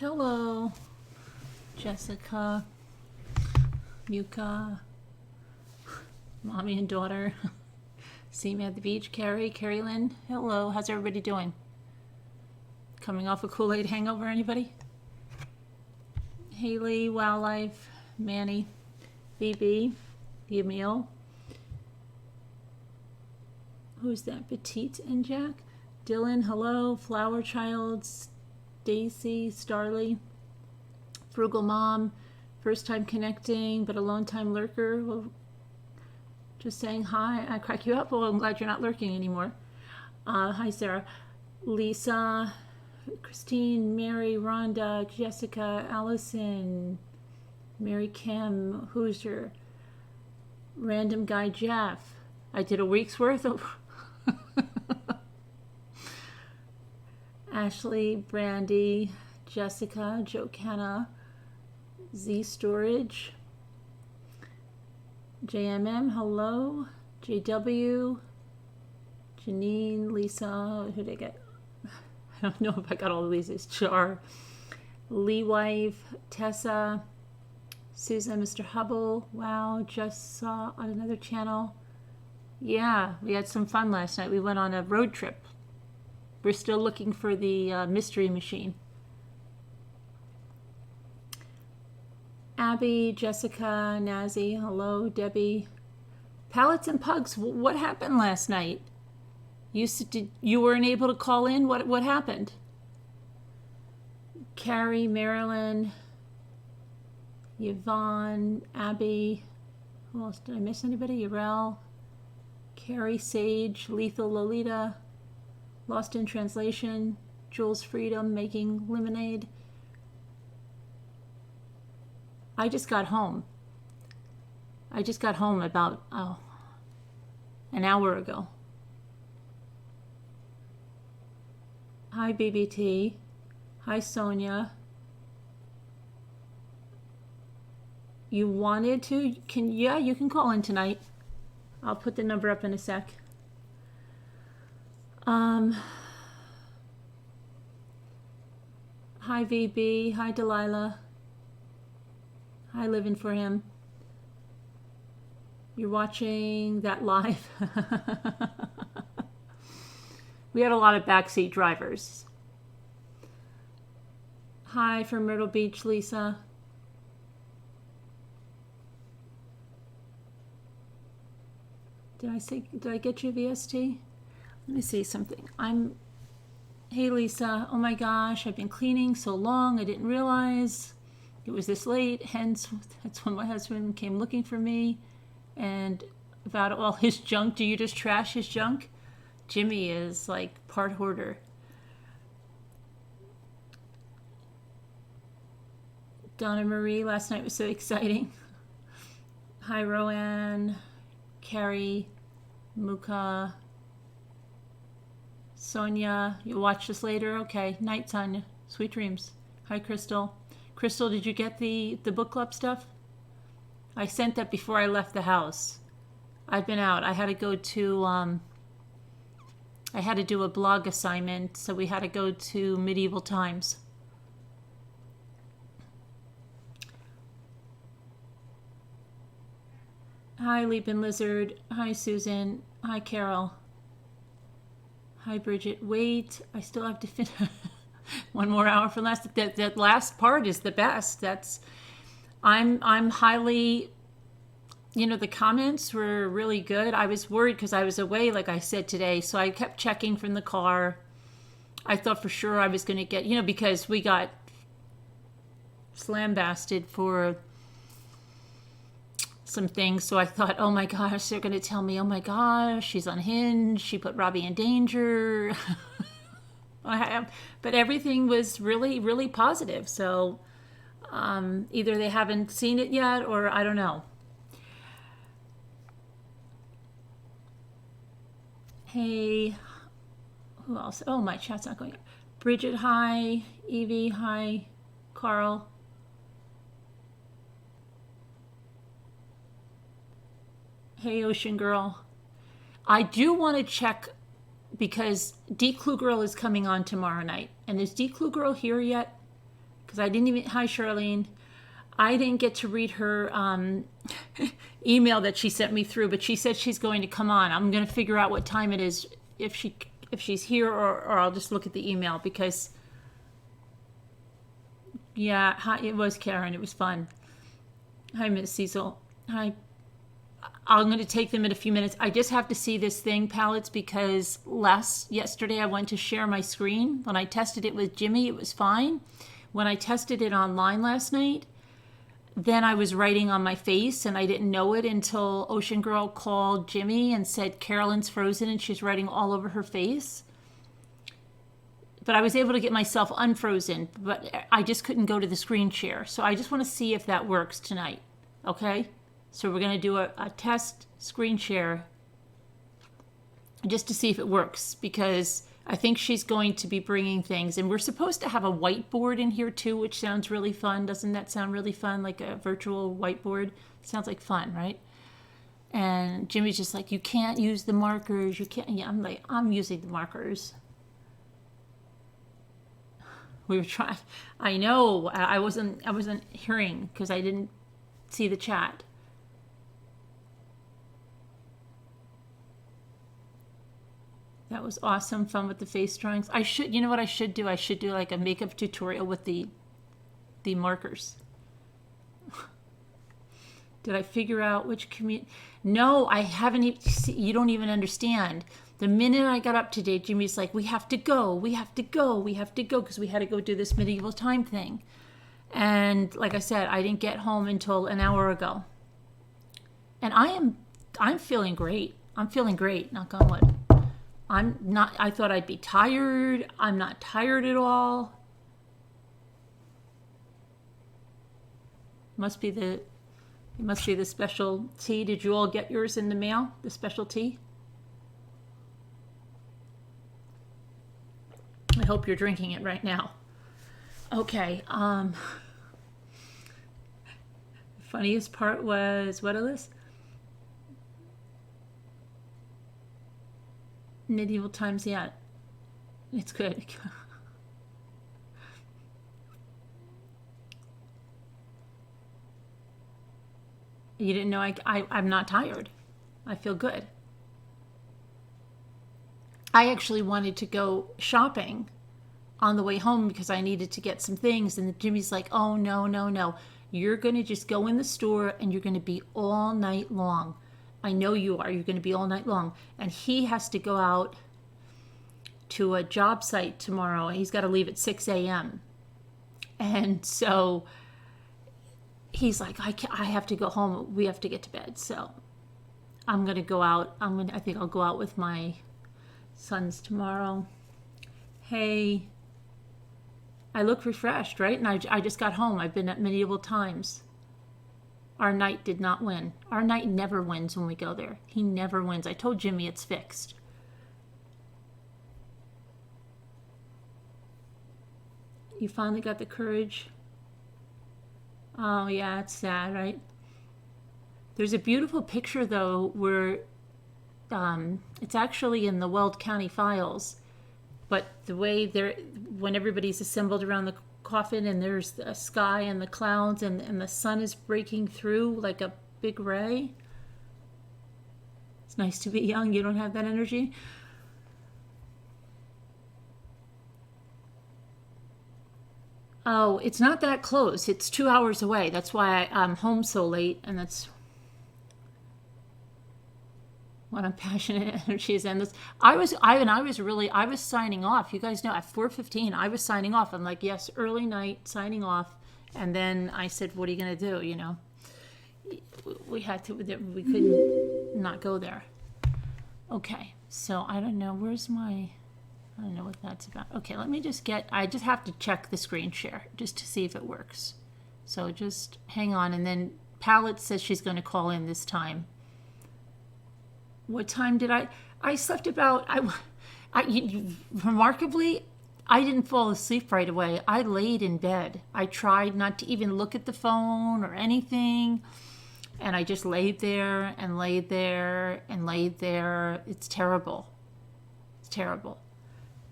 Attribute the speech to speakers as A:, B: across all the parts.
A: Hello, Jessica, Muka, mommy and daughter. See me at the beach. Carrie Lynn. Hello, how's everybody doing? Coming off a Kool-Aid hangover, anybody? Haley, Wildlife, Manny, BB, Emil. Who's that? Petite and Jack. Dylan, hello. Flower Child, Stacy, Starly, Frugal Mom, first time connecting, but a long time lurker. Well, just saying hi. I crack you up. Well, I'm glad you're not lurking anymore. Hi, Sarah. Lisa, Christine, Mary, Rhonda, Jessica, Allison, Mary Kim, Hoosier, Random Guy Jeff. I did a week's worth of Ashley, Brandy, Jessica, Joe Kenna, Z Storage, JMM, hello, JW, Janine, Lisa, who did I get? I don't know if I got all of these. Char, Lee Wife, Tessa, Susan, Mr. Hubble. Wow, just saw on another channel. Yeah, we had some fun last night. We went on a road trip. We're still looking for the mystery machine. Abby, Jessica, Nazi, hello, Debbie. Pallets and Pugs, what happened last night? You weren't able to call in? What happened? Carrie, Marilyn, Yvonne, Abby. Who else? Did I miss anybody? Yarel, Carrie, Sage, Lethal Lolita, Lost in Translation, Jules Freedom, Making Lemonade. I just got home. About an hour ago. Hi, BBT. Hi, Sonia. You wanted to? You can call in tonight. I'll put the number up in a sec. Hi, VB. Hi, Delilah. Hi, Living for Him. You're watching that live. We had a lot of backseat drivers. Hi from Myrtle Beach, Lisa. Did I get you VST? Let me see something. Hey Lisa, oh my gosh, I've been cleaning so long, I didn't realize it was this late. Hence, that's when my husband came looking for me and about all his junk. Do you just trash his junk? Jimmy is like part hoarder. Donna Marie, last night was so exciting. Hi Roanne, Carrie, Muka, Sonia. You'll watch this later? Okay. Night, Sonia. Sweet dreams. Hi, Crystal. Crystal, did you get the book club stuff? I sent that before I left the house. I've been out. I had to go to, I had to do a blog assignment, so we had to go to medieval times. Hi, Leapin' Lizard. Hi, Susan. Hi, Carol. Hi, Bridget. Wait, I still have to finish. One more hour for last. That last part is the best. I'm highly, the comments were really good. I was worried because I was away, like I said today, so I kept checking from the car. I thought for sure I was going to get, because we got slambasted for some things, so I thought, oh my gosh, they're going to tell me, oh my gosh, she's unhinged, she put Robbie in danger. But everything was really, really positive, so either they haven't seen it yet, or I don't know. Hey, who else? Oh, my chat's not going up. Bridget, hi. Evie, hi. Carl. Hey, Ocean Girl. I do want to check because Deep Clue Girl is coming on tomorrow night. And is Deep Clue Girl here yet? because I didn't even, hi Charlene, I didn't get to read her email that she sent me through, but she said she's going to come on. I'm going to figure out what time it is, if she's here, or I'll just look at the email, because yeah, hi, it was Karen. It was fun. Hi, Miss Cecil. Hi. I'm going to take them in a few minutes. I just have to see this thing, palettes, because yesterday I went to share my screen. When I tested it with Jimmy, it was fine. When I tested it online last night, then I was writing on my face, and I didn't know it until Ocean Girl called Jimmy and said Carolyn's frozen and she's writing all over her face. But I was able to get myself unfrozen, but I just couldn't go to the screen share. So I just want to see if that works tonight. Okay? So we're going to do a test screen share just to see if it works, because I think she's going to be bringing things. And we're supposed to have a whiteboard in here too, which sounds really fun. Doesn't that sound really fun? Like a virtual whiteboard? Sounds like fun, right? And Jimmy's just like, you can't use the markers. You can't. Yeah, I'm like, I'm using the markers. We were trying. I know. I wasn't hearing because I didn't see the chat. That was awesome. Fun with the face drawings. You know what I should do? I should do like a makeup tutorial with the markers. Did I figure out which No, I haven't even. You don't even understand. The minute I got up today, Jimmy's like, we have to go, because we had to go do this medieval time thing. And like I said, I didn't get home until an hour ago. And I'm feeling great. I'm feeling great, knock on wood. I thought I'd be tired. I'm not tired at all. It must be the special tea. Did you all get yours in the mail? The special tea? I hope you're drinking it right now. Okay. Funniest part was, what is this? Medieval times, yeah. It's good. You didn't know I'm not tired. I feel good. I actually wanted to go shopping on the way home because I needed to get some things. And Jimmy's like, oh, no. You're going to just go in the store and you're going to be all night long. I know you are. You're going to be all night long. And he has to go out to a job site tomorrow. He's got to leave at 6 a.m. And so he's like, I have to go home. We have to get to bed. So I'm going to go out. I think I'll go out with my sons tomorrow. Hey, I look refreshed, right? And I just got home. I've been at medieval times. Our knight did not win. Our knight never wins when we go there. He never wins. I told Jimmy it's fixed. You finally got the courage. Oh yeah, it's sad, right? There's a beautiful picture though where it's actually in the Weld County files, but the way when everybody's assembled around the coffin and there's the sky and the clouds and the sun is breaking through like a big ray. It's nice to be young. You don't have that energy. Oh, it's not that close. It's 2 hours away. That's why I'm home so late, and that's what I'm passionate energy is endless. I was signing off. You guys know at 4:15 I was signing off. I'm like, yes, early night signing off. And then I said, what are you gonna do? You know, we couldn't not go there. Okay, so I don't know. I don't know what that's about. Okay, I just have to check the screen share just to see if it works. So just hang on, and then Palette says she's going to call in this time. What time did I slept about, remarkably, I didn't fall asleep right away. I laid in bed. I tried not to even look at the phone or anything. And I just laid there and laid there and laid there. It's terrible. It's terrible.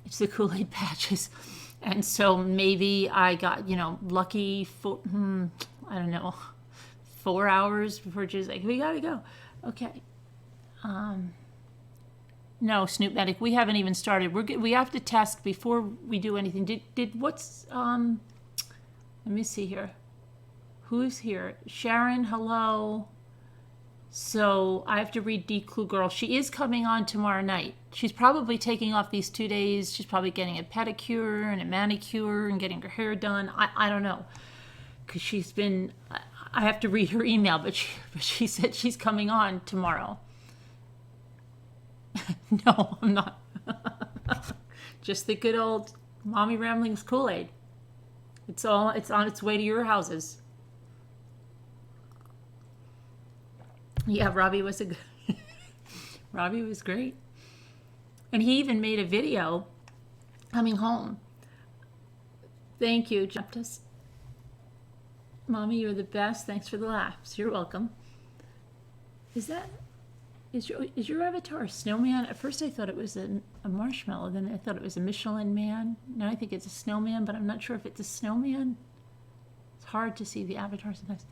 A: It's the Kool-Aid patches. And so maybe I got, lucky for, I don't know, 4 hours before she's like, we gotta go. Okay. No, Snoop Medic, we haven't even started. We have to test before we do anything. Let me see here. Who's here? Sharon, hello. So I have to read D Clue Girl. She is coming on tomorrow night. She's probably taking off these 2 days. She's probably getting a pedicure and a manicure and getting her hair done. I don't know. Because I have to read her email, but she said she's coming on tomorrow. No, I'm not. Just the good old Mommy Ramblings Kool-Aid. It's on its way to your houses. Yeah, Robbie was Robbie was great. And he even made a video coming home. Thank you, Jeff. Mommy, you're the best. Thanks for the laughs. You're welcome. Is your avatar a snowman? At first I thought it was a marshmallow. Then I thought it was a Michelin man. Now I think it's a snowman, but I'm not sure if it's a snowman. It's hard to see the avatar sometimes.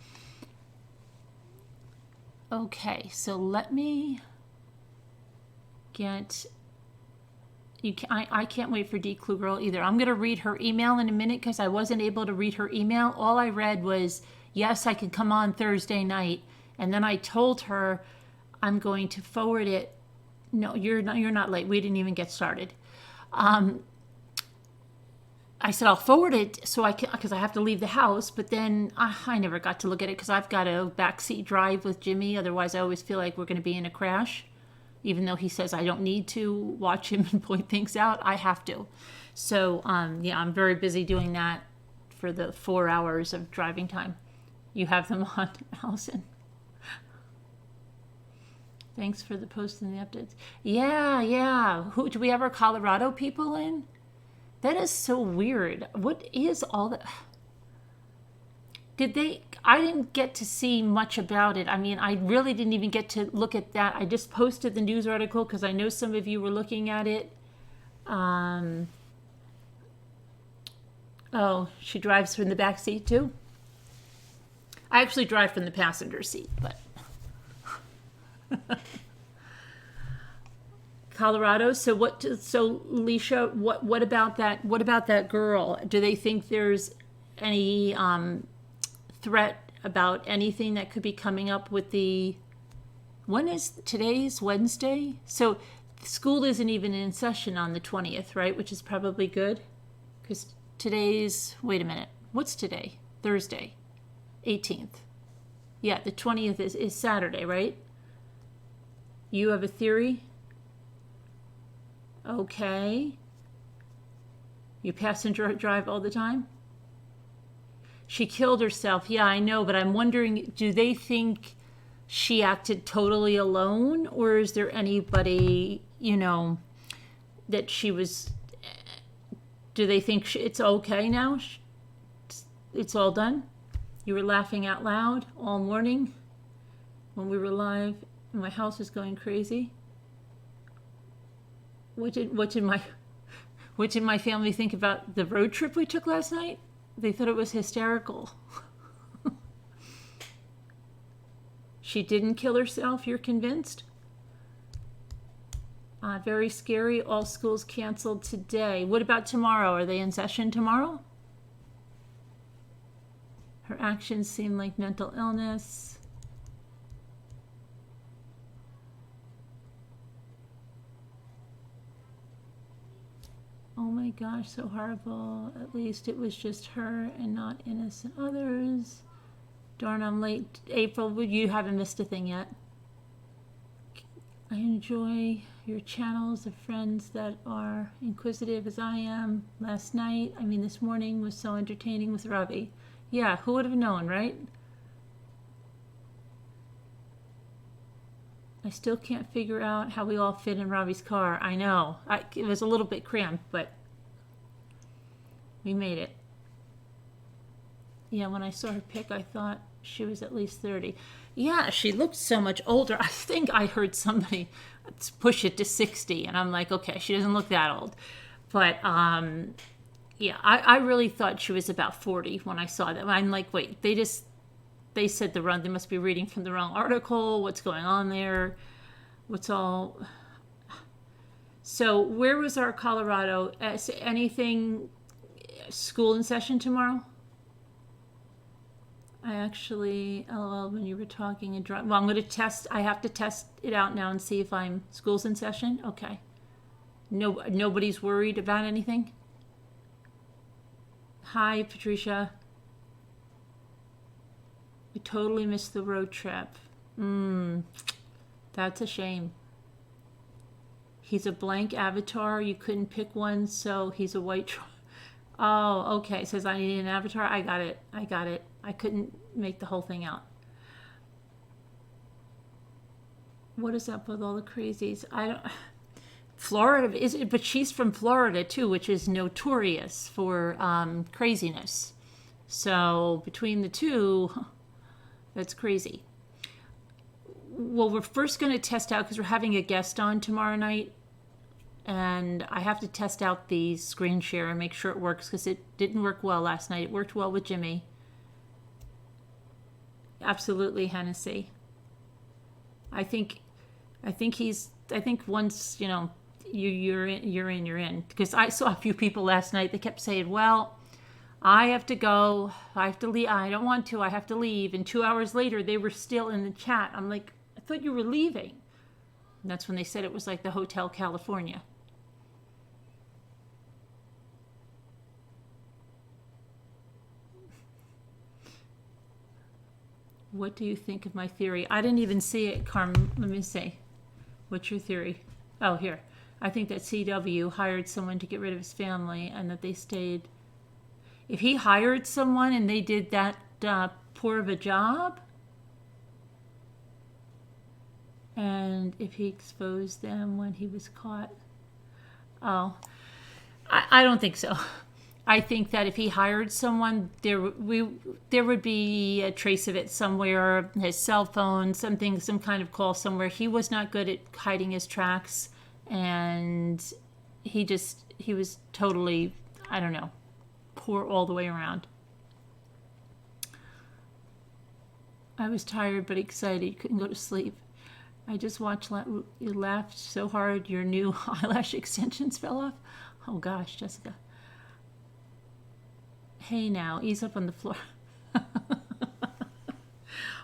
A: Okay, so let me get... I can't wait for D Clue Girl either. I'm going to read her email in a minute because I wasn't able to read her email. All I read was, yes, I can come on Thursday night. And then I told her I'm going to forward it. No, you're not late. We didn't even get started. I said I'll forward it so I can, because I have to leave the house. But then I never got to look at it because I've got a backseat drive with Jimmy. Otherwise, I always feel like we're going to be in a crash. Even though he says I don't need to watch him and point things out, I have to. So, yeah, I'm very busy doing that for the 4 hours of driving time. You have them on, Allison. Thanks for the post and the updates. Yeah. Who do we have our Colorado people in? That is so weird. What is all that? I didn't get to see much about it. I mean, I really didn't even get to look at that. I just posted the news article because I know some of you were looking at it. Oh, she drives from the back seat too? I actually drive from the passenger seat, but... Colorado. So Leisha, what about that? What about that girl? Do they think there's any threat about anything that could be coming up with when is today's Wednesday? So school isn't even in session on the 20th, right? Which is probably good because wait a minute. What's today? Thursday, 18th. Yeah, the 20th is Saturday, right? You have a theory? Okay. You passenger drive all the time? She killed herself. Yeah, I know, but I'm wondering, do they think she acted totally alone? Or is there anybody, that she was... Do they think it's okay now? It's all done? You were laughing out loud all morning when we were live and my house was going crazy? What did my family think about the road trip we took last night? They thought it was hysterical. She didn't kill herself, you're convinced? Very scary. All schools canceled today. What about tomorrow? Are they in session tomorrow? Her actions seem like mental illness. Oh my gosh, so horrible. At least it was just her and not innocent others. Darn, I'm late. April, you haven't missed a thing yet. I enjoy your channels of friends that are inquisitive as I am. This morning was so entertaining with Ravi. Yeah, who would have known, right? I still can't figure out how we all fit in Ravi's car. I know. It was a little bit cramped, but we made it. Yeah, when I saw her pic, I thought she was at least 30. Yeah, she looked so much older. I think I heard somebody push it to 60, and I'm like, okay, she doesn't look that old. But Yeah, I really thought she was about 40 when I saw them. I'm like, wait, they said they must be reading from the wrong article. What's going on there? What's all? So where was our Colorado? Anything school in session tomorrow? I actually, LOL, when you were talking and well, I'm going to test. I have to test it out now and see if school's in session. Okay. No, nobody's worried about anything. Hi, Patricia. I totally missed the road trip. That's a shame. He's a blank avatar. You couldn't pick one, so he's a white. Oh, okay. It says I need an avatar. I got it. I couldn't make the whole thing out. What is up with all the crazies? I don't. Florida is, but she's from Florida too, which is notorious for craziness. So between the two, that's crazy. Well, we're first going to test out because we're having a guest on tomorrow night, and I have to test out the screen share and make sure it works because it didn't work well last night. It worked well with Jimmy. Absolutely, Hennessy. I think once you're in, because I saw a few people last night that kept saying, well, I have to go, I have to leave, I don't want to, I have to leave, and 2 hours later they were still in the chat. I'm like, I thought you were leaving. And that's when they said it was like the Hotel California. What do you think of my theory? I didn't even see it, Carmen. Let me see. What's your theory? Oh, here. I think that CW hired someone to get rid of his family and that they stayed. If he hired someone and they did that poor of a job, and if he exposed them when he was caught. Oh, I don't think so. I think that if he hired someone, there would be a trace of it somewhere, his cell phone, something, some kind of call somewhere. He was not good at hiding his tracks, and he was totally, I don't know, poor all the way around. I was tired but excited, couldn't go to sleep. I just watched, you laughed so hard your new eyelash extensions fell off. Oh gosh, Jessica. Hey now, ease up on the floor.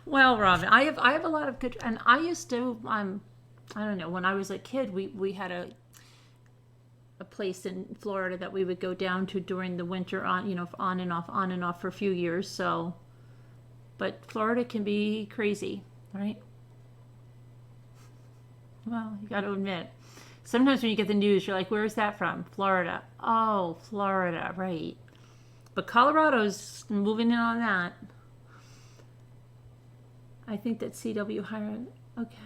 A: Well, Robin, I have a lot of good, and I used to, I don't know, when I was a kid, we had a place in Florida that we would go down to during the winter on and off for a few years. So, but Florida can be crazy, right? Well, you got to admit, sometimes when you get the news, you're like, where's that from? Florida. Oh, Florida, right. But Colorado's moving in on that. I think that CW hired. Okay.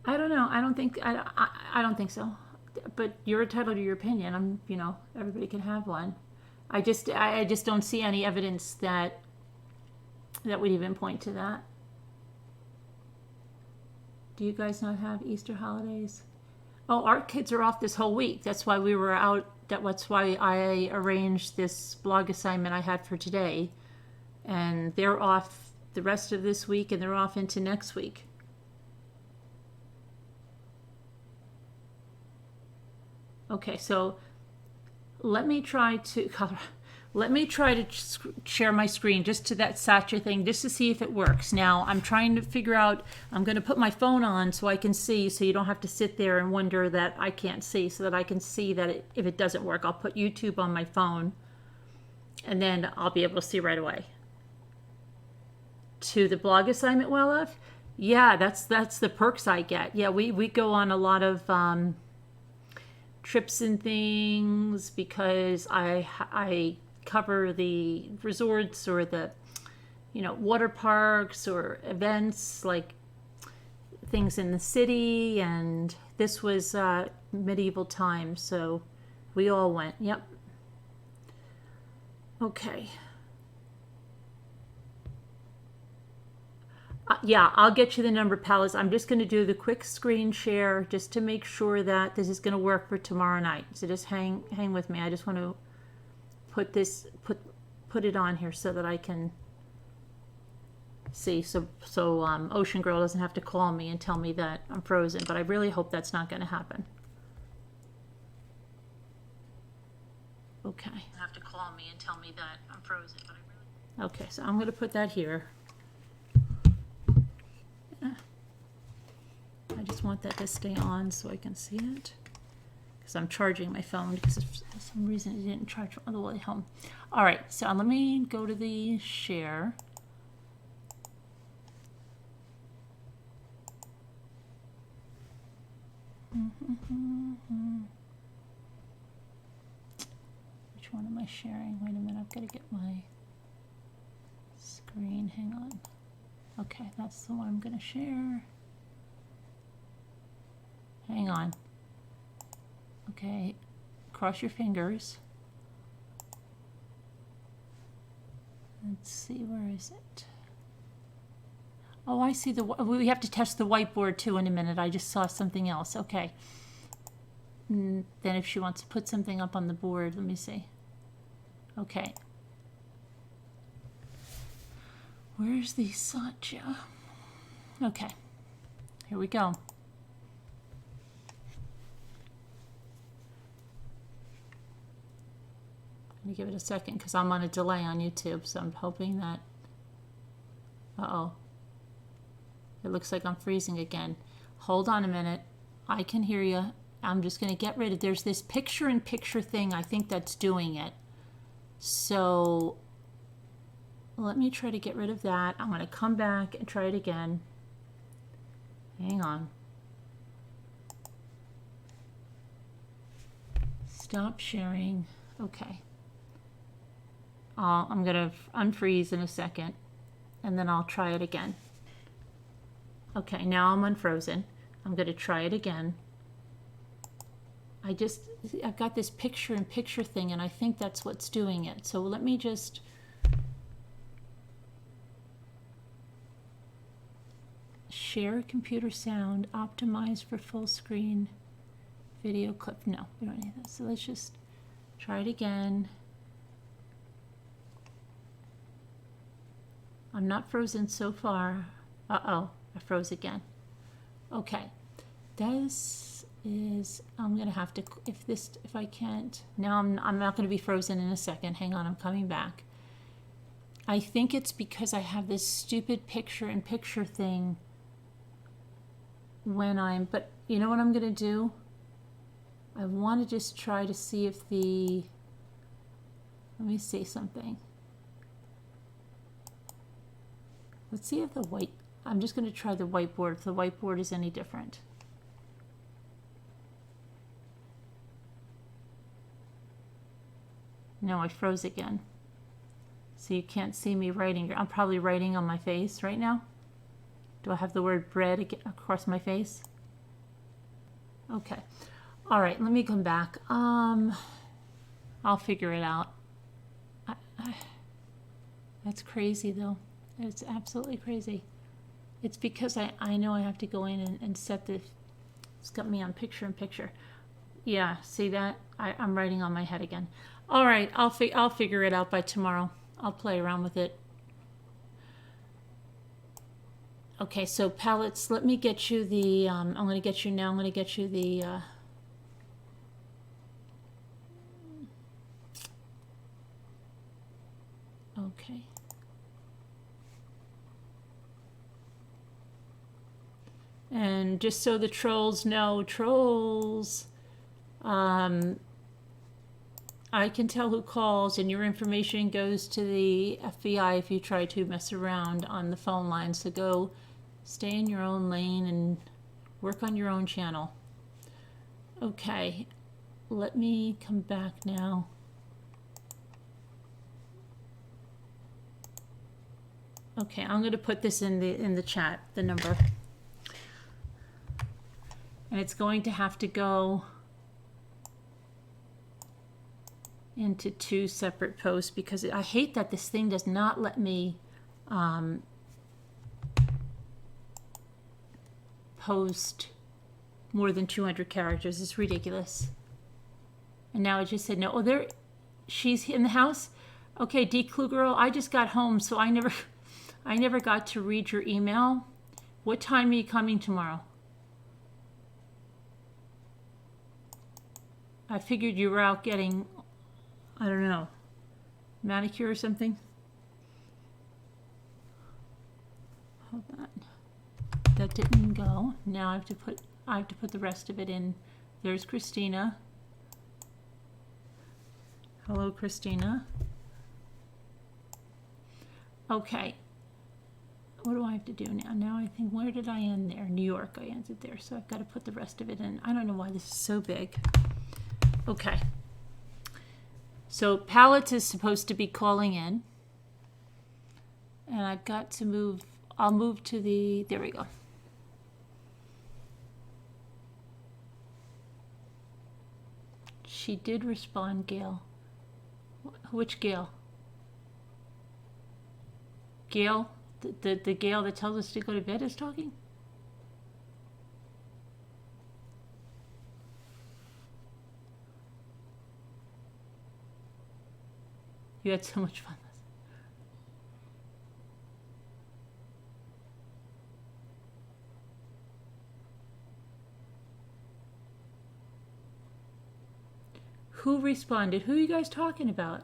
A: I don't know. I don't think so. But you're entitled to your opinion. Everybody can have one. I just don't see any evidence that would even point to that. Do you guys not have Easter holidays? Oh, our kids are off this whole week. That's why we were out. That's why I arranged this blog assignment I had for today. And they're off the rest of this week, and they're off into next week. Okay, so let me try to share my screen just to that Satcha thing, just to see if it works. Now, I'm trying to figure out, I'm going to put my phone on so I can see, so you don't have to sit there and wonder that I can't see, so that I can see that if it doesn't work, I'll put YouTube on my phone, and then I'll be able to see right away. To the blog assignment well off? Yeah, that's the perks I get. Yeah, we go on a lot of trips and things because I cover the resorts or the water parks or events, like things in the city, and this was medieval times, so we all went. Yep. Okay. Yeah, I'll get you the number, Palace. I'm just going to do the quick screen share just to make sure that this is going to work for tomorrow night. So just hang with me. I just want to put it on here so that I can see, so Ocean Girl doesn't have to call me and tell me that I'm frozen, but I really hope that's not going to happen. Okay. Have to call me and tell me that I'm frozen, but I really... Okay, so I'm going to put that here. I just want that to stay on so I can see it, because I'm charging my phone because for some reason it didn't charge all the way home. All right, so let me go to the share. Which one am I sharing? Wait a minute, I've got to get my screen. Hang on. Okay, that's the one I'm going to share. Hang on. Okay, cross your fingers. Let's see, where is it? Oh, I see we have to test the whiteboard too in a minute. I just saw something else. Okay. Then if she wants to put something up on the board, let me see. Okay. Where's the Satya? Okay. Here we go. Let me give it a second because I'm on a delay on YouTube, so I'm hoping that... Uh-oh. It looks like I'm freezing again. Hold on a minute. I can hear you. I'm just going to get rid of... There's this picture-in-picture thing. I think that's doing it. So let me try to get rid of that. I'm going to come back and try it again. Hang on. Stop sharing. Okay. I'm going to unfreeze in a second, and then I'll try it again. Okay, now I'm unfrozen. I'm going to try it again. I've got this picture-in-picture thing, and I think that's what's doing it. So let me just... Share computer sound, optimize for full screen, video clip. No, we don't need that. So let's just try it again. I'm not frozen so far. Uh-oh, I froze again. Okay, this is, I'm gonna have to, if I can't, now I'm not gonna be frozen in a second. Hang on, I'm coming back. I think it's because I have this stupid picture-in-picture thing when but you know what I'm gonna do? I want to just try to see if let me see something. Let's see if I'm just going to try the whiteboard, if the whiteboard is any different. No, I froze again. So you can't see me writing. I'm probably writing on my face right now. Do I have the word bread across my face? Okay. All right, let me come back. I'll figure it out. That's crazy though. It's absolutely crazy. It's because I know I have to go in and set it's got me on picture-in-picture. Yeah, see that? I'm writing on my head again. All right, I'll figure it out by tomorrow. I'll play around with it. Okay, so palettes, let me get you the, I'm going to get you the, okay. And just so the trolls know, I can tell who calls, and your information goes to the FBI if you try to mess around on the phone line. So go stay in your own lane and work on your own channel. Okay, let me come back now. Okay, I'm going to put this in the chat, the number. And it's going to have to go into 2 separate posts because I hate that this thing does not let me post more than 200 characters. It's ridiculous. And now it just said no. Oh, She's in the house? Okay, D. Clue Girl, I just got home, so I never got to read your email. What time are you coming tomorrow? I figured you were out getting, I don't know, manicure or something. Hold on. That didn't go. Now I have to put the rest of it in. There's Christina. Hello, Christina. Okay. What do I have to do now? Now I think, where did I end there? New York, I ended there. So I've got to put the rest of it in. I don't know why this is so big. Okay. So Pallets is supposed to be calling in. And I've got to move. I'll move to the, there we go. She did respond, Gail. Which Gail? Gail? The Gail that tells us to go to bed is talking? You had so much fun. Who responded? Who are you guys talking about?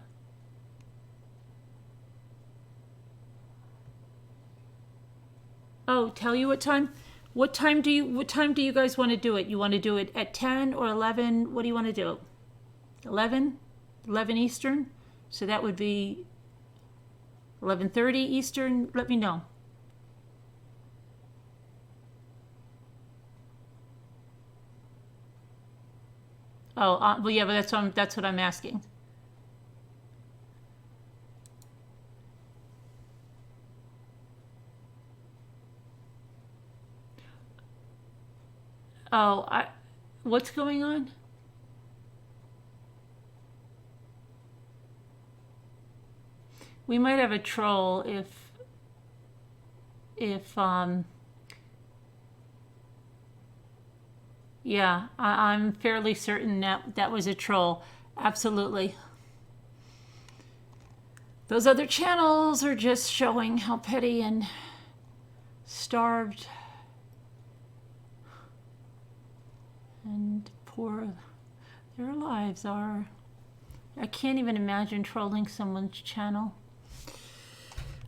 A: Oh, tell you what time? What time do you guys want to do it? You want to do it at 10 or 11? What do you want to do? 11? 11 Eastern? So that would be 11:30 Eastern. Let me know. Oh, well, yeah, but that's what I'm asking. Oh, what's going on? We might have a troll if yeah, I'm fairly certain that was a troll. Absolutely. Those other channels are just showing how petty and starved and poor their lives are. I can't even imagine trolling someone's channel.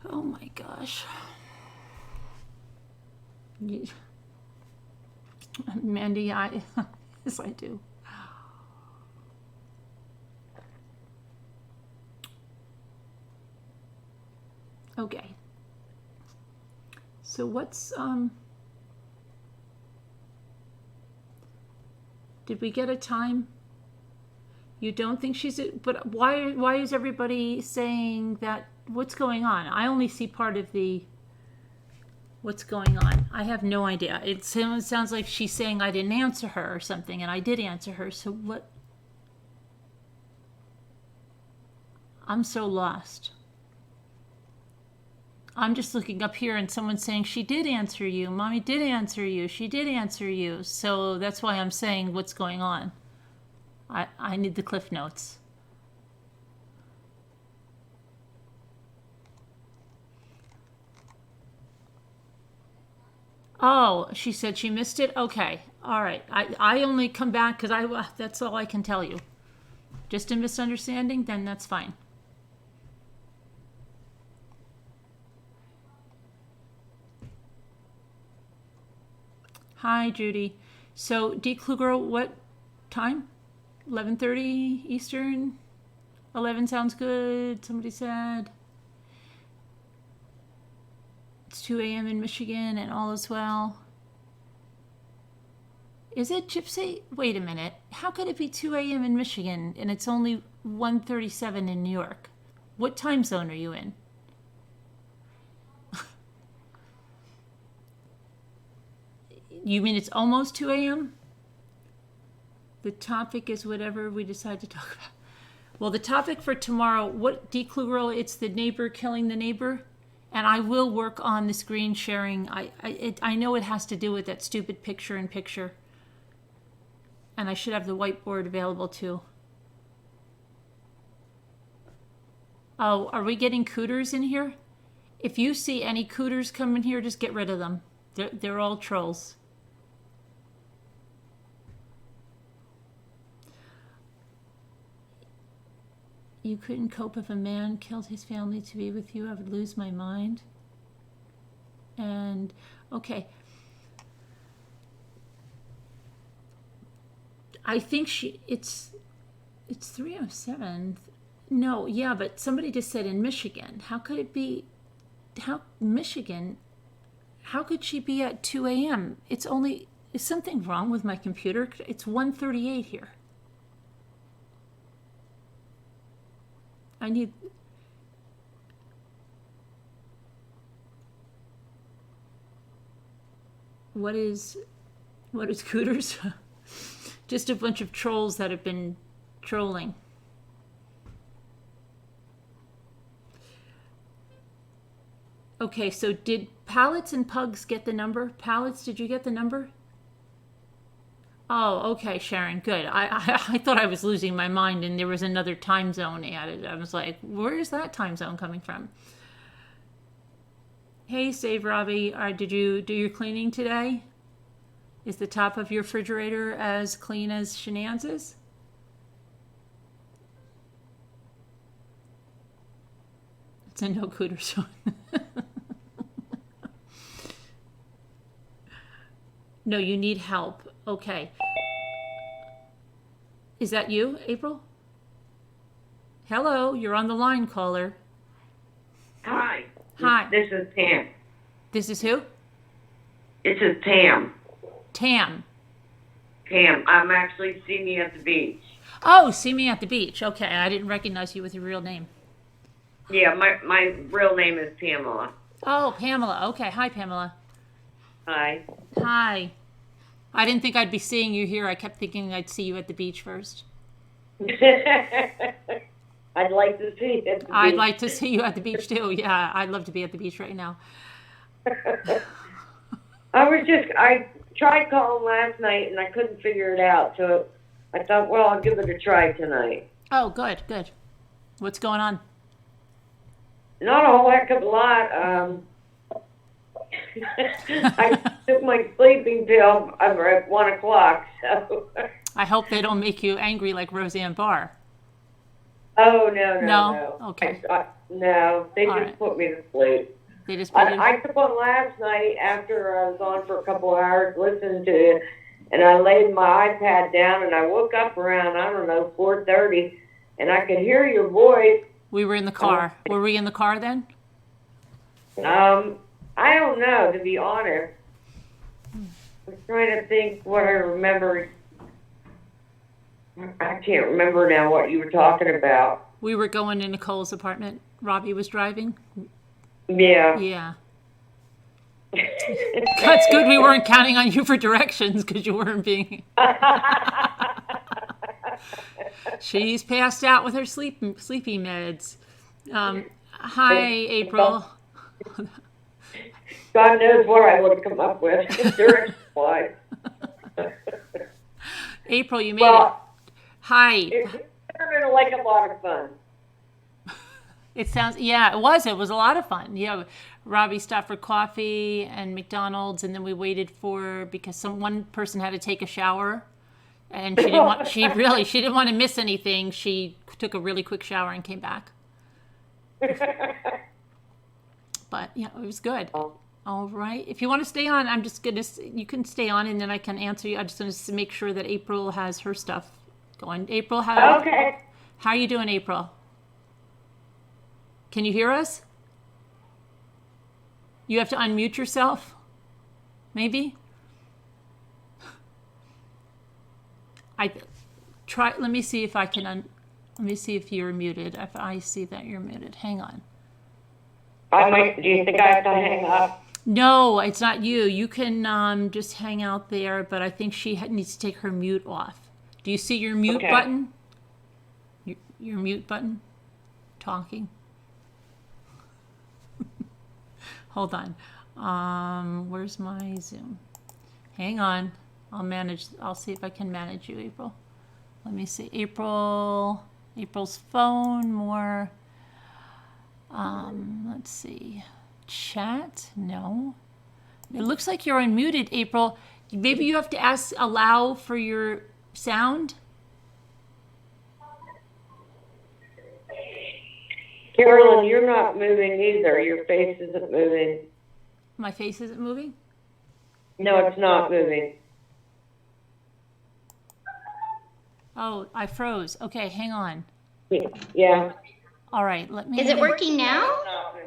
A: Oh my gosh. Mandy, yes, I do. Okay. So what's did we get a time? You don't think she's but why is everybody saying that? What's going on? I only see part of the what's going on. I have no idea. It sounds like she's saying I didn't answer her or something, and I did answer her. So what? I'm so lost. I'm just looking up here and someone's saying she did answer you. Mommy did answer you. She did answer you. So that's why I'm saying what's going on. I need the Cliff Notes. Oh, she said she missed it? Okay. All right. I only come back because that's all I can tell you. Just a misunderstanding? Then that's fine. Hi, Judy. So, D. Clue Girl, what time? 11:30 Eastern? 11 sounds good, somebody said. It's 2 a.m. in Michigan and all is well. Is it, Gypsy? Wait a minute. How could it be 2 a.m. in Michigan and it's only 1:37 in New York? What time zone are you in? You mean it's almost 2 a.m.? The topic is whatever we decide to talk about. Well, the topic for tomorrow, what, D. Clue Girl, it's the neighbor killing the neighbor. And I will work on the screen sharing. I know it has to do with that stupid picture-in-picture. And I should have the whiteboard available too. Oh, are we getting cooters in here? If you see any cooters come in here, just get rid of them. They're all trolls. You couldn't cope if a man killed his family to be with you. I would lose my mind. And, okay. I think it's 3:07. No, yeah, but somebody just said in Michigan. How could it be, Michigan, how could she be at 2 a.m.? Is something wrong with my computer? It's 1:38 here. I need, what is cooters? Just a bunch of trolls that have been trolling. Okay, so did Pallets and Pugs get the number? Pallets, did you get the number? Oh, okay, Sharon, good. I thought I was losing my mind and there was another time zone added. I was like, where is that time zone coming from? Hey, Save Robbie, did you do your cleaning today? Is the top of your refrigerator as clean as Shenan's is? It's a no cooter zone. No, you need help. Okay. Is that you, April? Hello, you're on the line, caller.
B: Hi.
A: Hi.
B: This is Tam.
A: This is who?
B: This is Tam.
A: Tam.
B: Tam. I'm actually seeing you at the beach.
A: Oh, see me at the beach. Okay, I didn't recognize you with your real name.
B: Yeah, my real name is Pamela.
A: Oh, Pamela. Okay, hi, Pamela.
B: Hi.
A: Hi. I didn't think I'd be seeing you here. I kept thinking I'd see you at the beach first.
B: I'd like to see you at the beach.
A: I'd like to see you at the beach too. Yeah, I'd love to be at the beach right now.
B: I tried calling last night and I couldn't figure it out. So I thought, well, I'll give it a try tonight.
A: Oh, good, good. What's going on?
B: Not a whole heck of a lot. I took my sleeping pill at 1 o'clock, so.
A: I hope they don't make you angry like Roseanne Barr.
B: Oh, no.
A: Okay.
B: No, they
A: All
B: just
A: right.
B: put me to sleep.
A: They just put you...
B: I took one last night after I was on for a couple of hours listening to it, and I laid my iPad down, and I woke up around, 4:30, and I could hear your voice.
A: We were in the car. Were we in the car then?
B: I don't know, to be honest. I'm trying to think what I remember. I can't remember now what you were talking about.
A: We were going to Nicole's apartment. Robbie was driving.
B: Yeah.
A: Yeah. That's good we weren't counting on you for directions because you weren't being... She's passed out with her sleepy meds. Hi, April.
B: God knows what I would have come up with direction-wise.
A: April, you made it. Hi.
B: It's been like a lot of fun.
A: It sounds, yeah, it was a lot of fun. Yeah, Robbie stopped for coffee and McDonald's, and then we waited because one person had to take a shower, and she didn't want to miss anything. She took a really quick shower and came back. But yeah, it was good. All right. If you want to stay on, you can stay on, and then I can answer you. I'm just going to make sure that April has her stuff going. April, how are you doing, April? Can you hear us? You have to unmute yourself, maybe? Let me see if I can, let me see if you're muted. If I see that you're muted, hang on.
B: Do you think I have to hang up?
A: No, it's not you. You can just hang out there, but I think she needs to take her mute off. Do you see your mute button? Your mute button? Talking? Hold on. Where's my Zoom? Hang on. I'll see if I can manage you, April. Let me see. April's phone, more. Let's see. Chat? No. It looks like you're unmuted, April. Maybe you have to allow for your sound.
B: Carolyn, you're not moving either. Your face isn't moving.
A: My face isn't moving?
B: No, it's not moving.
A: Oh, I froze. Okay, hang on.
B: Yeah.
A: All right, let me...
C: Is it working now?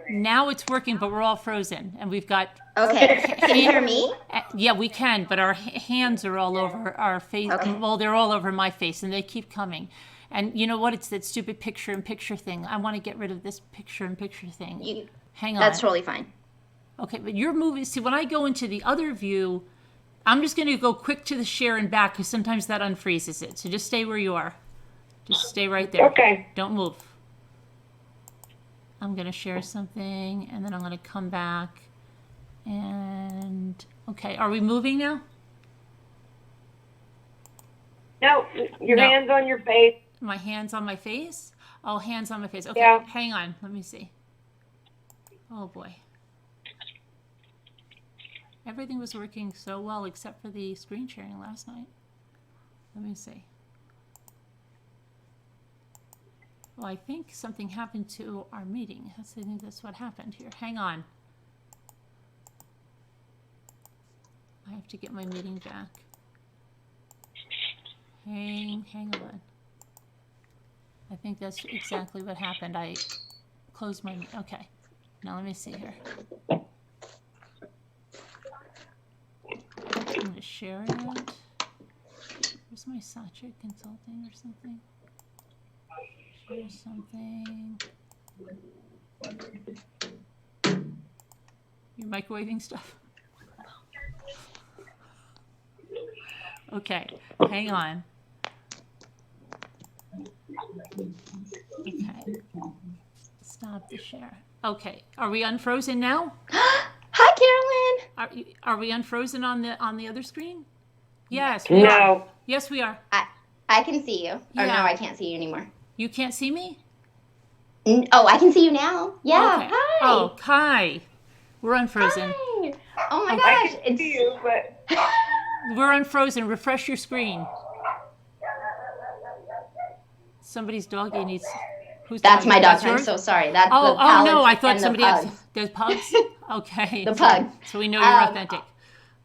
A: Now it's working, but we're all frozen. And we've got...
C: Okay. Can you hear me?
A: Yeah, we can, but our hands are all over our face.
C: Okay.
A: Well, they're all over my face, and they keep coming. And you know what? It's that stupid picture-in-picture thing. I want to get rid of this picture-in-picture thing. Hang on.
C: That's totally fine.
A: Okay, but you're moving. See, when I go into the other view, I'm just going to go quick to the share and back because sometimes that unfreezes it. So just stay where you are. Just stay right there.
B: Okay.
A: Don't move. I'm going to share something, and then I'm going to come back. And, okay, are we moving now?
B: No, your
A: No.
B: hands on your face.
A: My hands on my face? Oh, hands on my face. Okay,
B: Yeah.
A: hang on. Let me see. Oh, boy. Everything was working so well except for the screen sharing last night. Let me see. Well, I think something happened to our meeting. I think that's what happened here. Hang on. I have to get my meeting back. Hang on. I think that's exactly what happened. I closed my, okay. Now let me see here. I'm going to share it. Where's my Sacha Consulting or something? Share something. You're microwaving stuff? Okay, hang on. Okay, stop the share. Okay, are we unfrozen now?
C: Hi, Carolyn.
A: Are we unfrozen on the other screen? Yes, we are.
B: No.
A: Yes, we are.
C: I can see you.
A: Yeah.
C: Or no, I can't see you anymore.
A: You can't see me?
C: Oh, I can see you now. Yeah.
A: Okay.
C: Hi.
A: Oh, hi. We're unfrozen.
C: Hi. Oh my
B: I
C: gosh.
B: can see you, but
A: We're unfrozen. Refresh your screen. Somebody's doggy needs. Who's
C: That's my dog.
A: That's
C: I'm
A: yours?
C: so sorry. That's
A: Oh,
C: the
A: oh no! I
C: pallets
A: thought
C: and
A: somebody
C: the
A: else.
C: pugs.
A: There's pugs. Okay.
C: The pugs.
A: So we know you're authentic.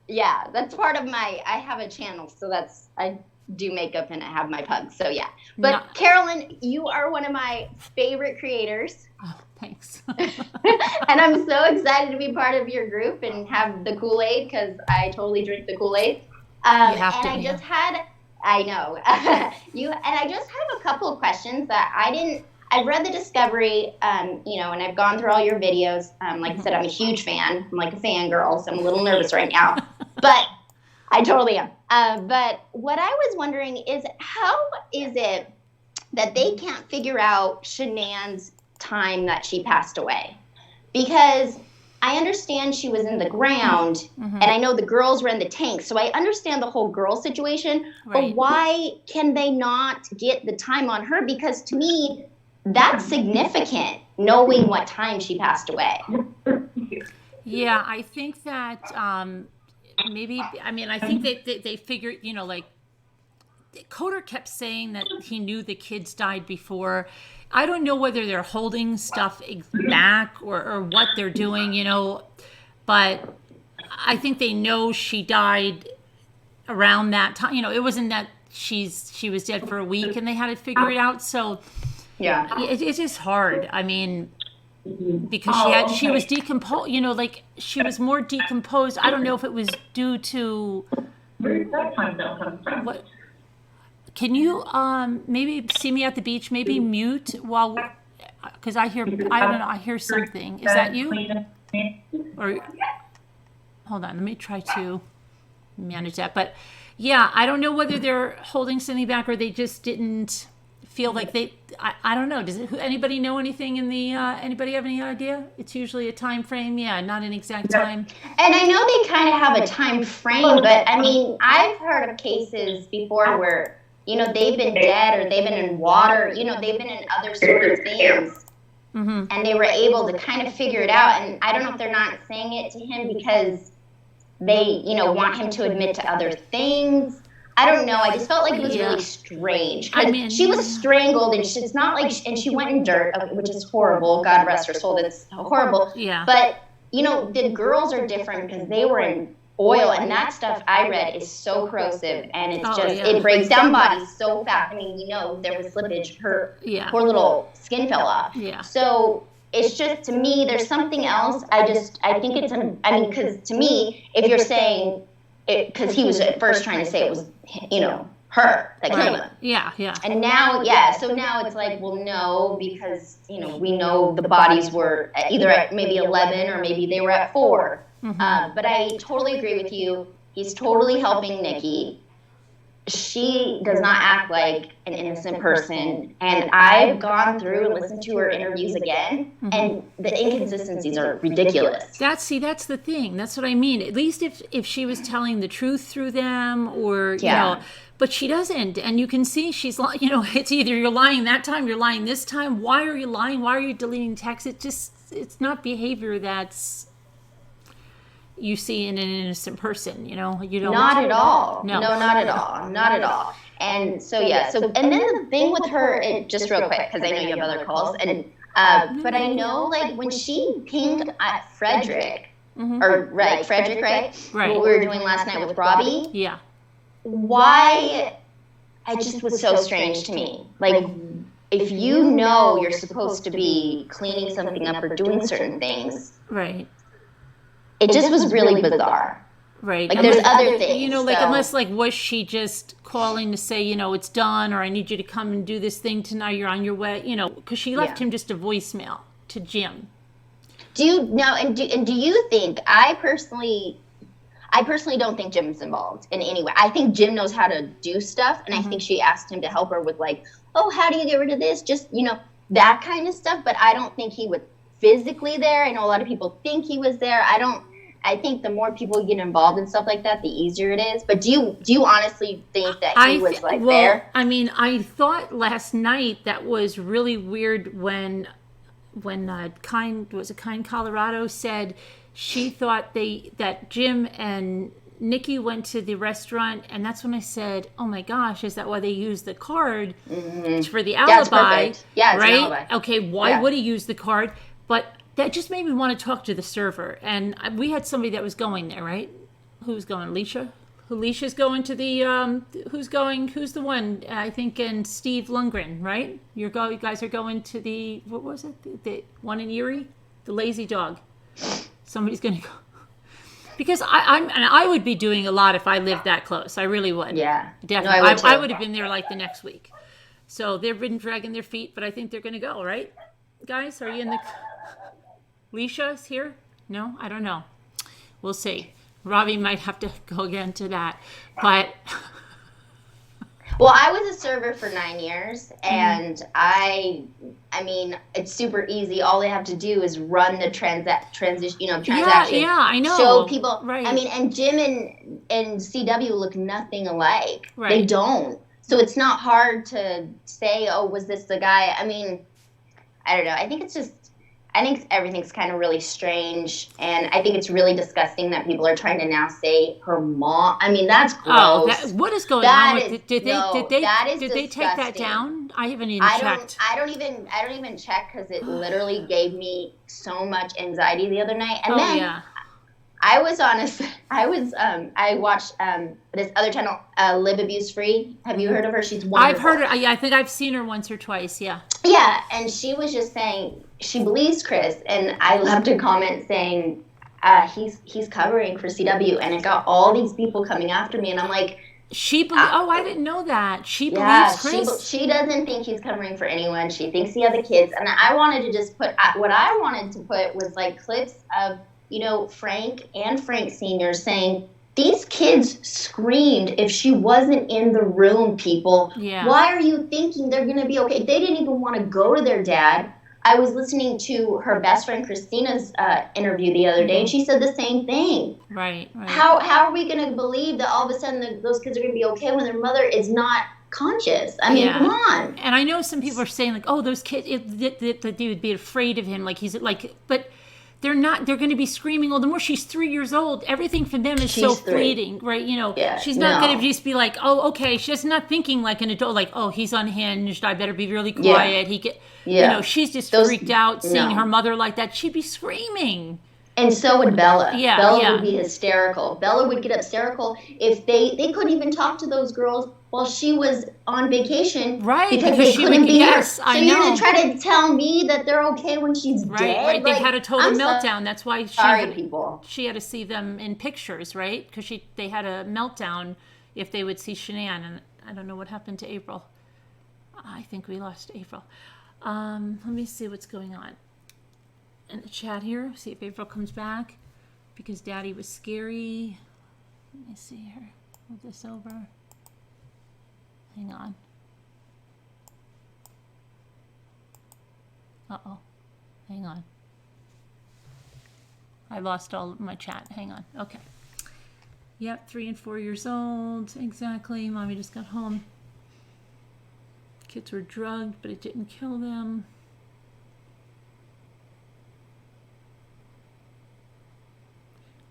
C: Yeah, that's part of I have a channel, so I do makeup and I have my pugs. So yeah. But Carolyn, you are one of my favorite creators.
A: Oh, thanks.
C: And I'm so excited to be part of your group and have the Kool-Aid because I totally drink the Kool-Aid.
A: You have to,
C: I
A: yeah.
C: just had, I know, I just have a couple of questions that I've read the Discovery, and I've gone through all your videos. Like I said, I'm a huge fan. I'm like a fangirl, so I'm a little nervous right now, but I totally am. But what I was wondering is, how is it that they can't figure out Shanann's time that she passed away? Because I understand she was in the ground, and I know the girls were in the tank, so I understand the whole girl situation,
A: Right.
C: but why can they not get the time on her? Because to me, that's significant, knowing what time she passed away.
A: Yeah, I think that maybe. I mean, I think they figured. Like Coder kept saying that he knew the kids died before. I don't know whether they're holding stuff back or what they're doing, but I think they know she died around that time. It wasn't that she was dead for a week and they had to figure it out. So
C: Yeah.
A: it is hard. I mean, because she was decomposed, like she was more decomposed. I don't know if it was due to what. Can you maybe see me at the beach? Maybe mute because I don't know. I hear something. Is that you? Or hold on. Let me try to manage that. But yeah, I don't know whether they're holding something back or they just didn't feel like they. I don't know. Does anybody know anything in the? Anybody have any idea? It's usually a time frame. Yeah, not an exact time.
C: And I know they kind of have a time frame, but I mean, I've heard of cases before where, they've been dead or they've been in water, they've been in other sort of things.
A: Mm-hmm.
C: and they were able to kind of figure it out. And I don't know if they're not saying it to him because they, want him to admit to other things. I don't know. I just felt like it was really strange. Because she was strangled, and it's not like, and she went in dirt, which is horrible. God rest her soul. That's horrible.
A: Yeah.
C: But, the girls are different because they were in oil, and that stuff I read is so corrosive, and it's it breaks down bodies so fast. I mean, there was slippage. Her poor little skin fell off.
A: Yeah.
C: So it's just, to me, there's something else. I think it's, because to me, if you're saying, because he was at first trying to say it was, her that killed him.
A: Yeah.
C: And now, so now it's like, well, no, because, we know the bodies were either at maybe 11 or maybe they were at 4.
A: Mm-hmm.
C: But I totally agree with you. He's totally helping Nikki. She does not act like an innocent person. And I've gone through and listened to her interviews again, and the inconsistencies are ridiculous.
A: That's the thing. That's what I mean. At least if she was telling the truth through them, or, but she doesn't. And you can see she's, it's either you're lying that time, you're lying this time. Why are you lying? Why are you deleting texts? It's not behavior that's you see in an innocent person, you don't.
C: Not at all.
A: No,
C: not at all. Not at all. And so, and then the thing with her, just real quick, because I know you have other calls, and but I know, like, when she pinged at Frederick, Frederick, right? What we were doing last night with Robbie.
A: Yeah.
C: Why? It just was so strange to me. Like, if you're supposed to be cleaning something up or doing certain things.
A: Right.
C: It just was really bizarre.
A: Right.
C: Like, there's other things.
A: Unless, was she just calling to say, it's done, or I need you to come and do this thing tonight, you're on your way, because she left him just a voicemail to Jim.
C: Do you think, I personally don't think Jim's involved in any way. I think Jim knows how to do stuff, and I think she asked him to help her with, like, oh, how do you get rid of this? Just, that kind of stuff, but I don't think he was physically there. I know a lot of people think he was there. I think the more people get involved in stuff like that, the easier it is. But do you honestly think that he was there?
A: I mean, I thought last night that was really weird when Kind Colorado said she thought that Jim and Nikki went to the restaurant, and that's when I said, oh my gosh, is that why they used the card for the alibi?
C: Yeah,
A: right?
C: An alibi.
A: Okay, why would he use the card? But that just made me want to talk to the server. And we had somebody that was going there, right? Who's going? Alicia? Alicia's going to the, who's the one? I think, and Steve Lundgren, right? You guys are going to the, what was it? The one in Erie? The Lazy Dog. Somebody's going to go. Because I would be doing a lot if I lived that close. I really would.
C: Yeah.
A: Definitely.
C: No,
A: I would have been there like the next week. So they've been dragging their feet, but I think they're going to go, right? Guys, are you in the... Leisha's here? No? I don't know. We'll see. Robbie might have to go again to that. But...
C: Well, I was a server for 9 years, and I mean, it's super easy. All they have to do is run the transaction.
A: Yeah, I know.
C: Show people.
A: Right.
C: I mean, and Jim and CW look nothing alike.
A: Right.
C: They don't. So it's not hard to say, oh, was this the guy? I mean, I don't know. I think everything's kind of really strange, and I think it's really disgusting that people are trying to now say her mom. I mean, that's gross.
A: Oh, what is going on with it? Did they take that down? I haven't even checked.
C: I don't even check, because it literally gave me so much anxiety the other night. And then I watched this other channel, Live Abuse Free. Have you heard of her? She's wonderful.
A: I've heard her. Yeah, I think I've seen her once or twice. Yeah.
C: Yeah, and she was just saying she believes Chris, and I left a comment saying he's covering for CW, and it got all these people coming after me, and I'm like,
A: I didn't know that. She believes Chris.
C: She doesn't think he's covering for anyone. She thinks he has the kids, and I wanted to just put what I wanted to put was like clips of Frank and Frank Sr. saying, these kids screamed if she wasn't in the room, people.
A: Yeah.
C: Why are you thinking they're going to be okay? They didn't even want to go to their dad. I was listening to her best friend Christina's interview the other day, and she said the same thing.
A: Right.
C: How are we going to believe that all of a sudden those kids are going to be okay when their mother is not conscious. I mean, come on.
A: And I know some people are saying like, oh, those kids, that they would be afraid of him. Like he's like, but they're not, they're going to be screaming. Oh, the more she's 3 years old, everything for them is so fleeting, right? You know, she's not going to just be like, oh, okay. She's not thinking like an adult, like, oh, he's unhinged. I better be really quiet. You know, she's just freaked out seeing her mother like that. She'd be screaming.
C: And so would Bella.
A: Yeah,
C: Bella would be hysterical. Bella would get hysterical if they couldn't even talk to those girls while she was on vacation.
A: Right.
C: Because they couldn't be here.
A: Yes, I know.
C: So you're going to try to tell me that they're okay when she's dead?
A: Right. They had a total meltdown. That's why she had to see them in pictures, right? Because they had a meltdown if they would see Shanann. And I don't know what happened to April. I think we lost April. Let me see what's going on in the chat here. See if April comes back because Daddy was scary. Let me see here. Move this over. Hang on. Uh-oh. Hang on. I lost all of my chat. Hang on. Okay. Yep, 3 and 4 years old. Exactly. Mommy just got home. Kids were drugged, but it didn't kill them.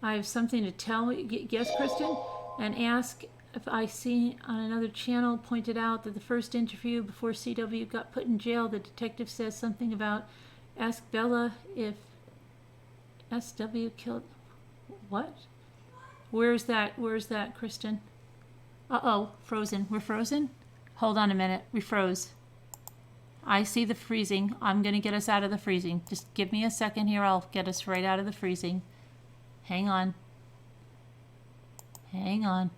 A: I have something to tell you. Yes, Kristen? And ask if I see on another channel pointed out that the first interview before CW got put in jail, the detective says something about ask Bella if SW killed. What? Where's that, Kristen? Uh-oh, frozen. We're frozen? Hold on a minute. We froze. I see the freezing. I'm going to get us out of the freezing. Just give me a second here. I'll get us right out of the freezing. Hang on. Hang on.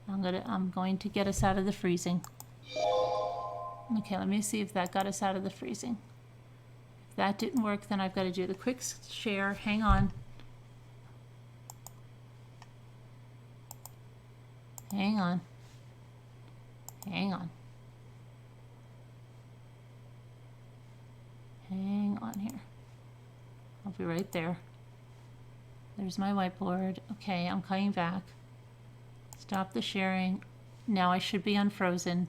A: I'm going to get us out of the freezing. Okay, let me see if that got us out of the freezing. If that didn't work, then I've got to do the quick share. Hang on. Hang on. Hang on. Hang on here. I'll be right there. There's my whiteboard. Okay, I'm coming back. Stop the sharing. Now I should be unfrozen.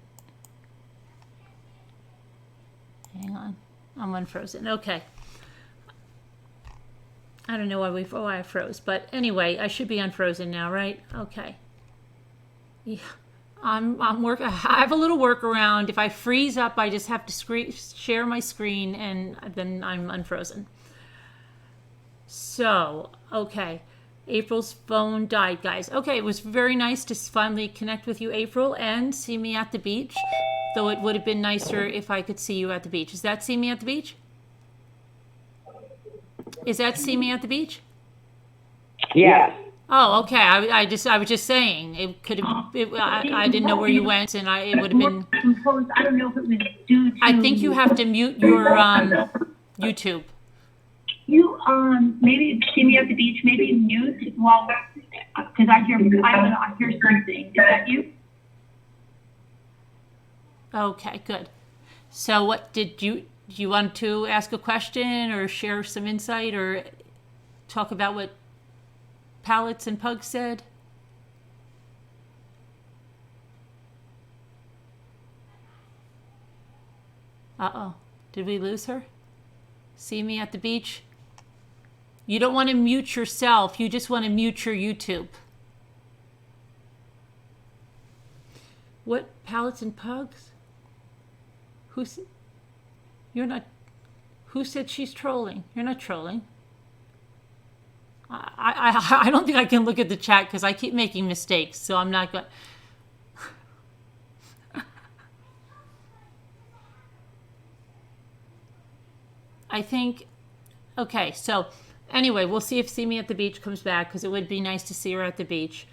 A: Hang on. I'm unfrozen. Okay. I don't know why I froze, but anyway, I should be unfrozen now, right? Okay. Yeah. I have a little workaround. If I freeze up, I just have to share my screen and then I'm unfrozen. So, okay. April's phone died, guys. Okay, it was very nice to finally connect with you, April, and see me at the beach. Though it would have been nicer if I could see you at the beach. Is that see me at the beach? Is that see me at the beach?
B: Yeah.
A: Oh, okay. I was just saying it could have. I didn't know where you went, and it would have been.
D: Composed. I don't know if it was due to.
A: I think you have to mute your YouTube.
D: You maybe see me at the beach. Maybe mute while because I hear something. Is that you?
A: Okay, good. So, what do you want to ask a question or share some insight or talk about what Pallets and Pugs said? Uh-oh. Did we lose her? See me at the beach? You don't want to mute yourself. You just want to mute your YouTube. What? Pallets and Pugs? You're not... Who said she's trolling? You're not trolling. I don't think I can look at the chat because I keep making mistakes, so I'm not going. I think, okay, so anyway, we'll see if See Me at the Beach comes back because it would be nice to see her at the beach.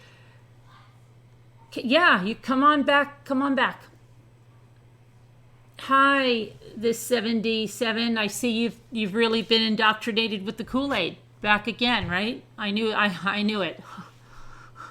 A: Yeah, you come on back. Hi, this 77. I see you've really been indoctrinated with the Kool-Aid. Back again, right? I knew it.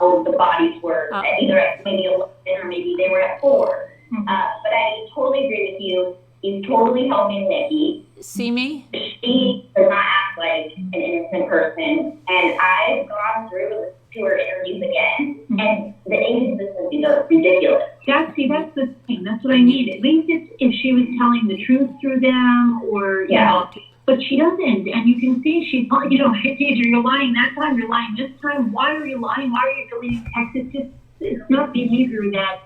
E: Oh, the bodies were either at maybe 11 or maybe they were at 4. But I totally agree with you. You totally helped me, Nikki.
A: See me?
E: She does not act like an innocent person. And I've gone through the 2 interviews again, and the inconsistencies are ridiculous.
D: That's the thing. That's what I need. At least if she was telling the truth through them, or you know, but she doesn't. And you can see she's, you know, hey, Deidre, you're lying that time. You're lying this time. Why are you lying? Why are you deleting texts? It's not behavior that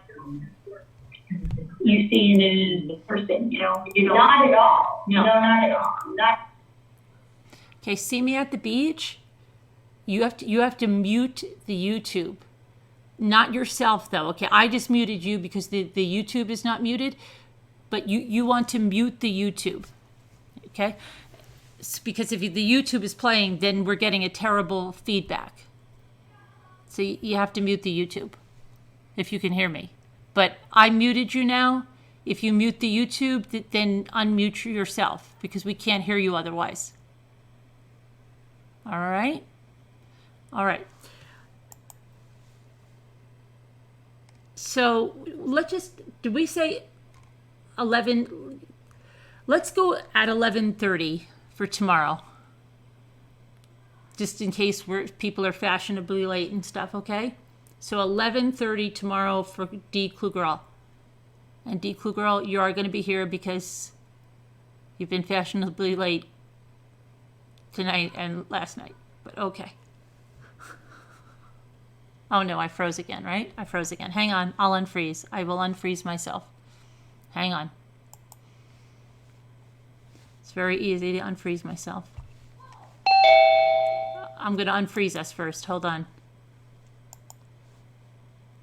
D: you see in a person. You know.
E: Not at all.
D: No,
E: not at all. Not.
A: Okay, see me at the beach. You have to mute the YouTube. Not yourself, though. Okay, I just muted you because the YouTube is not muted, but you want to mute the YouTube. Okay, because if the YouTube is playing, then we're getting a terrible feedback. So you have to mute the YouTube if you can hear me. But I muted you now. If you mute the YouTube, then unmute yourself because we can't hear you otherwise. All right? All right. So did we say 11? Let's go at 11:30 for tomorrow. Just in case people are fashionably late and stuff, okay? So 11:30 tomorrow for D. Klugirl. And D. Klugirl, you are going to be here because you've been fashionably late tonight and last night. But okay. Oh no, I froze again, right? I froze again. Hang on, I'll unfreeze. I will unfreeze myself. Hang on. It's very easy to unfreeze myself. I'm going to unfreeze us first. Hold on.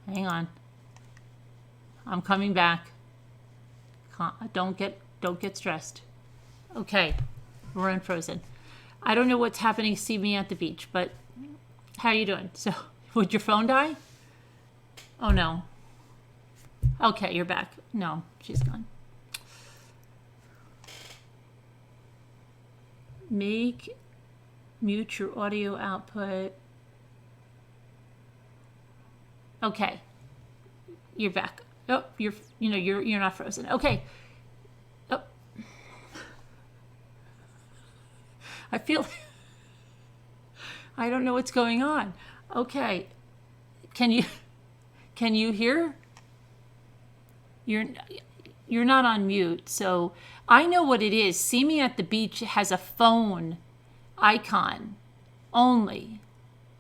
A: Hang on. I'm coming back. Don't get stressed. Okay, we're unfrozen. I don't know what's happening. See me at the beach, but how are you doing? So, would your phone die? Oh no. Okay, you're back. No, she's gone. Mute your audio output. Okay, you're back. Oh, you're not frozen. Okay. Oh, I feel. I don't know what's going on. Okay, can you hear? You're not on mute, so I know what it is. See Me at the Beach has a phone icon only.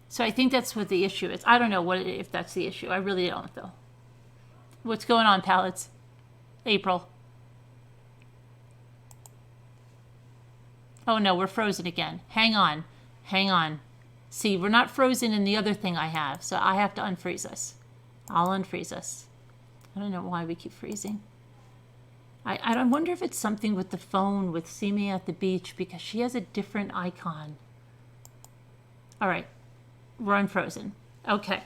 A: So I think that's what the issue is. I don't know if that's the issue. I really don't, though. What's going on, pallets? April. Oh no, we're frozen again. Hang on. Hang on. See, we're not frozen in the other thing I have, so I have to unfreeze us. I'll unfreeze us. I don't know why we keep freezing. I wonder if it's something with the phone with See Me at the Beach because she has a different icon. All right, we're unfrozen. Okay.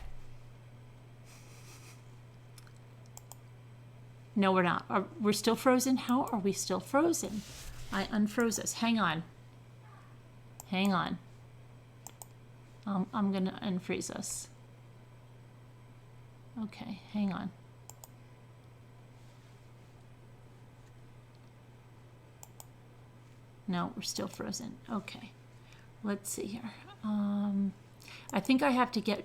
A: No, we're not. We're still frozen? How are we still frozen? I unfroze us. Hang on. Hang on. I'm going to unfreeze us. Okay, hang on. No, we're still frozen. Okay, let's see here. I think I have to get.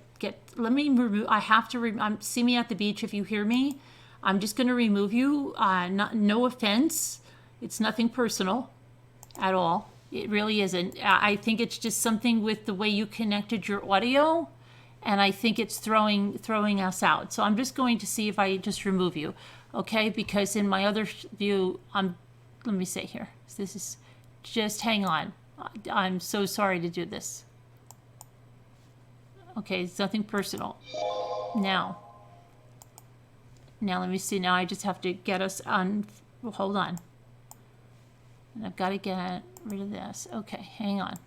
A: Let me remove. I have to. See Me at the Beach. If you hear me, I'm just going to remove you. No offense. It's nothing personal at all. It really isn't. I think it's just something with the way you connected your audio, and I think it's throwing us out. So I'm just going to see if I just remove you, okay? Because in my other view, let me say here. This is just hang on. I'm so sorry to do this. Okay, it's nothing personal. Now let me see. Now I just have to get us on. Well, hold on. And I've got to get rid of this. Okay, hang on.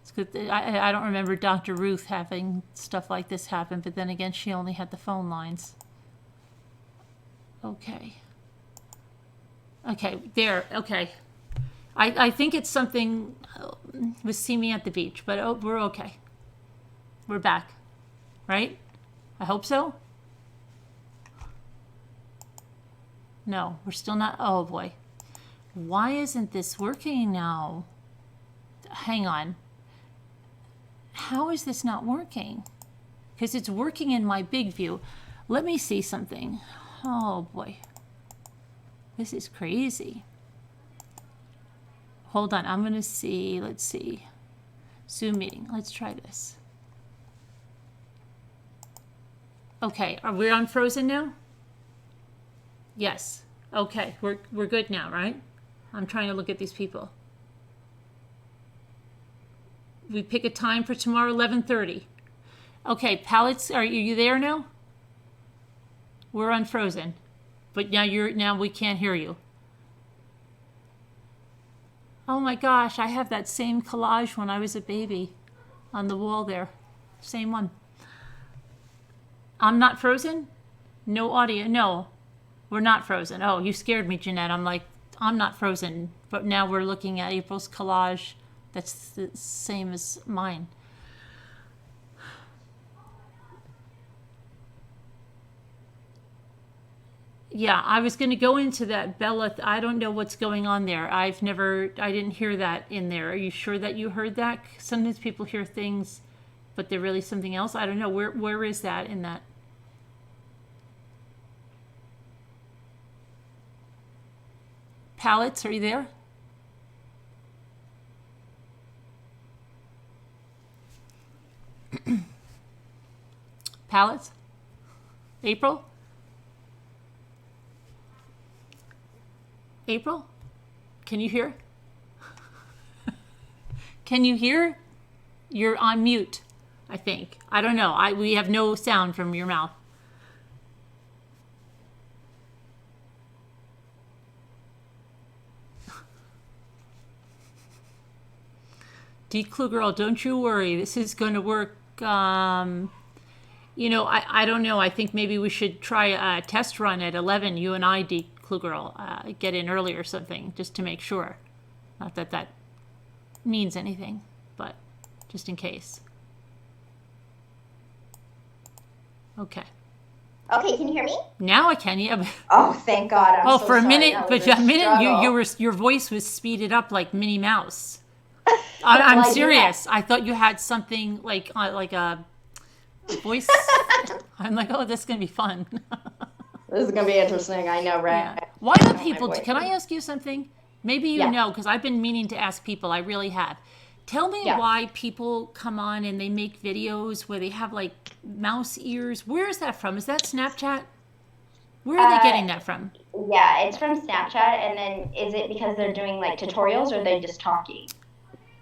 A: It's good. I don't remember Dr. Ruth having stuff like this happen, but then again, she only had the phone lines. Okay. Okay, there. Okay. I think it's something with See Me at the Beach, but we're okay. We're back, right? I hope so. No, we're still not. Oh boy. Why isn't this working now? Hang on. How is this not working? Because it's working in my big view. Let me see something. Oh boy. This is crazy. Hold on, I'm gonna see, let's see. Zoom meeting, let's try this. Okay, are we on Frozen now? Yes. Okay, we're good now, right? I'm trying to look at these people. We pick a time for tomorrow, 11:30. Okay, palettes, are you there now? We're unfrozen, but now we can't hear you. Oh my gosh, I have that same collage when I was a baby on the wall there. Same one. I'm not frozen? No audio, no. We're not frozen. Oh, you scared me, Jeanette. I'm like, I'm not frozen, but now we're looking at April's collage. That's the same as mine. Yeah, I was going to go into that, Bella. I don't know what's going on there. I didn't hear that in there. Are you sure that you heard that? Sometimes people hear things, but they're really something else. I don't know. Where is that in that? Palettes, are you there? Palettes? April? April? Can you hear? Can you hear? You're on mute, I think. I don't know. We have no sound from your mouth. Declue girl, don't you worry. This is going to work. You know, I don't know. I think maybe we should try a test run at 11. You and I, Declue girl, get in early or something just to make sure. Not that that means anything, but just in case. Okay.
C: Okay, can you hear me?
A: Now I can. Yeah.
C: Oh, thank God. I'm so
A: For a
C: sorry.
A: minute,
C: That
A: but
C: was
A: a minute,
C: struggle.
A: your voice was speeded up like Minnie Mouse. I'm
C: Well,
A: serious. I thought you had something like a voice. I'm like, oh, this is gonna be fun.
C: This is going to be interesting. I know, right?
A: Yeah. Why do
C: I know my
A: people?
C: voice.
A: Can I ask you something? Maybe you
C: Yeah.
A: know, because I've been meaning to ask people. I really have. Tell me
C: Yeah.
A: why people come on and they make videos where they have like mouse ears. Where is that from? Is that Snapchat? Where are they getting that from?
C: Yeah, it's from Snapchat. And then is it because they're doing like tutorials or are they just talking?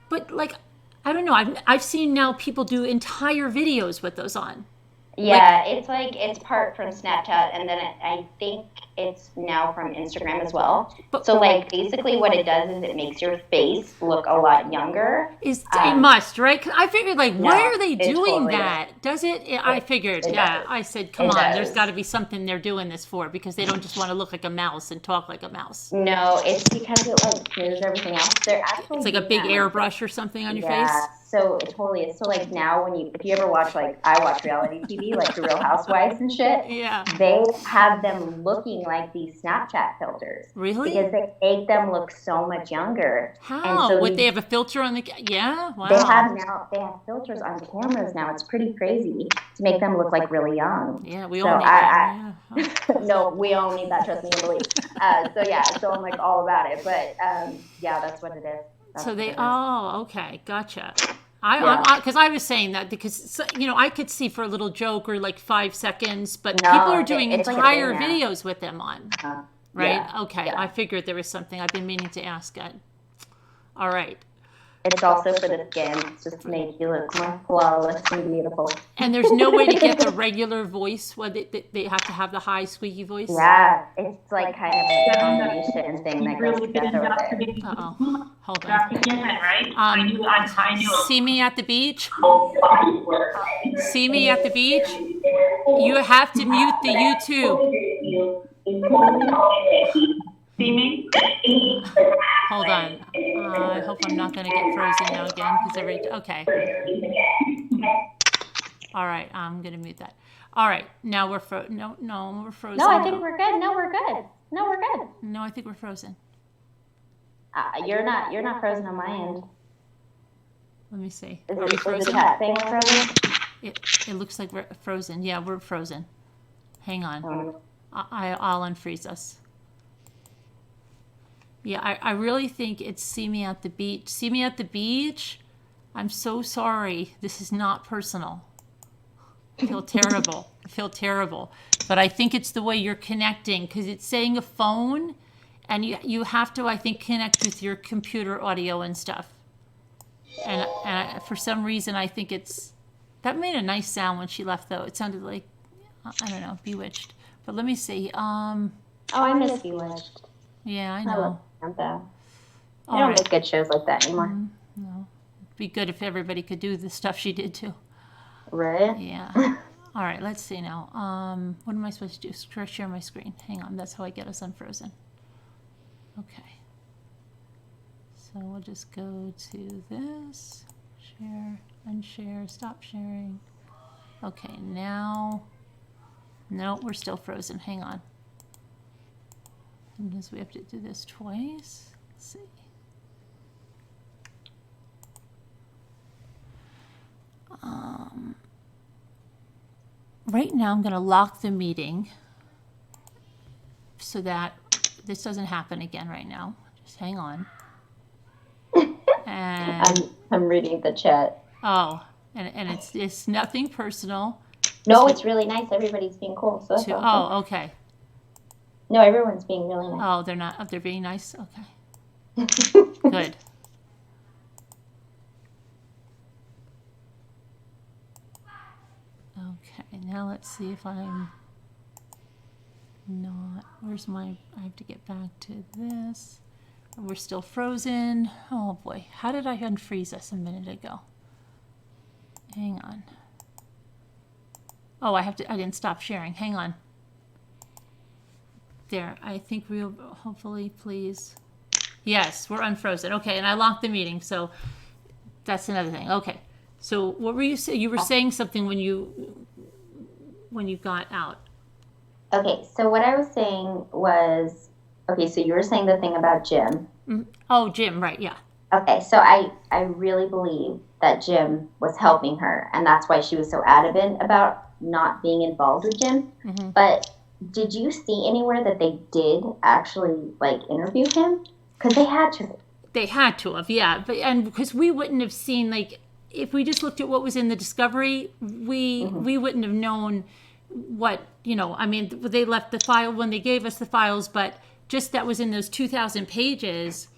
A: But like, I don't know. I've seen now people do entire videos with those on.
C: Yeah, it's part from Snapchat, and then I think it's now from Instagram as well. So like basically what it does is it makes your face look a lot younger.
A: It must, right? 'Cause I figured, like, why are they
C: it
A: doing
C: totally
A: that? Does it? I figured,
C: it
A: yeah.
C: does.
A: I said, come
C: It
A: on, there's
C: does.
A: got to be something they're doing this for because they don't just want to look like a mouse and talk like a mouse.
C: No, it's because it like clears everything else. They're actually
A: It's like a
C: doing
A: big
C: that,
A: airbrush or something on your
C: yeah,
A: face.
C: so it totally is. So like now if you ever watch, like I watch reality TV, like the Real Housewives and shit,
A: Yeah.
C: they have them looking like these Snapchat filters.
A: Really?
C: Because they make them look so much younger.
A: How?
C: And so
A: Would they have a filter on the? Yeah. Wow.
C: They have filters on cameras now. It's pretty crazy to make them look like really young.
A: Yeah, we all need that. Yeah.
C: No, we all need that. Trust me and believe. So I'm like all about it. But yeah, that's what it is.
A: So they. Oh, okay, gotcha. Because I was saying that because I could see for a little joke or like 5 seconds, but
C: No,
A: people are doing
C: it's like a
A: entire
C: thing now.
A: videos with them on. Right?
C: Yeah,
A: Okay.
C: yeah.
A: I figured there was something I've been meaning to ask. All right.
C: It's also for the skin. It's just to make you look more flawless and beautiful.
A: And there's no way to get the regular voice where they have to have the high squeaky voice?
C: Yeah, it's like kind of a combination thing that goes together with it.
A: Uh-oh. Hold on.
D: Dr. Giffen, right? I knew.
A: See me at the beach? See me at the beach? You have to mute the YouTube.
D: See me?
A: Hold on. I hope I'm not going to get frozen now again. Okay. All right. I'm going to mute that. All right. Now we're frozen. No, we're frozen.
C: No, I think we're good. No, we're good.
A: No, I think we're frozen.
C: You're not frozen on my end.
A: Let me see.
C: Is
A: Are we
C: it, was the
A: frozen?
C: chat thing frozen?
A: It looks like we're frozen. Yeah, we're frozen. Hang on.
C: Oh.
A: I'll unfreeze us. Yeah, I really think it's see me at the beach. See me at the beach. I'm so sorry. This is not personal. I feel terrible. I feel terrible. But I think it's the way you're connecting, because it's saying a phone, and you have to, I think, connect with your computer audio and stuff. And for some reason, I think that made a nice sound when she left, though. It sounded like, I don't know, Bewitched. But let me see.
C: Oh, I miss Bewitched.
A: Yeah, I
C: I
A: know.
C: love Samantha. I
A: All
C: don't
A: right.
C: make good shows like that anymore.
A: No. It'd be good if everybody could do the stuff she did, too.
C: Right?
A: Yeah. All right, let's see now. What am I supposed to do? Share my screen. Hang on, that's how I get us unfrozen. Okay. So we'll just go to this. Share, unshare, stop sharing. Okay, now. No, we're still frozen. Hang on. Because we have to do this twice. Let's see. Right now, I'm going to lock the meeting so that this doesn't happen again right now. Just hang on. And
C: I'm reading the chat.
A: and it's nothing personal.
C: No, it's really nice. Everybody's being cool. So that's awesome.
A: Oh, okay.
C: No, everyone's being really nice.
A: Oh, they're not. Oh, they're being nice. Okay. Good. Okay, now let's see if I'm not. Where's my? I have to get back to this. We're still frozen. Oh boy, how did I unfreeze us a minute ago? Hang on. Oh, I didn't stop sharing. Hang on. There, I think we'll hopefully, please. Yes, we're unfrozen. Okay, and I locked the meeting, so that's another thing. Okay, so what were you saying? You were saying something when you got out.
C: Okay, so what I was saying was, okay, so you were saying the thing about Jim.
A: Oh, Jim, right, yeah.
C: Okay, so I really believe that Jim was helping her, and that's why she was so adamant about not being involved with Jim.
A: Mm-hmm.
C: But did you see anywhere that they did actually, like, interview him? Because they had to.
A: They had to have, yeah. And because we wouldn't have seen, like, if we just looked at what was in the discovery, we wouldn't have known what, I mean, they left the file when they gave us the files, but just that was in those 2,000 pages,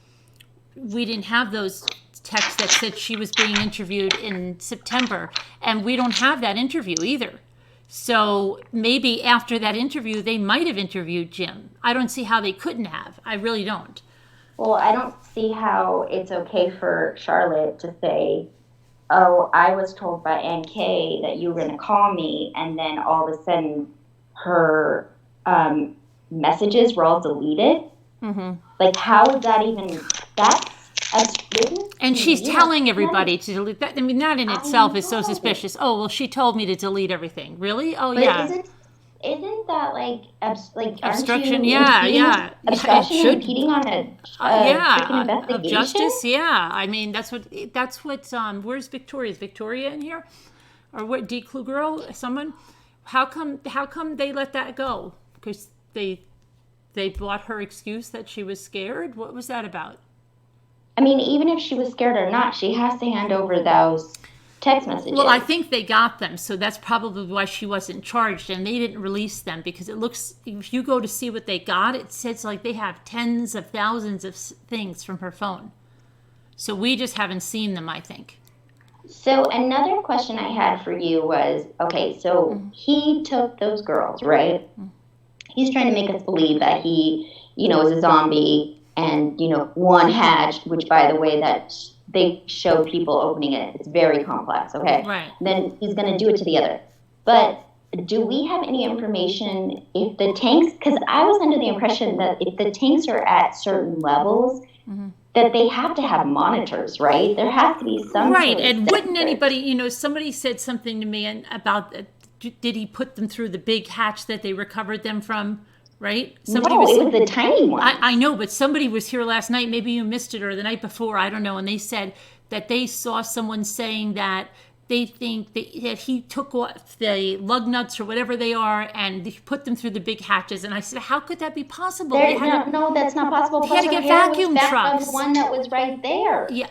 A: we didn't have those texts that said she was being interviewed in September. And we don't have that interview either. So maybe after that interview, they might have interviewed Jim. I don't see how they couldn't have. I really don't.
C: Well, I don't see how it's okay for Charlotte to say, oh, I was told by Ann Kay that you were going to call me, and then all of a sudden her messages were all deleted.
A: Mm-hmm.
C: Like, how is that even, that's a business?
A: And she's telling everybody to delete that. I mean, that in itself is so suspicious. Oh, well, she told me to delete everything. Really? Oh,
C: but
A: yeah.
C: Isn't that like
A: obstruction? Yeah.
C: Obstruction and impeding on a freaking investigation?
A: Of justice. Yeah. I mean, that's what. Where's Victoria? Is Victoria in here, or what? D. Klugero? Someone? How come they let that go? Because they bought her excuse that she was scared. What was that about?
C: I mean, even if she was scared or not, she has to hand over those text messages.
A: Well, I think they got them, so that's probably why she wasn't charged, and they didn't release them because it looks, if you go to see what they got, it says like they have tens of thousands of things from her phone. So we just haven't seen them, I think.
C: So another question I had for you was, okay, so he took those girls, right? He's trying to make us believe that he, is a zombie and, one hatched, which, by the way, that they show people opening it. It's very complex, okay?
A: Right.
C: Then he's going to do it to the other. But do we have any information if the tanks, because I was under the impression that if the tanks are at certain levels, that they have to have monitors, right? There has to be some
A: right,
C: sort of
A: and wouldn't
C: sensor.
A: anybody, somebody said something to me about, did he put them through the big hatch that they recovered them from right?
C: No, it was the tiny one.
A: I know, but somebody was here last night. Maybe you missed it, or the night before. I don't know. And they said that they saw someone saying that they think that he took off the lug nuts or whatever they are and he put them through the big hatches. And I said, how could that be possible?
C: No, that's not possible.
A: He had to get vacuum trucks.
C: The one that was right there.
A: Yeah.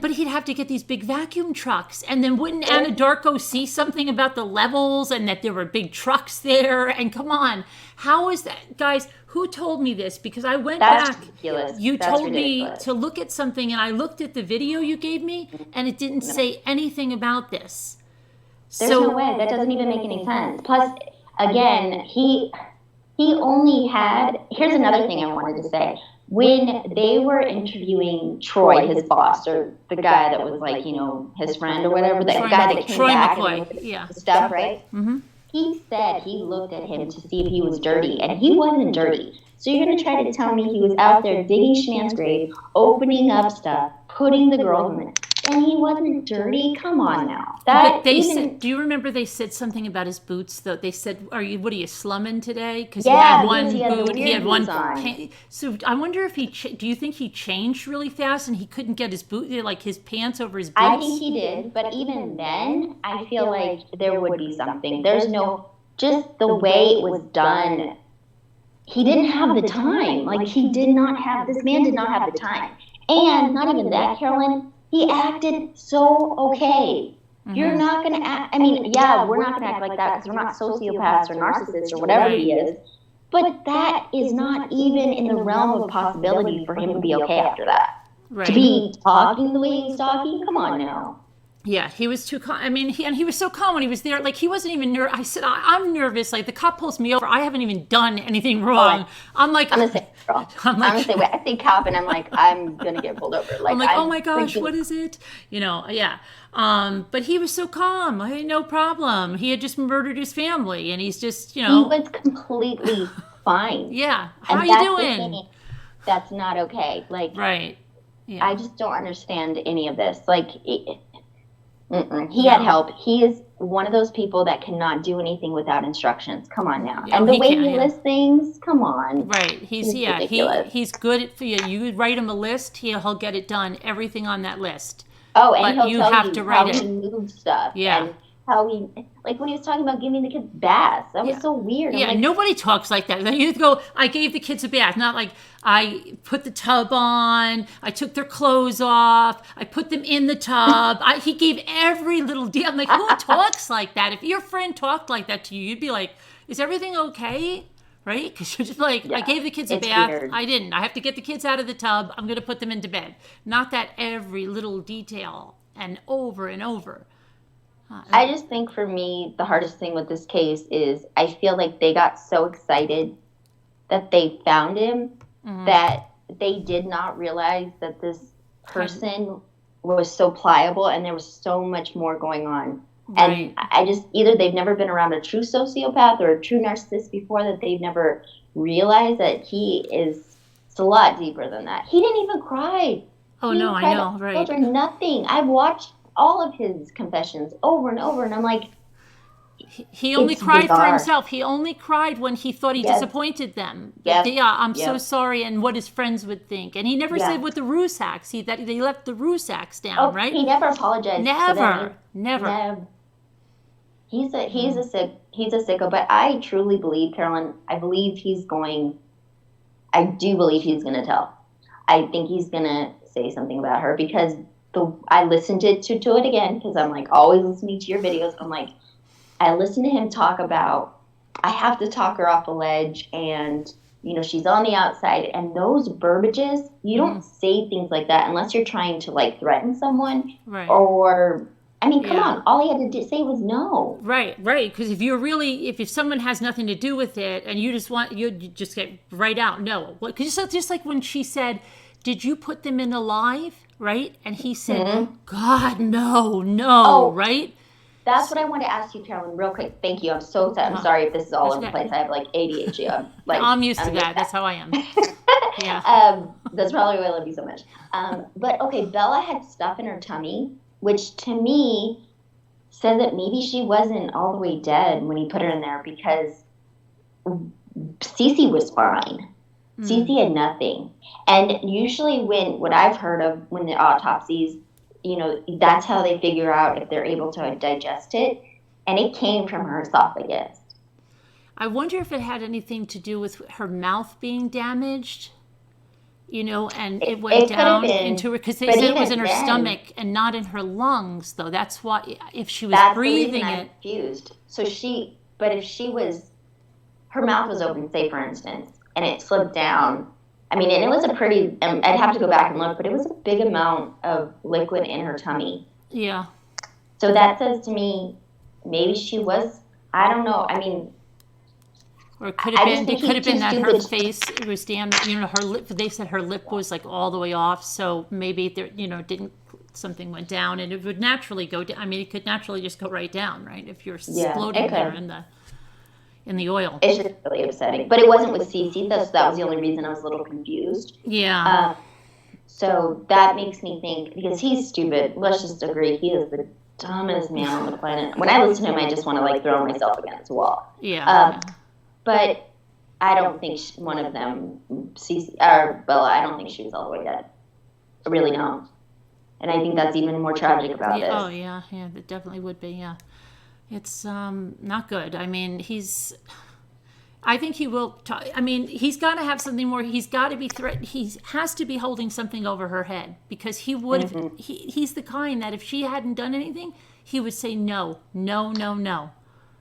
A: But he'd have to get these big vacuum trucks. And then wouldn't Anna Darko see something about the levels and that there were big trucks there? And come on, how is that? Guys, who told me this? Because I went back.
C: Ridiculous.
A: You
C: That's
A: told
C: ridiculous.
A: me to look at something, and I looked at the video you gave me, and it didn't say anything about this.
C: There's no way. That doesn't even make any sense. Plus, again, he only had. Here's another thing I wanted to say. When they were interviewing Troy, his boss, or the guy that was like, his friend or whatever, the guy that came back
A: McCoy. Yeah.
C: Stuff, right?
A: Mm-hmm.
C: He said he looked at him to see if he was dirty, and he wasn't dirty. So you're going to try to tell me he was out there digging Shanann's grave, opening up stuff, putting the girls in it, and he wasn't dirty? Come on now.
A: But they said, do you remember they said something about his boots? Though they said, what are you slumming today? Because he had one boot, he had one pant. So I wonder if do you think he changed really fast and he couldn't get his boot, like his pants over his boots?
C: I think he did, but even then, I feel like there would be something. There's just the way it was done. He didn't have the time. Like, this man did not have the time. And not even that, Carolyn, he acted so okay. Mm-hmm. You're not going to act, we're not going to act like that because we're not sociopaths or narcissists or whatever he is. But that is not even in the realm of possibility for him to be okay after that.
A: Right.
C: To be talking the way he's talking? Come on now.
A: Yeah, he was too calm. He was so calm when he was there. Like, he wasn't even nervous. I said, I'm nervous. Like, the cop pulls me over. I haven't even done anything wrong. I'm like,
C: I'm the same girl. I'm the same way. I think cop, and I'm like, I'm going to get pulled over. Like,
A: I'm like, oh my gosh, what is it? Yeah. But he was so calm. I had no problem. He had just murdered his family, and he's just, He
C: was completely fine.
A: Yeah. How are you doing?
C: That's not okay. Like,
A: right. Yeah.
C: I just don't understand any of this. Like, he had help. He is one of those people that cannot do anything without instructions. Come on now.
A: Yeah,
C: and the way he lists things, come on.
A: Right. He's good at you write him a list, he'll get it done. Everything on that list.
C: Oh, and
A: but
C: he'll tell you how he moves stuff. Yeah. And how he, like when he was talking about giving the kids baths. That was so weird.
A: Yeah, like, nobody talks like that. You go, I gave the kids a bath. Not like I put the tub on, I took their clothes off, I put them in the tub. He gave every little deal. I'm like, who talks like that? If your friend talked like that to you, you'd be like, is everything okay? Right? Because you're just like, I gave the kids a bath. Weird. I didn't. I have to get the kids out of the tub. I'm going to put them into bed. Not that every little detail and over and over.
C: I just think for me, the hardest thing with this case is I feel like they got so excited that they found him that they did not realize that this person was so pliable and there was so much more going on. Right. And I just, either they've never been around a true sociopath or a true narcissist before, that they've never realized that it's a lot deeper than that. He didn't even cry.
A: Oh, no, I know, right.
C: Or nothing. I've watched all of his confessions over and over, and I'm like,
A: he only cried for himself. He only cried when he thought he disappointed them.
C: Yes.
A: Yeah, I'm so sorry, and what his friends would think. And he never said with the Rusacks. That they left the Rusacks down, right?
C: He never apologized.
A: Never.
C: He's a sicko. But I truly believe, Carolyn, I do believe he's going to tell. I think he's going to say something about her because I listened to it again because I'm like always listening to your videos. I'm like, I listened to him talk about, I have to talk her off a ledge and, she's on the outside. And those verbiages, you don't say things like that unless you're trying to like threaten someone.
A: Right.
C: Or, come on. All he had to say was no.
A: Right. Because if someone has nothing to do with it and you just get right out, no. Because just like when she said, did you put them in alive? Right? And he said, God, no, right?
C: That's what I want to ask you, Carolyn, real quick. Thank you. I'm so sad. I'm sorry if this is all over the place. I have like ADHD.
A: I'm used to that. That's how I am.
C: Yeah. That's probably why I love you so much. But okay, Bella had stuff in her tummy, which to me says that maybe she wasn't all the way dead when he put her in there, because Cece was fine. Cece had nothing. And usually what I've heard of when the autopsies, you know, that's how they figure out if they're able to digest it. And it came from her esophagus.
A: I wonder if it had anything to do with her mouth being damaged, you know, and it went down into her, because they said it was in her stomach and not in her lungs, though. That's why, if she was breathing it.
C: I'm confused. So but if she was, her mouth was open, say for instance, and it slipped down. I mean, and it was a pretty, I'd have to go back and look, but it was a big amount of liquid in her tummy.
A: Yeah.
C: So that says to me, maybe she was, I don't know. I mean,
A: or it could have been that her face was damaged. You know, her lip. They said her lip was like all the way off. So maybe there, you know, something went down, and it would naturally go down. I mean, it could naturally just go right down, right? If you're floating there in the oil.
C: It's just really upsetting. But it wasn't with Cece. That was the only reason I was a little confused.
A: Yeah.
C: So that makes me think, because he's stupid. Let's just agree, he is the dumbest man on the planet. When I listen to him, I just want to like throw myself against the wall.
A: Yeah.
C: But I don't think one of them, Cece or Bella, I don't think she was all the way dead. I really don't. And I think that's even more tragic about this.
A: Oh yeah, it definitely would be. Yeah, it's not good. I mean, I think he will. I mean, he's got to have something more. He's got to be threatened. He has to be holding something over her head, because he would have. He's the kind that if she hadn't done anything, he would say no, no, no, no.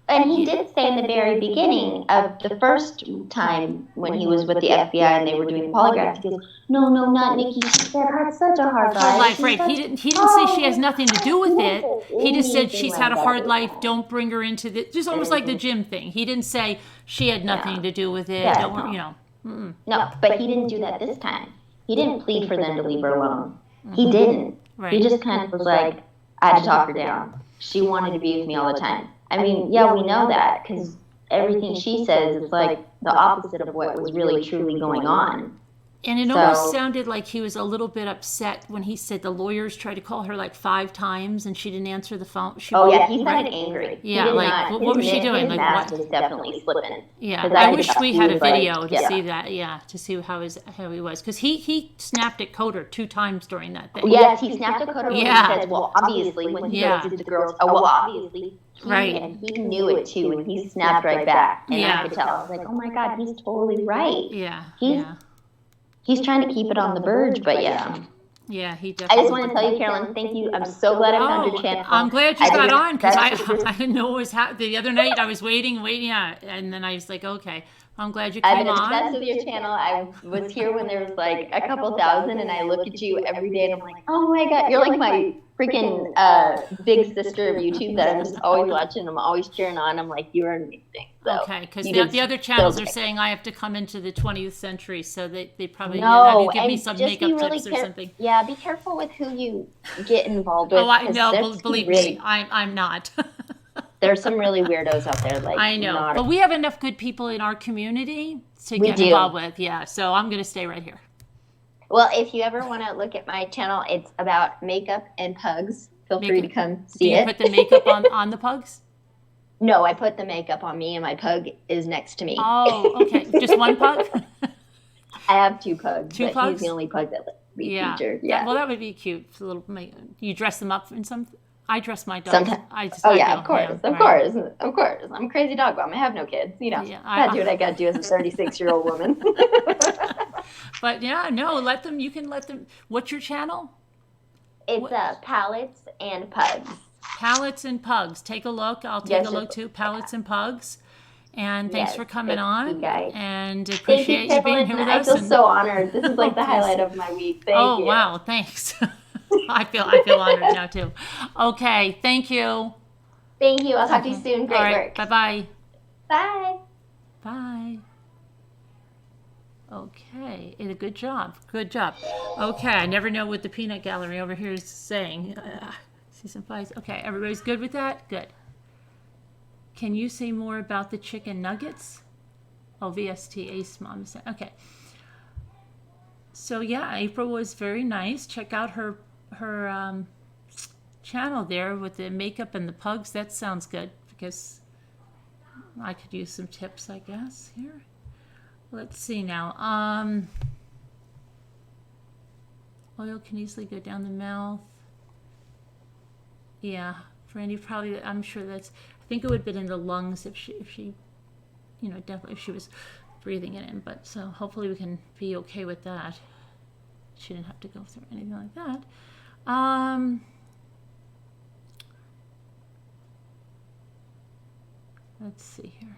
C: And he did say in the very beginning of the first time when he was with the FBI and they were doing polygraphs, he goes, no, not Nikki. She had such a hard life.
A: Right. He didn't say she has nothing to do with it. He just said she's had a hard life. Don't bring her into this. Just almost like the gym thing. He didn't say she had nothing to do with it.
C: Yeah,
A: don't worry, you know. Mm-mm.
C: No, but he didn't do that this time. He didn't plead for them to leave her alone. He didn't.
A: Right.
C: He just kind of was like, I had to talk her down. She wanted to be with me all the time. I mean, yeah, we know that, because everything she says is like the opposite of what was really truly going on.
A: And it almost sounded like he was a little bit upset when he said the lawyers tried to call her like 5 times and she didn't answer the phone.
C: He sounded angry.
A: Yeah, what was she doing?
C: His mask was definitely slipping.
A: Yeah, I wish we had a video to see that. Yeah, to see how he was, because he snapped at Coder 2 times during that thing.
C: Yes, he snapped at Coder when he says, well, obviously, when he goes to the girls, obviously. And he knew it too, and he snapped right back. And I could tell. I was like, oh my God, he's totally right.
A: Yeah.
C: He's trying to keep it on the verge, but yeah.
A: Yeah, he definitely.
C: I just want to tell you, Carolyn, thank you. I'm so glad I found your channel.
A: I'm glad you got on, because I didn't know what was happening. The other night I was waiting, and then I was like, okay, I'm glad you came on.
C: I'm obsessed with your channel. I was here when there was like a couple thousand, and I look at you every day, and I'm like, oh my God, you're like my freaking big sister of YouTube that I'm just always watching. I'm always cheering on. I'm like, you are amazing. So
A: okay, because the other channels are saying I have to come into the 20th century, so they probably give me some makeup tips or something.
C: Yeah, be careful with who you get involved with.
A: Oh, I know. Believe me, I'm not.
C: There's some really weirdos out there. Like,
A: I know, but we have enough good people in our community to get involved with. Yeah, so I'm going to stay right here.
C: Well, if you ever want to look at my channel, it's about makeup and pugs. Feel free to come see it.
A: Do you put the makeup on the pugs?
C: No, I put the makeup on me, and my pug is next to me.
A: Oh, okay. Just one pug?
C: I have 2 pugs.
A: Two pugs?
C: He's the only pug that be featured. Yeah.
A: Well, that would be cute. You dress them up in some. I dress my dogs.
C: Sometimes. Of course. I'm a crazy dog mom. I have no kids. You know, I do what I got to do as a 36-year-old woman.
A: But yeah, no, you can let them. What's your channel?
C: It's Pallets and Pugs.
A: Pallets and Pugs. Take a look. I'll take a look too. Pallets and Pugs. And thanks for coming on. And appreciate you being here with us.
C: I feel so honored. This is like the highlight of my week. Thank you.
A: Oh, wow. Thanks. I feel honored now too. Okay. Thank you.
C: Thank you. I'll talk to you soon. Great work.
A: Bye-bye.
C: Bye.
A: Bye. Okay. Good job. Okay. I never know what the peanut gallery over here is saying. Season 5. Okay. Everybody's good with that? Good. Can you say more about the chicken nuggets? Oh, VST Ace Mom. Okay. So yeah, April was very nice. Check out her channel there with the makeup and the pugs. That sounds good, because I could use some tips, I guess. Here. Let's see now. Oil can easily go down the mouth. Yeah, Brandy probably, I'm sure that's, I think it would have been in the lungs if she, you know, definitely if she was breathing it in. But so hopefully we can be okay with that. She didn't have to go through anything like that. Let's see here.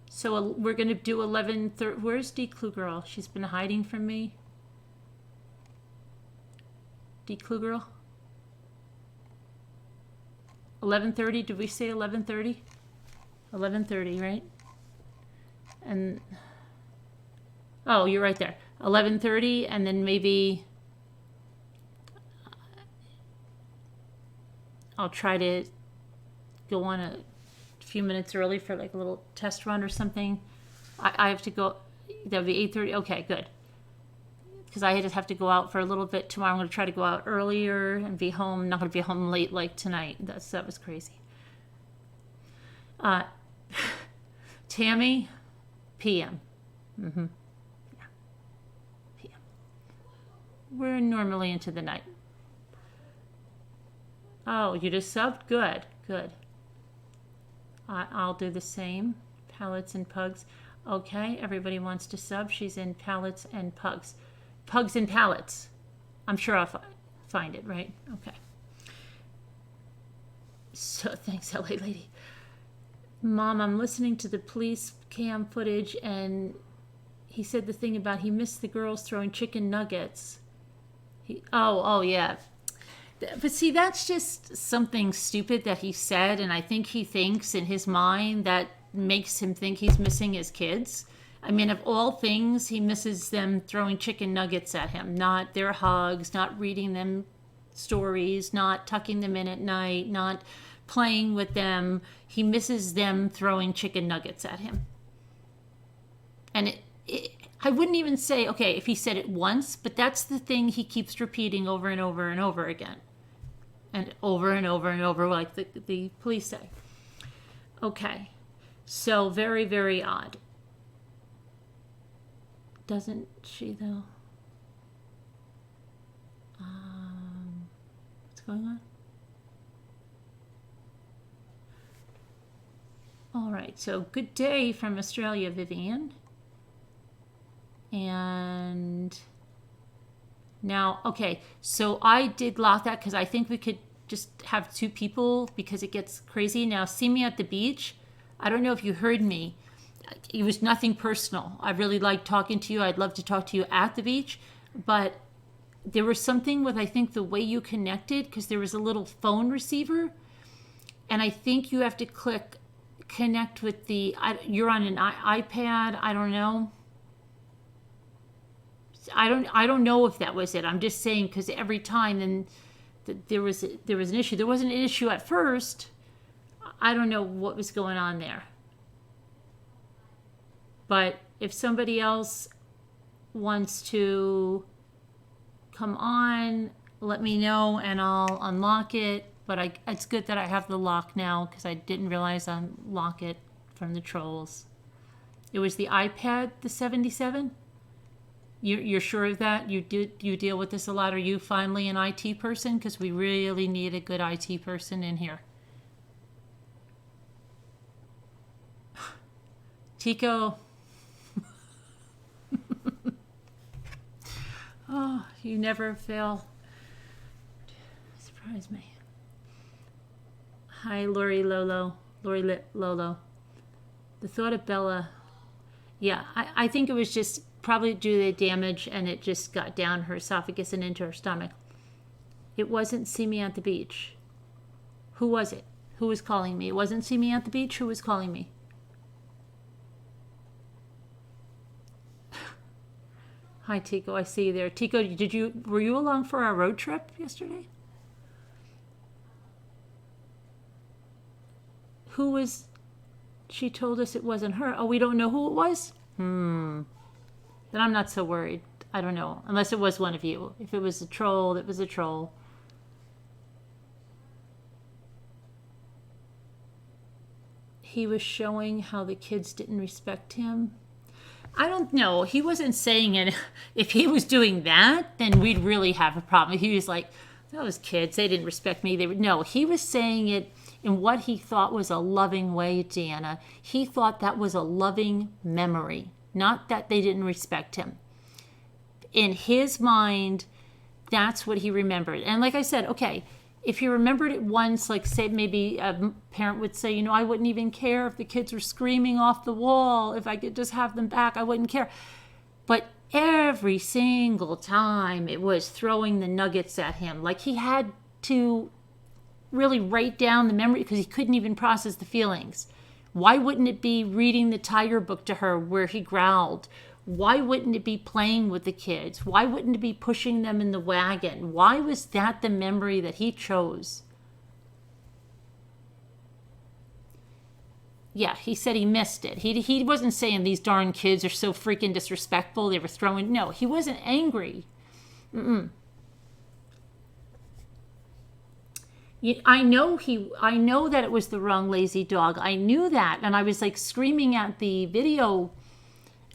A: So we're going to do 11:30. Where's Declu Girl? She's been hiding from me. Declu Girl? 11:30. Did we say 11:30? 11:30, right? And oh, you're right there. 11:30, and then maybe I'll try to go on a few minutes early for like a little test run or something. I have to go. That would be 8:30. Okay, good. Because I just have to go out for a little bit tomorrow. I'm going to try to go out earlier and be home. I'm not going to be home late like tonight. That was crazy. Tammy, PM. Yeah. PM. We're normally into the night. Oh, you just subbed? Good, good. I'll do the same. Pallets and pugs. Okay, everybody wants to sub. She's in pallets and pugs. Pugs and pallets. I'm sure I'll find it, right? Okay. So thanks, LA lady. Mom, I'm listening to the police cam footage, and he said the thing about he missed the girls throwing chicken nuggets. Oh yeah. But see, that's just something stupid that he said, and I think he thinks in his mind that makes him think he's missing his kids. I mean, of all things, he misses them throwing chicken nuggets at him, not their hugs, not reading them stories, not tucking them in at night, not playing with them. He misses them throwing chicken nuggets at him. And I wouldn't even say, okay, if he said it once, but that's the thing he keeps repeating over and over and over again. And over and over and over, like the police say. Okay, so very, very odd. Doesn't she, though? What's going on? All right, so good day from Australia, Vivian. And now, okay, so I did lock that because I think we could just have 2 people because it gets crazy. Now, see me at the beach. I don't know if you heard me. It was nothing personal. I really liked talking to you. I'd love to talk to you at the beach. But there was something with, I think, the way you connected, because there was a little phone receiver. And I think you have to click connect with the, you're on an iPad. I don't know. I don't know if that was it. I'm just saying, because every time then there was an issue. There wasn't an issue at first. I don't know what was going on there. But if somebody else wants to come on, let me know and I'll unlock it. But it's good that I have the lock now, because I didn't realize I unlock it from the trolls. It was the iPad, the 77? You're sure of that? You deal with this a lot? Are you finally an IT person? Because we really need a good IT person in here. Tico. Oh, you never fail. Surprise me. Hi, Lori Lolo. The thought of Bella. Yeah, I think it was just probably due to the damage, and it just got down her esophagus and into her stomach. It wasn't See Me at the Beach. Who was it? Who was calling me? It wasn't See Me at the Beach. Who was calling me? Hi, Tico. I see you there. Tico, were you along for our road trip yesterday? Who was? She told us it wasn't her. Oh, we don't know who it was? Then I'm not so worried. I don't know. Unless it was one of you. If it was a troll, it was a troll. He was showing how the kids didn't respect him. I don't know. He wasn't saying it. If he was doing that, then we'd really have a problem. He was like, those kids, they didn't respect me. They would. No, he was saying it in what he thought was a loving way, Deanna. He thought that was a loving memory, not that they didn't respect him. In his mind, that's what he remembered. And like I said, okay, if he remembered it once, like say maybe a parent would say, I wouldn't even care if the kids were screaming off the wall. If I could just have them back, I wouldn't care. But every single time it was throwing the nuggets at him. Like he had to really write down the memory because he couldn't even process the feelings. Why wouldn't it be reading the tiger book to her where he growled? Why wouldn't it be playing with the kids? Why wouldn't it be pushing them in the wagon? Why was that the memory that he chose? Yeah, he said he missed it. He wasn't saying these darn kids are so freaking disrespectful. They were throwing... No, he wasn't angry. I know that it was the wrong lazy dog. I knew that. And I was like screaming at the video.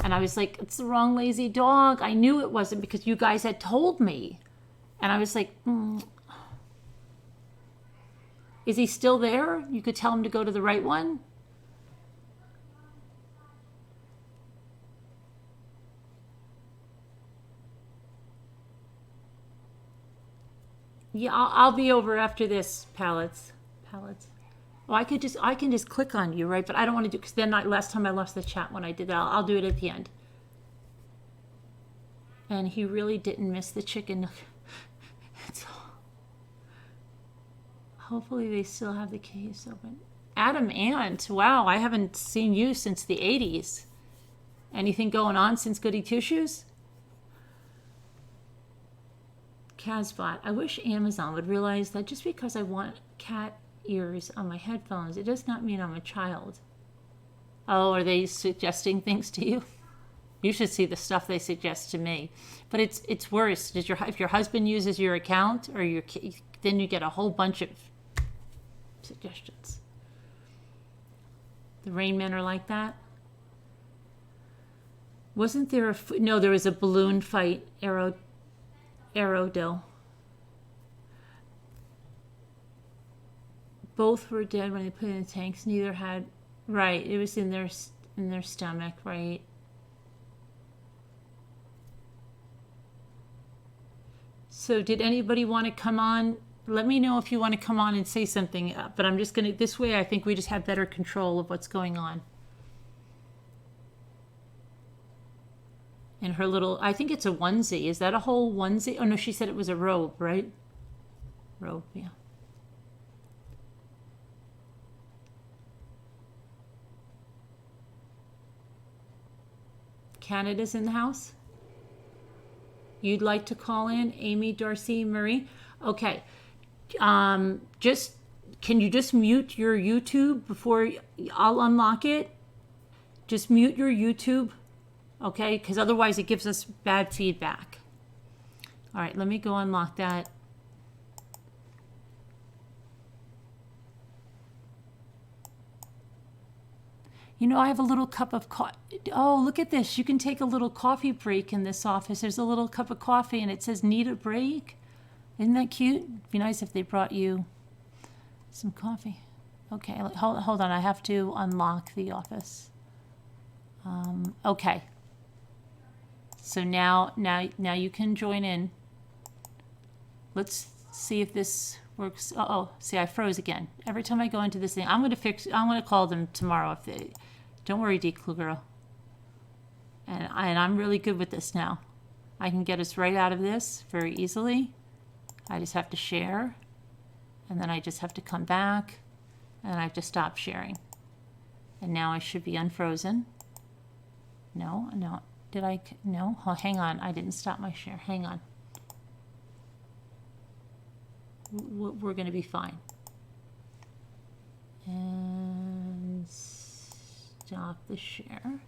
A: And I was like, it's the wrong lazy dog. I knew it wasn't because you guys had told me. And I was like, Is he still there? You could tell him to go to the right one? Yeah, I'll be over after this, pallets. Oh, I can just click on you, right? But I don't want to do, because then last time I lost the chat when I did that. I'll do it at the end. And he really didn't miss the chicken. Hopefully they still have the case open. Adam Ant, wow, I haven't seen you since the 80s. Anything going on since Goody Two Shoes? Casbot, I wish Amazon would realize that just because I want cat ears on my headphones, it does not mean I'm a child. Oh, are they suggesting things to you? You should see the stuff they suggest to me. But it's worse. If your husband uses your account, or then you get a whole bunch of suggestions. The Rain Men are like that. Wasn't there no? There was a balloon fight. Aerodil. Both were dead when they put it in the tanks. Neither had, right, it was in their stomach, right? So did anybody want to come on? Let me know if you want to come on and say something. But I'm just going to, this way I think we just have better control of what's going on. And her little, I think it's a onesie. Is that a whole onesie? Oh no, she said it was a robe, right? Robe, yeah. Canada's in the house. You'd like to call in, Amy, Darcy, Marie? Okay. Can you just mute your YouTube before I'll unlock it? Just mute your YouTube, okay? Because otherwise it gives us bad feedback. All right, let me go unlock that. I have a little cup of coffee. Oh, look at this. You can take a little coffee break in this office. There's a little cup of coffee and it says need a break. Isn't that cute? It'd be nice if they brought you some coffee. Okay, hold on. I have to unlock the office. Okay. So now you can join in. Let's see if this works. Oh, see, I froze again. Every time I go into this thing, I'm going to call them tomorrow if they... Don't worry, Declu girl. And I'm really good with this now. I can get us right out of this very easily. I just have to share. And then I just have to come back. And I have to stop sharing. And now I should be unfrozen. No. Did I? No. Oh, hang on. I didn't stop my share. Hang on. We're going to be fine. And stop the share.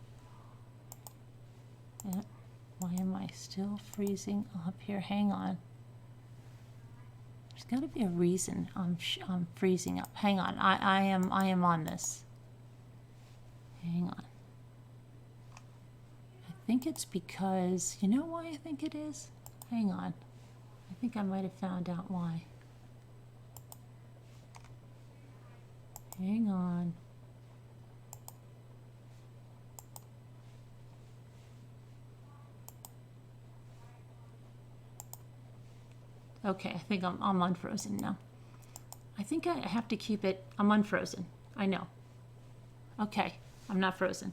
A: Why am I still freezing up here? Hang on. There's got to be a reason I'm freezing up. Hang on. I am on this. Hang on. think it's because, you know why I think it is? Hang on. I think I might have found out why. Hang on. Okay, I think I'm unfrozen now. I think I have to keep it, I'm unfrozen. I know. Okay, I'm not frozen.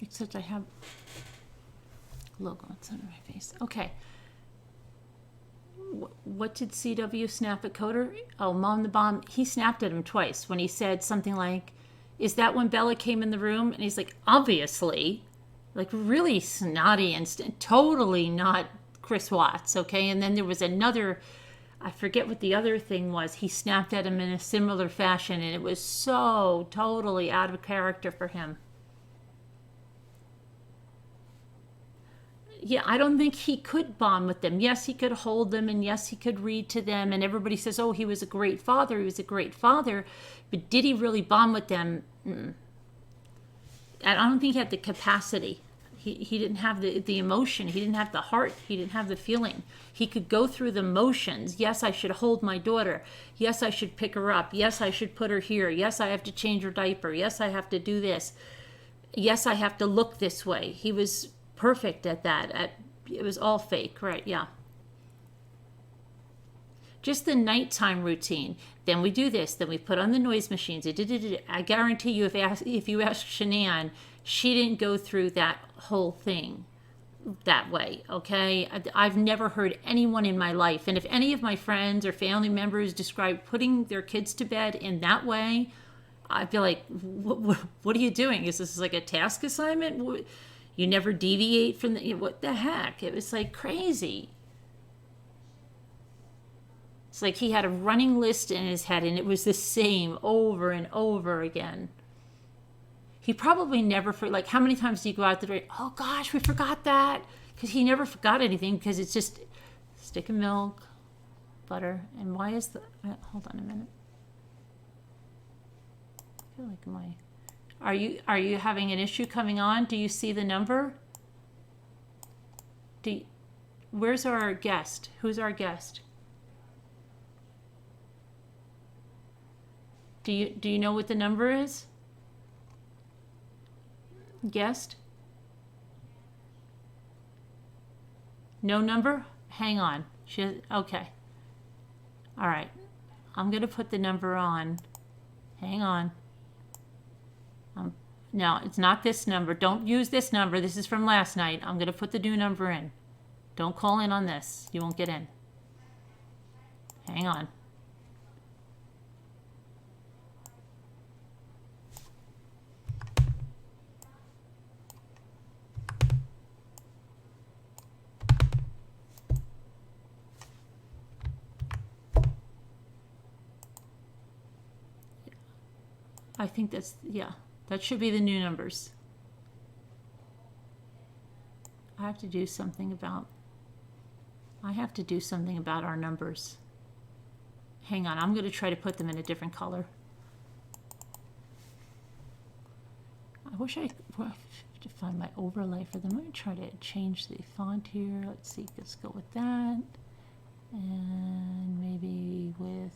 A: Except I have a logo on the center of my face. Okay. What did CW snap at Coder? Oh, Mom the Bomb. He snapped at him twice when he said something like, is that when Bella came in the room? And he's like, obviously. Like really snotty and totally not Chris Watts, okay? And then there was another, I forget what the other thing was. He snapped at him in a similar fashion, and it was so totally out of character for him. Yeah, I don't think he could bond with them. Yes, he could hold them, and yes, he could read to them, and everybody says, oh, he was a great father, he was a great father, but did he really bond with them? And I don't think he had the capacity. He didn't have the emotion. He didn't have the heart. He didn't have the feeling. He could go through the motions. Yes, I should hold my daughter. Yes, I should pick her up. Yes, I should put her here. Yes, I have to change her diaper. Yes, I have to do this. Yes, I have to look this way. He was perfect at that. It was all fake, right? Yeah. Just the nighttime routine. Then we do this. Then we put on the noise machines. I guarantee you, if you ask Shanann, she didn't go through that whole thing that way, okay? I've never heard anyone in my life, and if any of my friends or family members describe putting their kids to bed in that way, I'd be like, what are you doing? Is this like a task assignment? You never deviate from what the heck? It was like crazy. It's like he had a running list in his head, and it was the same over and over again. He probably never, like, how many times do you go out the door? Oh gosh, we forgot that. Because he never forgot anything, because it's just stick of milk, butter, and why is the, hold on a minute. I feel like are you having an issue coming on? Do you see the number? Where's our guest? Who's our guest? Do you know what the number is? Guest? No number? Hang on. Okay. All right. I'm going to put the number on. Hang on. No, it's not this number. Don't use this number. This is from last night. I'm going to put the new number in. Don't call in on this. You won't get in. Hang on. I think that's, yeah, that should be the new numbers. I have to do something about our numbers. Hang on, I'm going to try to put them in a different color. I wish I could find my overlay for them. I'm going to try to change the font here. Let's see, let's go with that. And maybe with,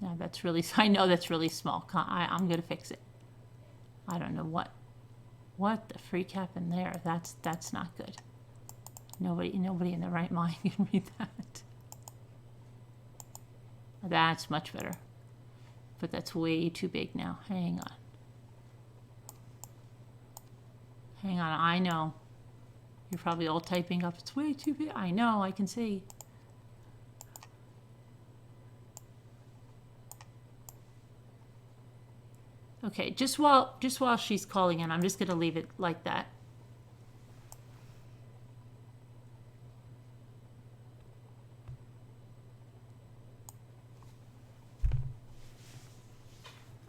A: no, that's really, I know that's really small. I'm going to fix it. I don't know what the freak happened there. That's not good. Nobody in their right mind can read that. That's much better. But that's way too big now. Hang on. Hang on, I know. You're probably all typing up, it's way too big. I know, I can see. Okay, just while she's calling in, I'm just going to leave it like that.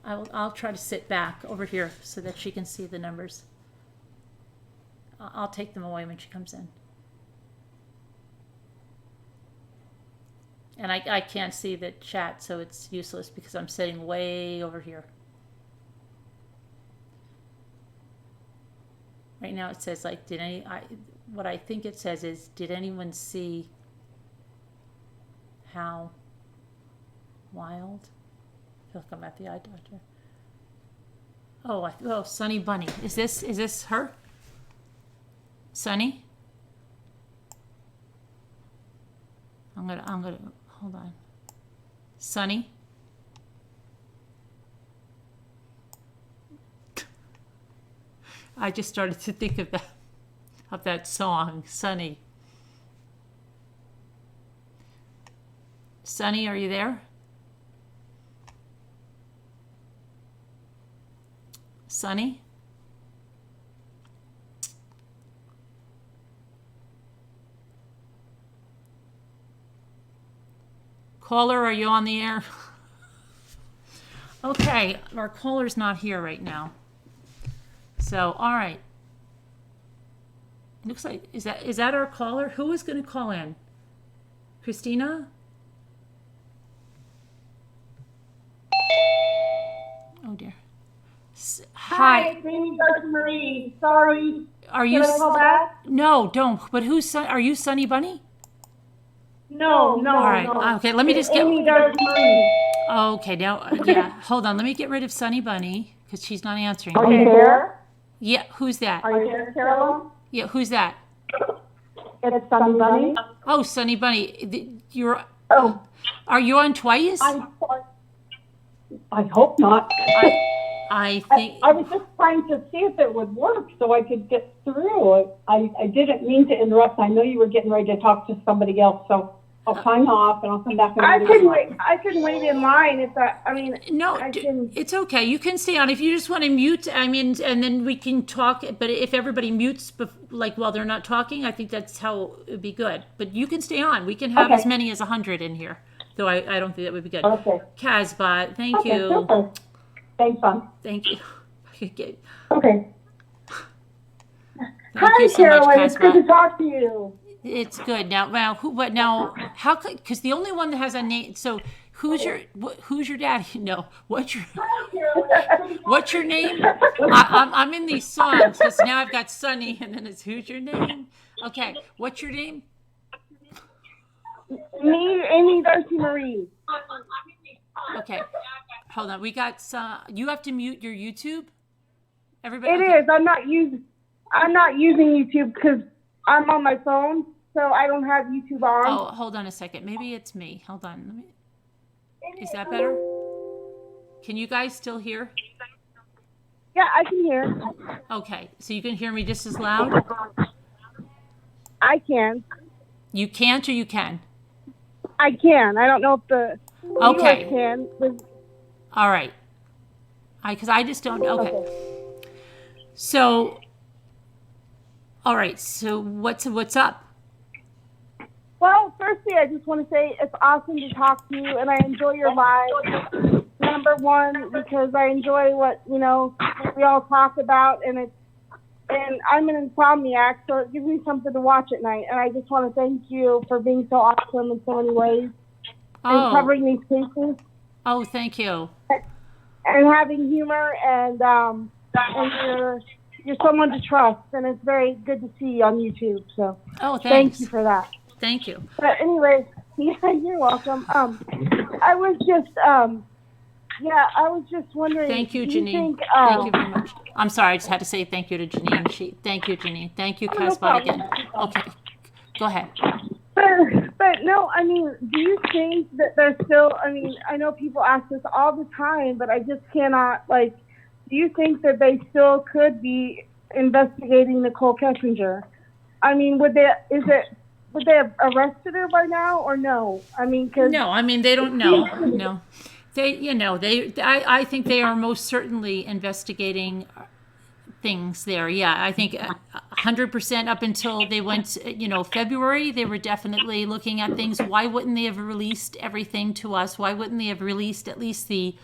A: I'll try to sit back over here so that she can see the numbers. I'll take them away when she comes in. And I can't see the chat, so it's useless because I'm sitting way over here. Right now it says like, what I think it says is, did anyone see how wild? I feel like I'm at the eye doctor. Oh, Sunny Bunny. Is this her? Sunny? I'm gonna hold on. Sunny? I just started to think of that song, Sunny. Sunny, are you there? Sunny? Caller, are you on the air? Okay, our caller's not here right now. So, all right. Looks like, is that our caller? Who is going to call in? Christina? Oh dear. Hi.
F: It's Amy Dr. Marie. Sorry.
A: Are you?
F: Can I call back?
A: No, don't. But are you Sunny Bunny?
F: No.
A: All right.
F: No.
A: Okay, let me just get.
F: Amy Dr. Marie.
A: Okay, now, yeah. Hold on. Let me get rid of Sunny Bunny because she's not answering.
F: Are you there?
A: Yeah. Who's that?
F: Are you there, Carolyn?
A: Yeah. Who's that?
F: It's Sunny Bunny.
A: Oh, Sunny Bunny. You're.
F: Oh.
A: Are you on twice?
F: I'm sorry. I hope not.
A: I think.
F: I was just trying to see if it would work so I could get through. I didn't mean to interrupt. I know you were getting ready to talk to somebody else, so I'll sign off and I'll come back.
G: I can wait in line if that. I mean,
A: no, it's okay. You can stay on if you just want to mute. I mean, and then we can talk. But if everybody mutes, like while they're not talking, I think that's how it'd be good. But you can stay on. We can have as many as 100 in here. Though I don't think that would be good.
F: Okay.
A: Casbot, thank you.
F: Super. Thanks, Son.
A: Thank you.
F: Okay.
G: Hi,
A: so
G: Carolyn.
A: much,
G: It's good to talk to you.
A: It's good now. How could? Because the only one that has a name. So who's your daddy? No. What's your name? I'm in these songs because now I've got Sunny, and then it's who's your name? Okay. What's your name?
G: Me, Amy Darcy Marie.
A: Okay. Hold on. We got you have to mute your YouTube. Everybody.
G: It is. I'm not using YouTube because I'm on my phone, so I don't have YouTube on.
A: Oh, hold on a second. Maybe it's me. Hold on. Is that better? Can you guys still hear?
G: Yeah, I can hear.
A: Okay. So you can hear me just as loud?
G: I can.
A: You can't or you can?
G: I can. I don't know if the
A: Okay.
G: can.
A: All right. Because I just don't. Okay. So. All right. So what's up?
G: Well, firstly, I just want to say it's awesome to talk to you, and I enjoy your live. Number one, because I enjoy what we all talk about, and I'm an insomniac, so it gives me something to watch at night. And I just want to thank you for being so awesome in so many ways and covering these cases.
A: Oh, thank you.
G: And having humor, and you're someone to trust, and it's very good to see you on YouTube. So,
A: thanks.
G: Thank you for that.
A: Thank you.
G: But anyway, yeah, you're welcome. I was just wondering.
A: Thank you,
G: do
A: Janine.
G: think,
A: Thank you very much. I'm sorry, I just had to say thank you to Janine. Thank you, Janine. Thank you, Casbot, again. Okay, go ahead.
G: But no, I mean, do you think that there's still? I mean, I know people ask this all the time, but I just cannot. Like, do you think that they still could be investigating Nichol Kessinger? I mean, would they have arrested her by now or no? I mean,
A: no, I mean they don't know. No, I think they are most certainly investigating things there. Yeah, I think 100% up until they went, February, they were definitely looking at things. Why wouldn't they have released everything to us? Why wouldn't they have released at least the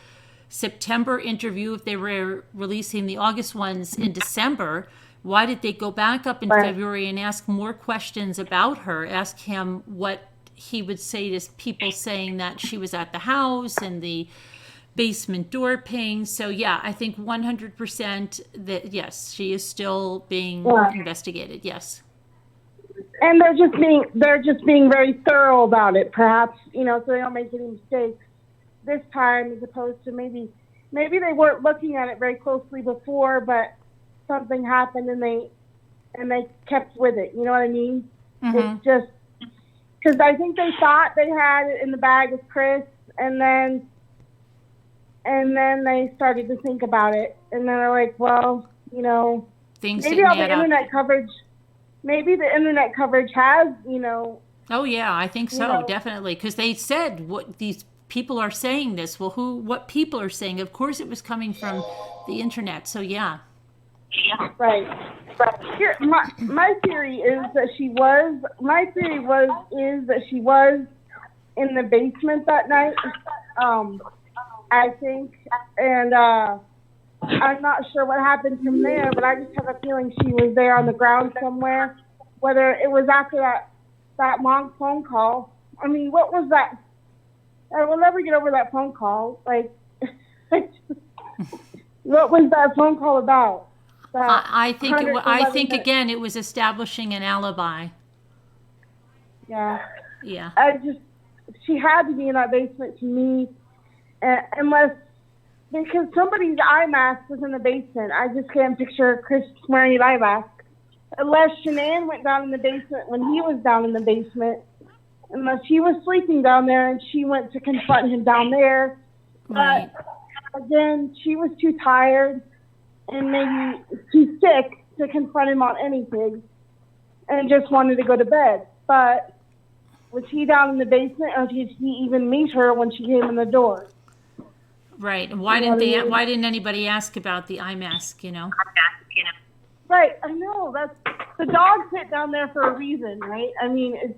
A: September interview if they were releasing the August ones in December? Why did they go back up in February and ask more questions about her? Ask him what he would say to people saying that she was at the house and the basement door pinged. So yeah, I think 100% that yes, she is still being investigated. Yes.
G: And they're just being very thorough about it, perhaps, so they don't make any mistakes this time, as opposed to maybe they weren't looking at it very closely before, but something happened and they kept with it. You know what I mean?
A: Mm-hmm.
G: It's just because I think they thought they had it in the bag with Chris, and then they started to think about it, and then they're like, well,
A: things
G: maybe
A: didn't
G: all the
A: add up.
G: internet coverage. Maybe the internet coverage has,
A: Oh yeah, I think so, definitely, because they said what these people are saying this. Well, what people are saying? Of course, it was coming from the internet. So yeah.
G: Right. Here, my theory is that she was. My theory is that she was in the basement that night. I think, and I'm not sure what happened from there, but I just have a feeling she was there on the ground somewhere. Whether it was after that long phone call. I mean, what was that? I will never get over that phone call. Like, what was that phone call about?
A: I think again, it was establishing an alibi.
G: Yeah.
A: Yeah.
G: She had to be in that basement to me, unless, because somebody's eye mask was in the basement. I just can't picture Chris wearing an eye mask. Unless Shanann went down in the basement when he was down in the basement. Unless he was sleeping down there and she went to confront him down there.
A: Right.
G: But again, she was too tired and maybe too sick to confront him on anything and just wanted to go to bed. But was he down in the basement, or did he even meet her when she came in the door?
A: Right. And why didn't anybody ask about the eye mask,
G: Right, I know. That's the dogs sit down there for a reason, right? I mean,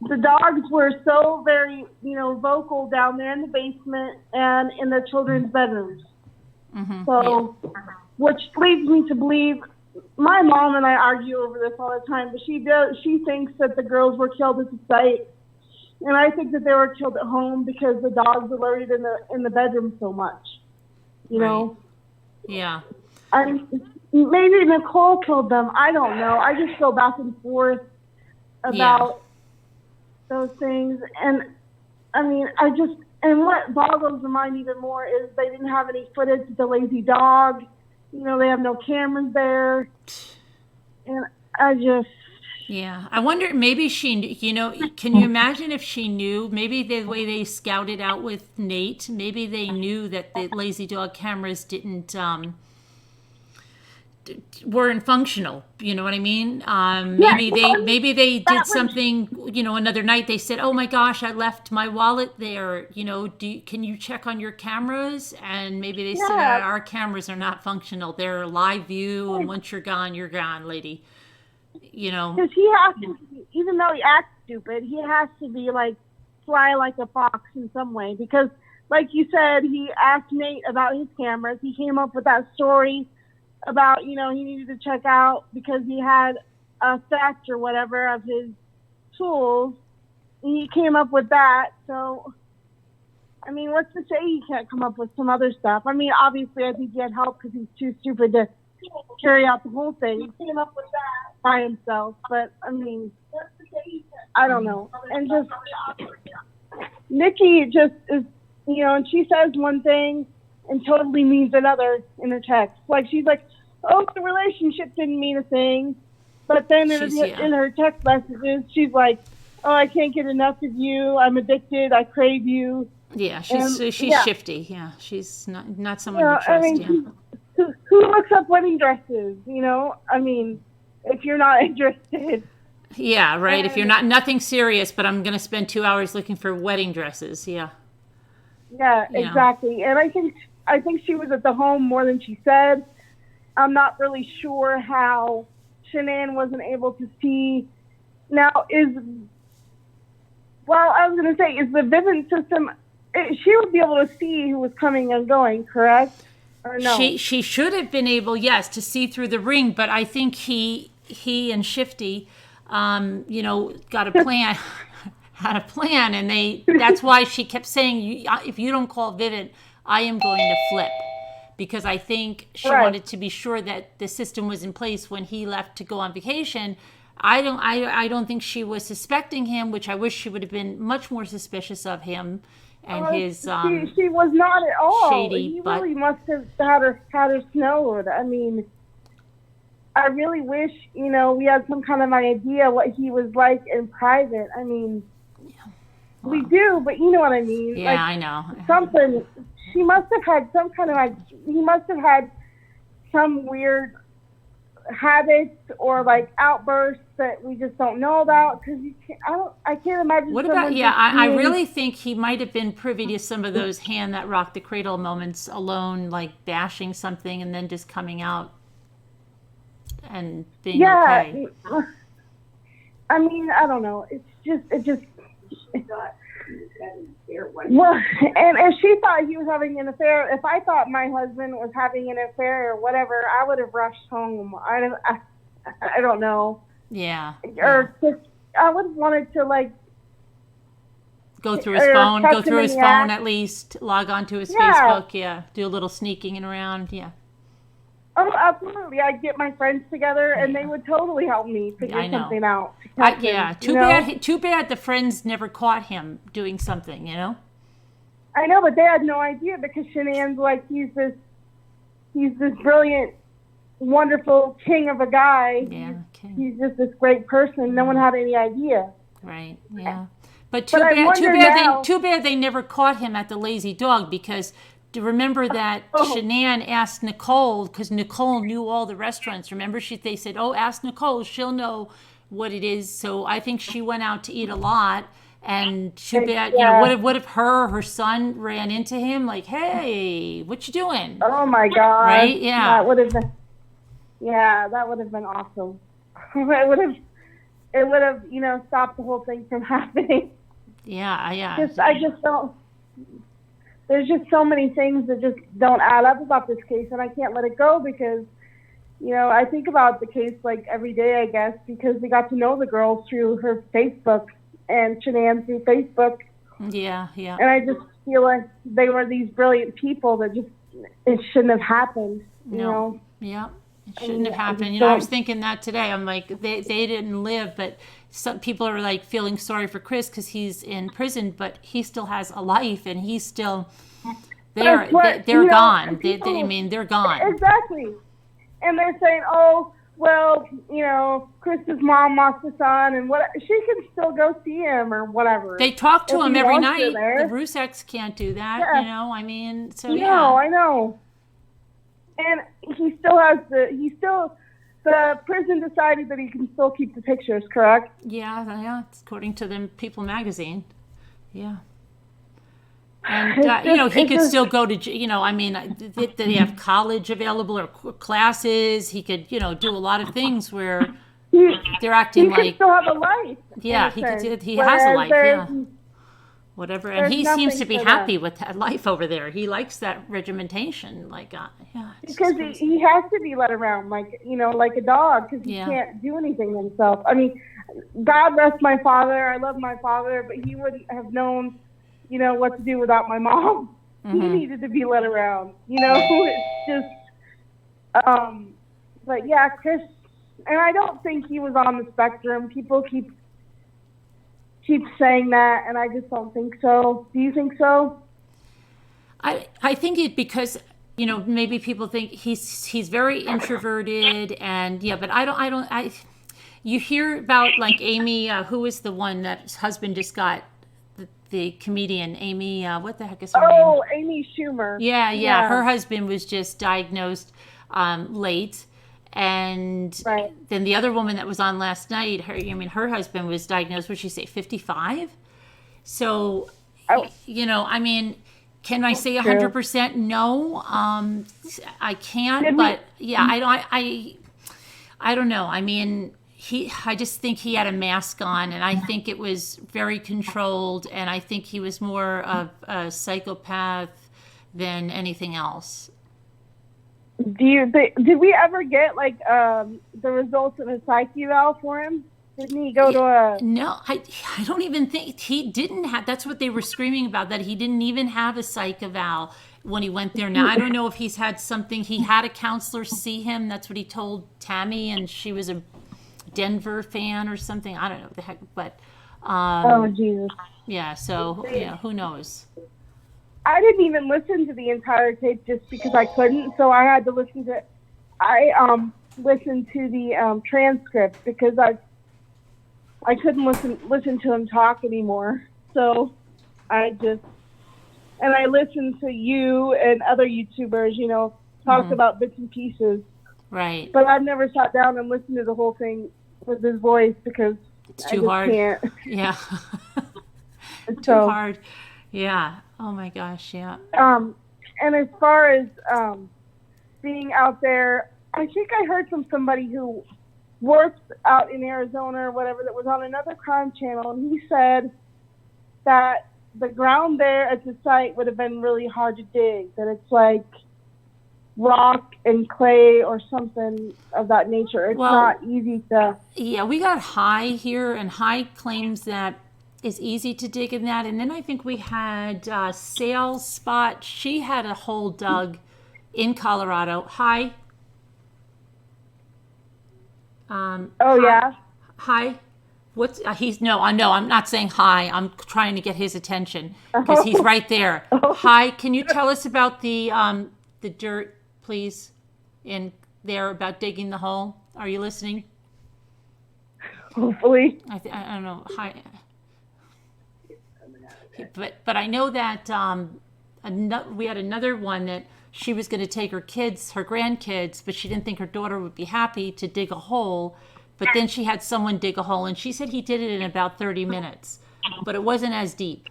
G: the dogs were so very, vocal down there in the basement and in the children's bedrooms.
A: Mm-hmm.
G: So, which leads me to believe, my mom and I argue over this all the time, but she thinks that the girls were killed at the site, and I think that they were killed at home because the dogs alerted in the bedroom so much, know.
A: Yeah.
G: Maybe Nichol killed them. I don't know. I just go back and forth about those things. And I mean, and what boggles the mind even more is they didn't have any footage of the lazy dog. They have no cameras there. And
A: Yeah. I wonder, maybe she, can you imagine if she knew, maybe the way they scouted out with Nate, maybe they knew that the lazy dog cameras weren't functional, you know what I mean? Maybe they did something, another night they said, oh my gosh, I left my wallet there, can you check on your cameras? And maybe they said, our cameras are not functional, they're live view, and once you're gone, lady.
G: Because he has to, even though he acts stupid, he has to be like fly like a fox in some way, because like you said, he asked Nate about his cameras. He came up with that story about, he needed to check out because he had a theft or whatever of his tools. He came up with that. So, I mean, what's to say he can't come up with some other stuff? I mean, obviously, I think he had help because he's too stupid to carry out the whole thing. He came up with that by himself. But, I mean, I don't know. And just, Nikki just is, and she says one thing and totally means another in her text. Like, she's like, oh, the relationship didn't mean a thing. But then in her text messages, she's like, oh, I can't get enough of you. I'm addicted. I crave you.
A: Yeah, she's shifty. Yeah, she's not someone to trust.
G: Who looks up wedding dresses? I mean, if you're not interested.
A: Yeah, right. If you're nothing serious, but I'm going to spend 2 hours looking for wedding dresses. Yeah.
G: Yeah, exactly. And I think she was at the home more than she said. I'm not really sure how Shanann wasn't able to see. Now, is the Vivint system, she would be able to see who was coming and going, correct? Or no?
A: She should have been able, yes, to see through the ring, but I think he and Shifty got a plan, had a plan, and that's why she kept saying, if you don't call Vivint, I am going to flip. Because I think she wanted to be sure that the system was in place when he left to go on vacation. I don't think she was suspecting him, which I wish she would have been much more suspicious of him and his
G: she was not at all.
A: Shady,
G: he
A: but
G: really must have had her snowed. I mean, I really wish, we had some kind of idea what he was like in private. I mean, we do, but you know what I mean.
A: Yeah, I know.
G: Something. She must have had some kind of, he must have had some weird habits or like outbursts that we just don't know about, because I can't imagine.
A: What about, I really think he might have been privy to some of those hand that rocked the cradle moments alone, like bashing something and then just coming out and being okay.
G: I mean, I don't know. It just. Well, and if she thought he was having an affair, if I thought my husband was having an affair or whatever, I would have rushed home. I don't know.
A: Yeah.
G: Or just, I would have wanted to
A: go through his phone, at least, log on to his Facebook, do a little sneaking around,
G: Oh, absolutely. I'd get my friends together, and they would totally help me figure something out.
A: Too bad the friends never caught him doing something,
G: I know, but they had no idea, because Shanann's like, he's this brilliant, wonderful king of a guy.
A: Yeah, okay.
G: He's just this great person. No one had any idea.
A: Right, yeah. But too bad they never caught him at the Lazy Dog, because to remember that Shanann asked Nichol, because Nichol knew all the restaurants. Remember, they said, ask Nichol, she'll know what it is. So I think she went out to eat a lot, and too bad, what if her son ran into him like, hey, what you doing?
G: Oh my God.
A: Right? Yeah.
G: That would have been awesome. It would have, stopped the whole thing from happening.
A: Yeah.
G: I just don't. There's just so many things that just don't add up about this case, and I can't let it go, because, I think about the case like every day, I guess, because we got to know the girl through her Facebook and Shanann through Facebook.
A: Yeah.
G: And I just feel like they were these brilliant people that it shouldn't have happened, you know?
A: Yeah. It shouldn't have happened. I was thinking that today. I'm like, they didn't live, but some people are like feeling sorry for Chris because he's in prison, but he still has a life, and he's still they're gone. They're gone.
G: Exactly. And they're saying, oh, well, Chris's mom lost a son, and what she can still go see him or whatever.
A: They talk to him every night. The Ruseks can't do that, so
G: No, I know. And he still has the prison decided that he can still keep the pictures, correct?
A: Yeah, it's according to them People magazine. Yeah. And, he could still go to, did he have college available or classes? He could, do a lot of things where they're acting like.
G: He could still have a life.
A: Yeah, he has a life, yeah. Whatever, and he seems to be happy with that life over there. He likes that regimentation,
G: because he has to be let around, like a dog, because he can't do anything himself. I mean, God rest my father. I love my father, but he wouldn't have known, what to do without my mom. Mm-hmm. He needed to be let around. It's just, but yeah, Chris, and I don't think he was on the spectrum. People keep saying that, and I just don't think so. Do you think so?
A: I think it because maybe people think he's very introverted, and but I you hear about like Amy, who was the one that his husband just got, the comedian Amy, what the heck is her name?
G: Oh, Amy Schumer.
A: Yeah. Her husband was just diagnosed late. And then the other woman that was on last night, her husband was diagnosed, what did she say, 55? So, can I say 100% no? I can't, but I don't know. I mean, I just think he had a mask on, and I think it was very controlled, and I think he was more of a psychopath than anything else.
G: Did we ever get the results of a psych eval for him? Didn't he go to a?
A: No, I don't even think he didn't have. That's what they were screaming about, that he didn't even have a psych eval when he went there. Now I don't know if he's had something. He had a counselor see him. That's what he told Tammy, and she was a Denver fan or something. I don't know what the heck, but
G: Oh Jesus!
A: yeah. So yeah, who knows?
G: I didn't even listen to the entire tape just because I couldn't. So I had to listen to. I listened to the transcript because I couldn't listen to him talk anymore. So I listened to you and other YouTubers, talk about bits and pieces.
A: Right.
G: But I've never sat down and listened to the whole thing with his voice because
A: It's too hard.
G: Can't.
A: Yeah. It's
G: So,
A: too hard. Yeah. Oh my gosh. Yeah.
G: And as far as being out there, I think I heard from somebody who works out in Arizona or whatever that was on another crime channel, and he said that the ground there at the site would have been really hard to dig, that it's like rock and clay or something of that nature. It's not easy to...
A: Yeah, we got High here, and High claims that it's easy to dig in that. And then I think we had Sales Spot. She had a hole dug in Colorado. High.
G: yeah?
A: Hi. What's he's no, I know. I'm not saying hi. I'm trying to get his attention because he's right there. Hi. Can you tell us about the dirt, please, in there about digging the hole? Are you listening?
G: Hopefully.
A: I don't know. Hi. But I know that we had another one that she was going to take her grandkids, but she didn't think her daughter would be happy to dig a hole. But then she had someone dig a hole, and she said he did it in about 30 minutes, but it wasn't as deep.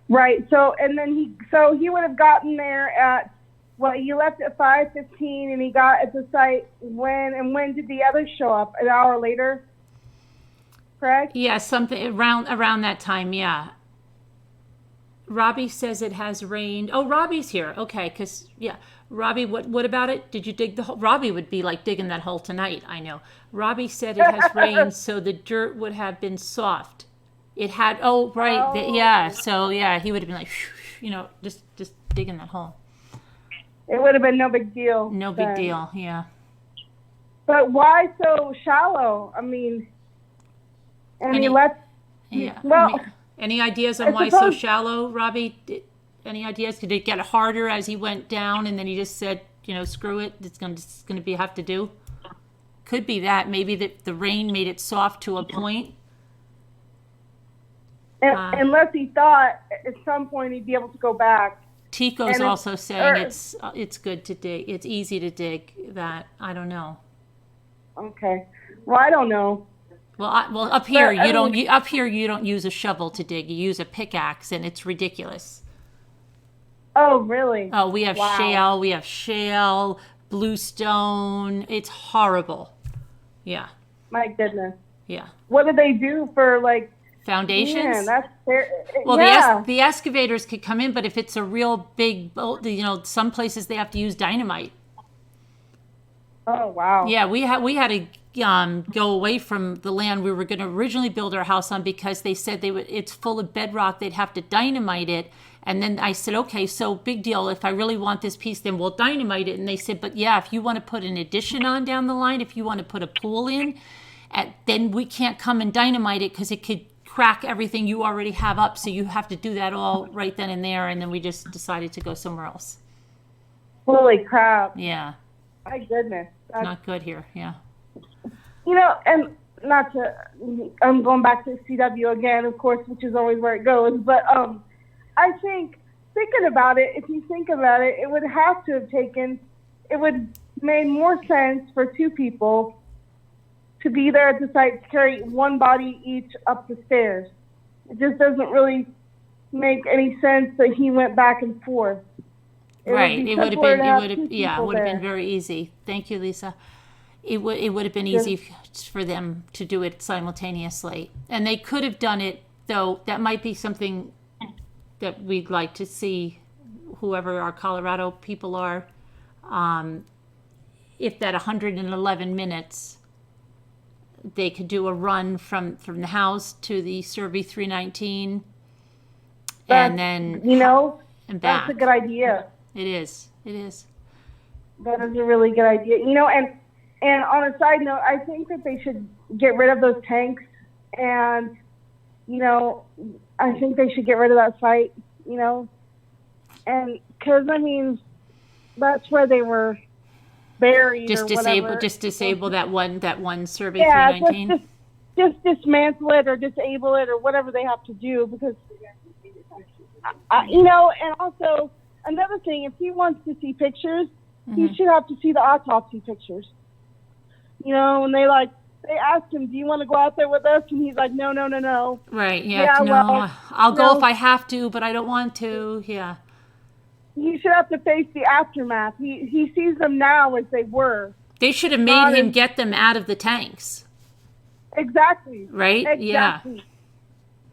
G: Right. So he would have gotten there at, he left at 5:15, and he got at the site when did the others show up? An hour later, correct?
A: Yeah, something around that time. Yeah. Robbie says it has rained. Oh, Robbie's here. Okay, because, yeah. Robbie, what about it? Did you dig the hole? Robbie would be like digging that hole tonight, I know. Robbie said it has rained, so the dirt would have been soft. It had, yeah. So, yeah, he would have been like, just digging that hole.
G: It would have been no big deal.
A: No big deal, yeah.
G: But why so shallow? I mean,
A: Yeah.
G: Well,
A: any ideas on why so shallow, Robbie? Any ideas? Did it get harder as he went down, and then he just said, screw it, it's going to have to do? Could be that. Maybe the rain made it soft to a point.
G: Unless he thought at some point he'd be able to go back.
A: Tico's also saying it's good to dig. It's easy to dig. That I don't know.
G: Okay. Well, I don't know.
A: Well, up here you don't use a shovel to dig. You use a pickaxe, and it's ridiculous.
G: Oh, really?
A: Oh, we have shale, bluestone. It's horrible. Yeah.
G: My goodness.
A: Yeah.
G: What do they do for
A: foundations?
G: Man, that's fair.
A: Well,
G: yeah.
A: the excavators could come in, but if it's a real big boat, some places they have to use dynamite.
G: Oh, wow.
A: Yeah, we had to go away from the land we were going to originally build our house on because they said it's full of bedrock. They'd have to dynamite it. And then I said, okay, so big deal. If I really want this piece, then we'll dynamite it. And they said, but yeah, if you want to put an addition on down the line, if you want to put a pool in, then we can't come and dynamite it because it could crack everything you already have up. So you have to do that all right then and there. And then we just decided to go somewhere else.
G: Holy crap.
A: Yeah.
G: My goodness.
A: That's not good here. Yeah.
G: And I'm going back to CW again, of course, which is always where it goes. But I think, thinking about it, if you think about it, it would made more sense for two people to be there at the site to carry one body each up the stairs. It just doesn't really make any sense that he went back and forth. It would have been very
A: easy. Thank you, Lisa. It would have been easy for them to do it simultaneously. And they could have done it, though. That might be something that we'd like to see, whoever our Colorado people are, if that 111 minutes, they could do a run from the house to the Serby 319 and then and back.
G: That's a good idea.
A: It is. It is.
G: That is a really good idea. And on a side note, I think that they should get rid of those tanks, and I think they should get rid of that site. And because that's where they were buried.
A: Just
G: or
A: disable,
G: whatever.
A: just disable that one Serby 319.
G: Just dismantle it or disable it or whatever they have to do, because and also another thing, if he wants to see pictures, he should have to see the autopsy pictures. And they asked him, do you want to go out there with us? And he's like, no.
A: Right,
G: Yeah,
A: no,
G: well,
A: I'll go if I have to, but I don't want to, yeah.
G: He should have to face the aftermath. He sees them now as they were.
A: They should have made him get them out of the tanks.
G: Exactly.
A: Right?
G: Exactly.
A: Yeah.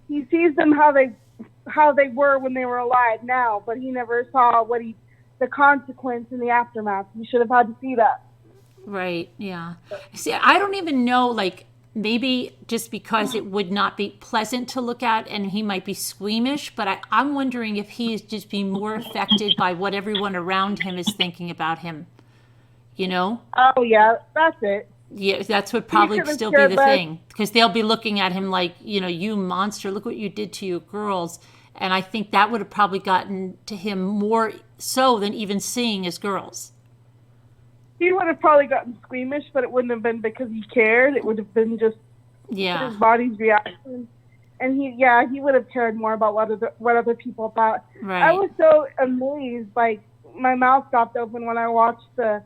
G: He sees them how they were when they were alive now, but he never saw the consequence in the aftermath. He should have had to see that.
A: Right, yeah. See, I don't even know, maybe just because it would not be pleasant to look at and he might be squeamish, but I'm wondering if he is just being more affected by what everyone around him is thinking about him.
G: Oh, yeah, that's it.
A: Yeah, that's what probably still be the thing. Because they'll be looking at him like, you monster, look what you did to your girls. And I think that would have probably gotten to him more so than even seeing his girls.
G: He would have probably gotten squeamish, but it wouldn't have been because he cared. It would have been just his body's reaction. And he would have cared more about what other people thought.
A: Right.
G: I was so amazed, my mouth stopped open when I watched the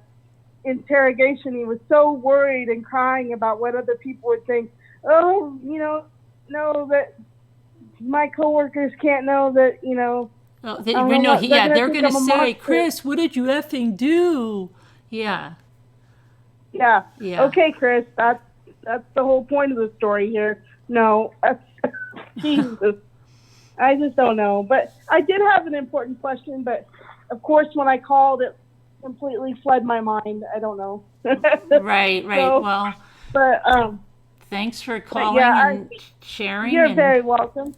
G: interrogation. He was so worried and crying about what other people would think. Oh, no, that my coworkers can't know that,
A: Oh, they're going to say, Chris, what did you effing do? Yeah.
G: Yeah.
A: Yeah.
G: Okay, Chris, that's the whole point of the story here. No, Jesus. I just don't know. But I did have an important question, but of course when I called, it completely fled my mind. I don't know.
A: Right.
G: So,
A: well,
G: but
A: thanks for calling and sharing.
G: You're very welcome.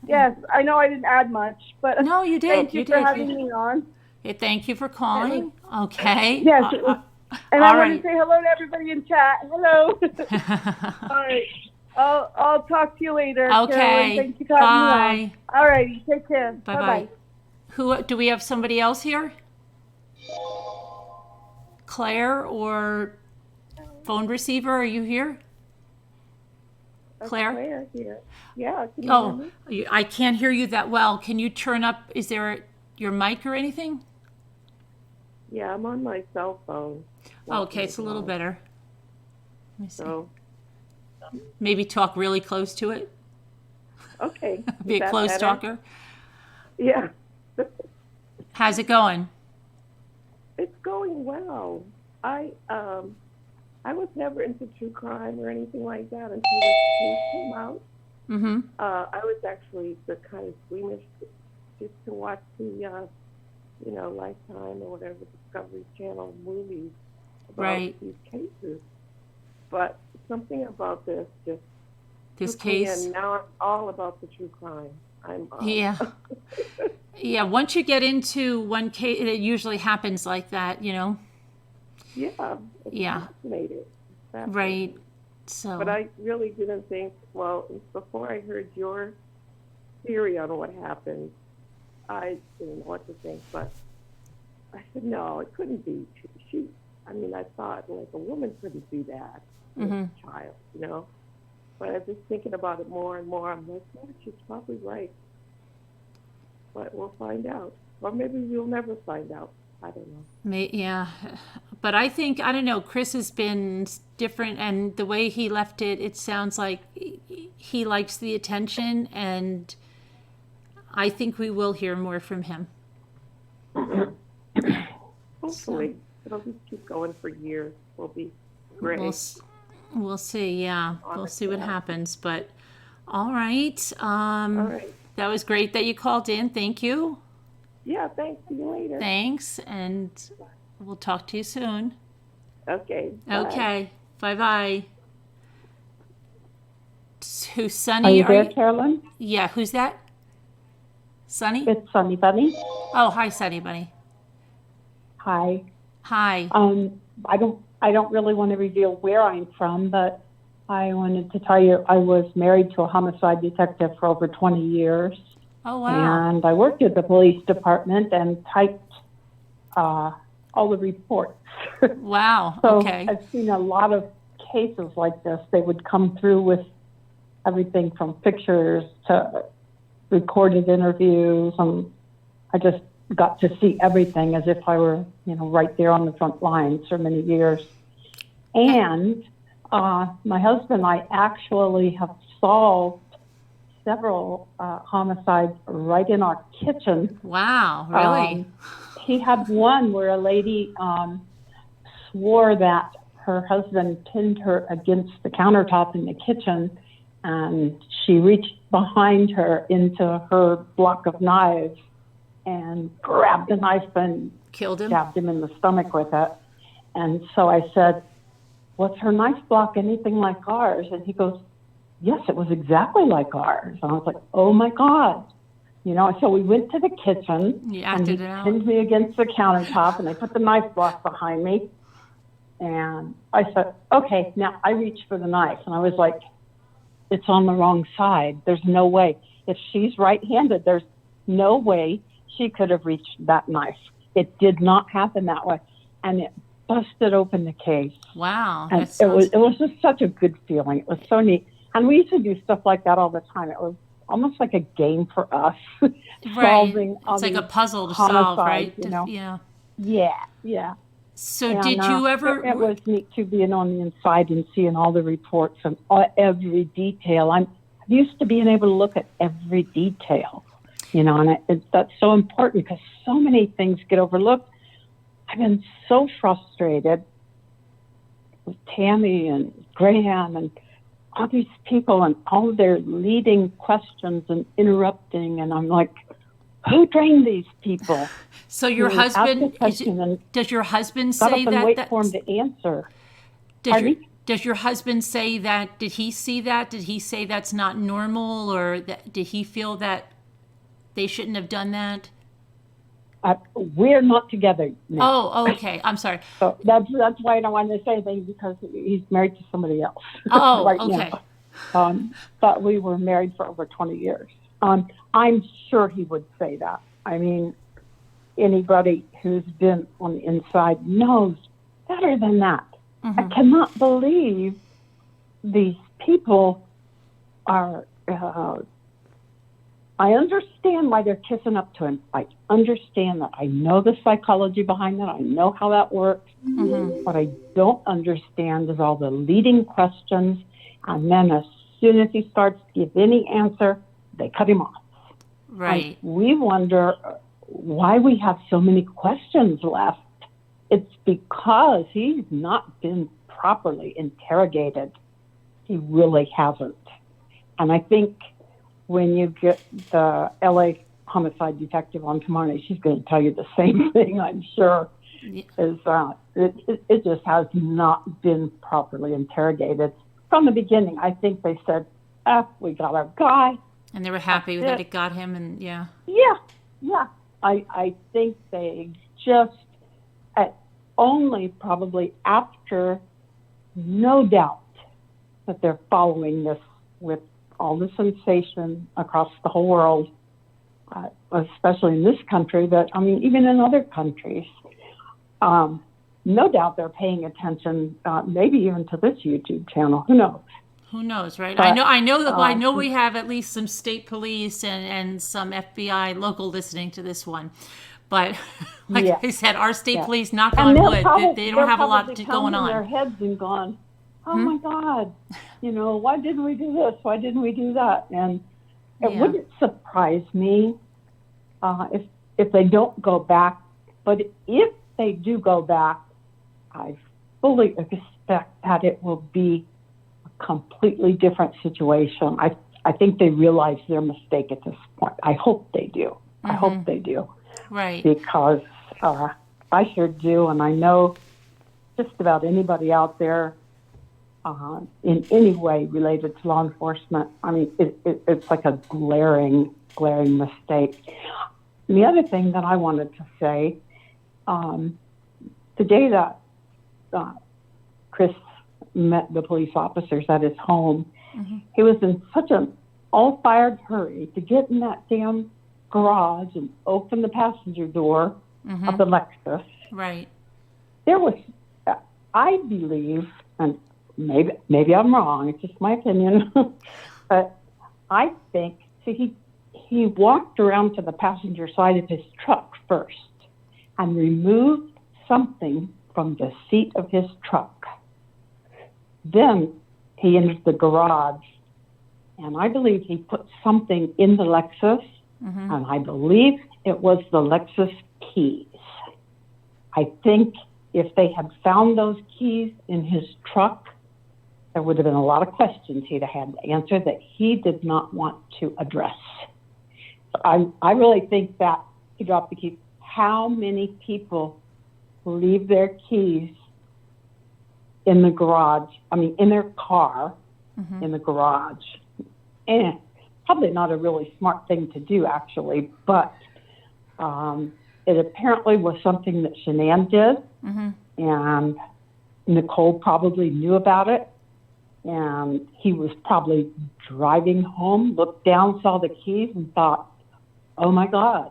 G: Yes, I know I didn't add much, but
A: no, you did.
G: Thank you for having me on.
A: Thank you for calling. Okay.
G: Yes. And I want
A: right.
G: to say hello to everybody in chat. Hello. All right. I'll talk to you later.
A: Okay.
G: Carolyn. Thank you for having me on. All righty. Take care.
A: Bye-bye. Who do we have? Somebody else here? Claire or phone receiver? Are you here? Claire?
H: Claire here. Yeah. Can you hear me?
A: I can't hear you that well. Can you turn up? Is there your mic or anything?
H: Yeah, I'm on my cell phone.
A: Okay, it's a little better. Let me see.
H: So,
A: maybe talk really close to it.
H: okay.
A: Be a close talker.
H: Yeah.
A: How's it going?
H: It's going well. I was never into true crime or anything like that until this case came out.
A: Mm-hmm.
H: I was actually the kind of squeamish just to watch the Lifetime or whatever Discovery Channel movies about these cases. But something about this just
A: this case.
H: And now I'm all about the true crime.
A: Yeah. Yeah. Once you get into one case, it usually happens like that,
H: Yeah.
A: Yeah.
H: Fascinating.
A: Right. So.
H: But I really didn't think. Well, before I heard your theory on what happened, I didn't know what to think. But I said, no, it couldn't be. I thought a woman couldn't do that with a child, But I was just thinking about it more and more. I'm like, yeah, she's probably right. But we'll find out. Or maybe we'll never find out. I don't know.
A: Yeah. But I don't know, Chris has been different, and the way he left it, it sounds like he likes the attention, and I think we will hear more from him.
H: Hopefully. It'll just keep going for years. We'll be great.
A: We'll see, yeah. We'll see what happens. But all right.
H: All right.
A: That was great that you called in. Thank you.
H: Yeah, thanks. See you later.
A: Thanks, and we'll talk to you soon.
H: Okay. Bye.
A: Okay. Bye-bye. Who's
F: Are
A: Sunny?
F: you there, Carolyn?
A: Yeah, who's that? Sunny?
F: It's Sunny Bunny.
A: Oh, hi, Sunny Bunny.
F: Hi.
A: Hi.
F: I don't really want to reveal where I'm from, but I wanted to tell you I was married to a homicide detective for over 20 years.
A: Oh, wow.
F: And I worked at the police department and typed all the reports.
A: Wow.
F: So
A: Okay.
F: I've seen a lot of cases like this. They would come through with everything from pictures to recorded interviews, and I just got to see everything as if I were, right there on the front lines for many years. And my husband and I actually have solved several homicides right in our kitchen.
A: Wow. Really?
F: He had one where a lady swore that her husband pinned her against the countertop in the kitchen, and she reached behind her into her block of knives and grabbed the knife and
A: Killed him?
F: stabbed him in the stomach with it. And so I said, "Was her knife block anything like ours?" And he goes, "Yes, it was exactly like ours." And I was like, "Oh my God." So we went to the kitchen,
A: You
F: and
A: acted
F: he
A: it out.
F: pinned me against the countertop, and I put the knife block behind me. And I said, "Okay, now I reached for the knife." And I was like, "It's on the wrong side. There's no way. If she's right-handed, there's no way she could have reached that knife. It did not happen that way." And it busted open the case.
A: Wow.
F: And
A: That sounds...
F: it was just such a good feeling. It was so neat. And we used to do stuff like that all the time. It was almost like a game for us.
A: Right.
F: Solving
A: It's like a puzzle to solve, right? Yeah.
F: Yeah.
A: So
F: And,
A: did you ever...
F: It was neat to being on the inside and seeing all the reports and every detail. I'm used to being able to look at every detail, and that's so important because so many things get overlooked. I've been so frustrated with Tammy and Graham and all these people and all their leading questions and interrupting, and I'm like, who trained these people?
A: So your husband, does your husband say that?
F: Wait for him to answer.
A: Does your husband say that? Did he see that? Did he say that's not normal, or did he feel that they shouldn't have done that?
F: We're not together now.
A: Oh, okay. I'm sorry.
F: So that's why I don't want to say anything, because he's married to somebody else.
A: Oh,
F: right
A: okay.
F: Now. But we were married for over 20 years. I'm sure he would say that. I mean, anybody who's been on the inside knows better than that.
A: Mm-hmm.
F: I cannot believe these people are... I understand why they're kissing up to him. I understand that. I know the psychology behind that. I know how that works.
A: Mm-hmm.
F: What I don't understand is all the leading questions, and then as soon as he starts to give any answer, they cut him off.
A: Right.
F: And we wonder why we have so many questions left. It's because he's not been properly interrogated. He really hasn't. And I think when you get the LA homicide detective on tomorrow night, she's going to tell you the same thing, I'm sure.
A: Yeah.
F: Is it just has not been properly interrogated from the beginning. I think they said, we got our guy.
A: And they were happy that it got him, and yeah.
F: Yeah. I think they just, only probably after, no doubt, that they're following this with all the sensation across the whole world, especially in this country, but I mean, even in other countries. No doubt they're paying attention, maybe even to this YouTube channel. Who knows?
A: Who knows, right?
F: But,
A: I know we have at least some state police and some FBI local listening to this one. But like I said, our state police, knock on wood, they don't have a lot going on.
F: Their heads and gone, oh my God, why didn't we do this? Why didn't we do that? And it wouldn't surprise me if they don't go back. But if they do go back, I fully expect that it will be a completely different situation. I think they realize their mistake at this point. I hope they do.
A: Mm-hmm.
F: I hope they do.
A: Right.
F: Because I sure do, and I know just about anybody out there in any way related to law enforcement. I mean, it's like a glaring mistake. And the other thing that I wanted to say, the day that Chris met the police officers at his home, he was in such an all-fired hurry to get in that damn garage and open the passenger door of the Lexus.
A: Right.
F: There was, I believe, and maybe I'm wrong, it's just my opinion, but I think, see, he walked around to the passenger side of his truck first and removed something from the seat of his truck. Then he entered the garage, and I believe he put something in the Lexus, and I believe it was the Lexus keys. I think if they had found those keys in his truck, there would have been a lot of questions he'd have had to answer that he did not want to address. I really think that he dropped the keys. How many people leave their keys in the garage, in their car, in the garage? And probably not a really smart thing to do, actually, but it apparently was something that Shanann did, and Nichol probably knew about it, and he was probably driving home, looked down, saw the keys, and thought, oh my God,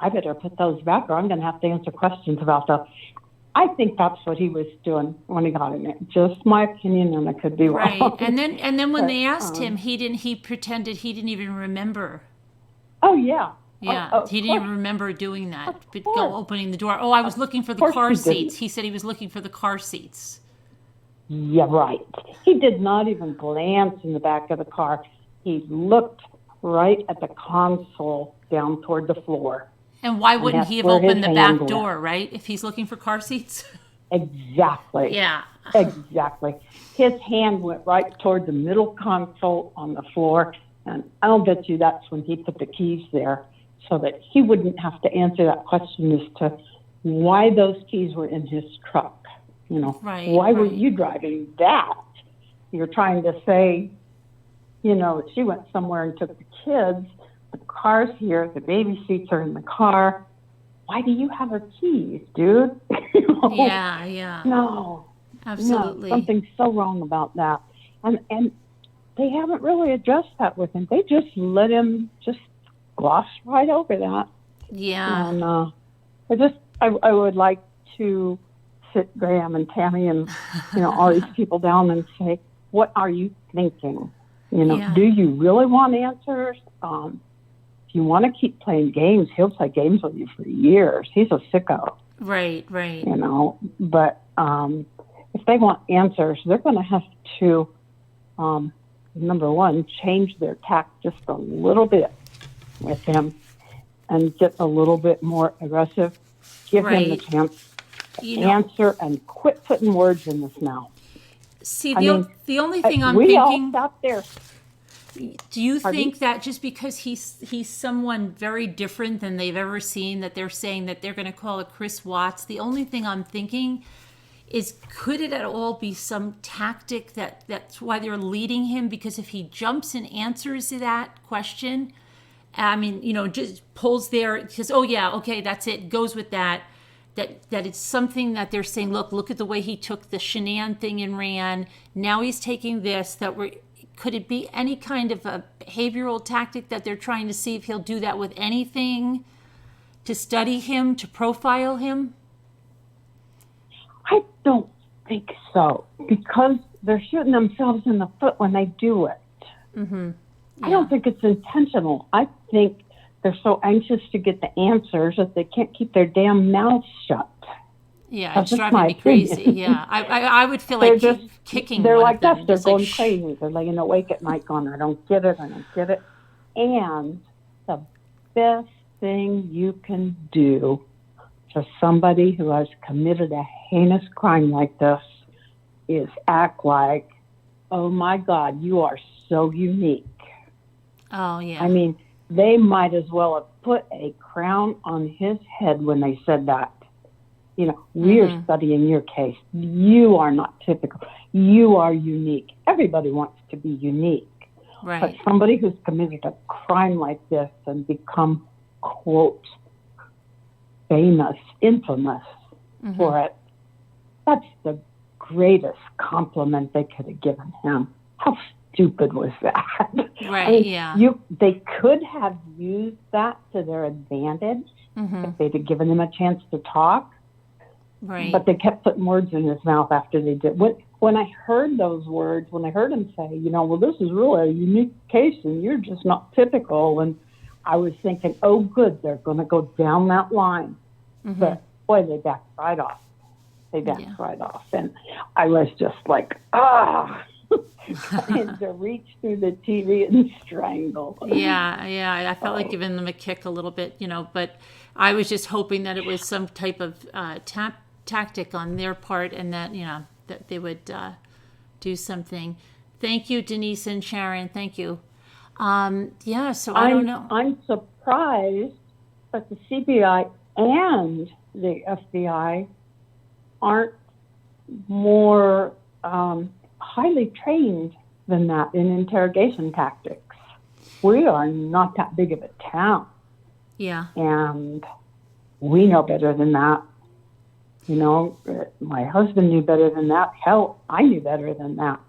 F: I better put those back or I'm going to have to answer questions about that. I think that's what he was doing when he got in it. Just my opinion, and I could be wrong.
A: Right. And then when they asked him, he pretended he didn't even remember.
F: Oh, yeah.
A: Yeah, he didn't even remember doing that, but opening the door. Oh, I was looking for the car seats. He said he was looking for the car seats.
F: Yeah, right. He did not even glance in the back of the car. He looked right at the console down toward the floor.
A: And why wouldn't he have opened the back door, right, if he's looking for car seats?
F: Exactly.
A: Yeah.
F: Exactly. His hand went right toward the middle console on the floor, and I'll bet you that's when he put the keys there, so that he wouldn't have to answer that question as to why those keys were in his truck. Why were you driving that? You're trying to say, she went somewhere and took the kids. The car's here. The baby seats are in the car. Why do you have her keys, dude?
A: Yeah.
F: No.
A: Absolutely.
F: No, something's so wrong about that. And they haven't really addressed that with him. They just let him just gloss right over that.
A: Yeah.
F: And I would like to sit Graham and Tammy and all these people down and say, what are you thinking? Do you really want answers? If you want to keep playing games, he'll play games with you for years. He's a sicko.
A: Right.
F: But if they want answers, they're going to have to, number one, change their tack just a little bit with him and get a little bit more aggressive. Give him the chance to answer and quit putting words in his mouth.
A: See, the only thing I'm thinking...
F: We all sat there.
A: Do you think that just because he's someone very different than they've ever seen, that they're saying that they're going to call it Chris Watts? The only thing I'm thinking is, could it at all be some tactic that's why they're leading him? Because if he jumps and answers that question, just pulls there, says, oh yeah, okay, that's it, goes with that it's something that they're saying, look at the way he took the Shanann thing and ran. Now he's taking this, could it be any kind of a behavioral tactic that they're trying to see if he'll do that with anything, to study him, to profile him?
F: I don't think so, because they're shooting themselves in the foot when they do it.
A: Mm-hmm. Yeah.
F: I don't think it's intentional. I think they're so anxious to get the answers that they can't keep their damn mouths shut.
C: Yeah, it's driving me crazy. Yeah, I would feel like kicking.
F: They're
C: one
F: like
C: of them.
F: that. They're
C: Just
F: going
C: like,
F: crazy. They're laying awake at night going, I don't get it. And the best thing you can do to somebody who has committed a heinous crime like this is act like, oh my God, you are so unique.
C: Oh, yeah.
F: I mean, they might as well have put a crown on his head when they said that. we're studying your case. You are not typical. You are unique. Everybody wants to be unique.
A: Right.
F: But somebody who's committed a crime like this and become, quote, famous, infamous for it, that's the greatest compliment they could have given him. How stupid was that?
A: Right,
F: I mean,
A: yeah.
F: They could have used that to their advantage if they'd have given him a chance to talk.
A: Right.
F: But they kept putting words in his mouth after they did. When I heard those words, when I heard him say, well, this is really a unique case and you're just not typical, and I was thinking, oh, good, they're going to go down that line. But, boy, they backed right off. Right off. And I was just like, trying to reach through the TV and strangle.
A: Yeah. I felt like giving them a kick a little bit, but I was just hoping that it was some type of tactic on their part, and that, that they would do something. Thank you, Denise and Sharon. Thank you. So I don't know.
F: I'm surprised that the CBI and the FBI aren't more highly trained than that in interrogation tactics. We are not that big of a town.
A: Yeah.
F: And we know better than that. My husband knew better than that. Hell, I knew better than that.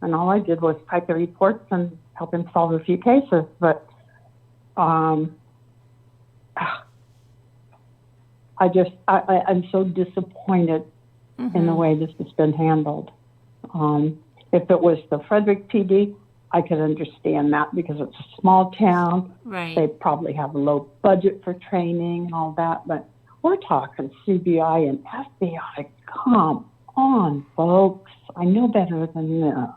F: And all I did was type the reports and help him solve a few cases. But I'm so disappointed in the way this has been handled. If it was the Frederick PD, I could understand that because it's a small town.
A: Right.
F: They probably have a low budget for training and all that. But we're talking CBI and FBI. Come on, folks. I know better than this.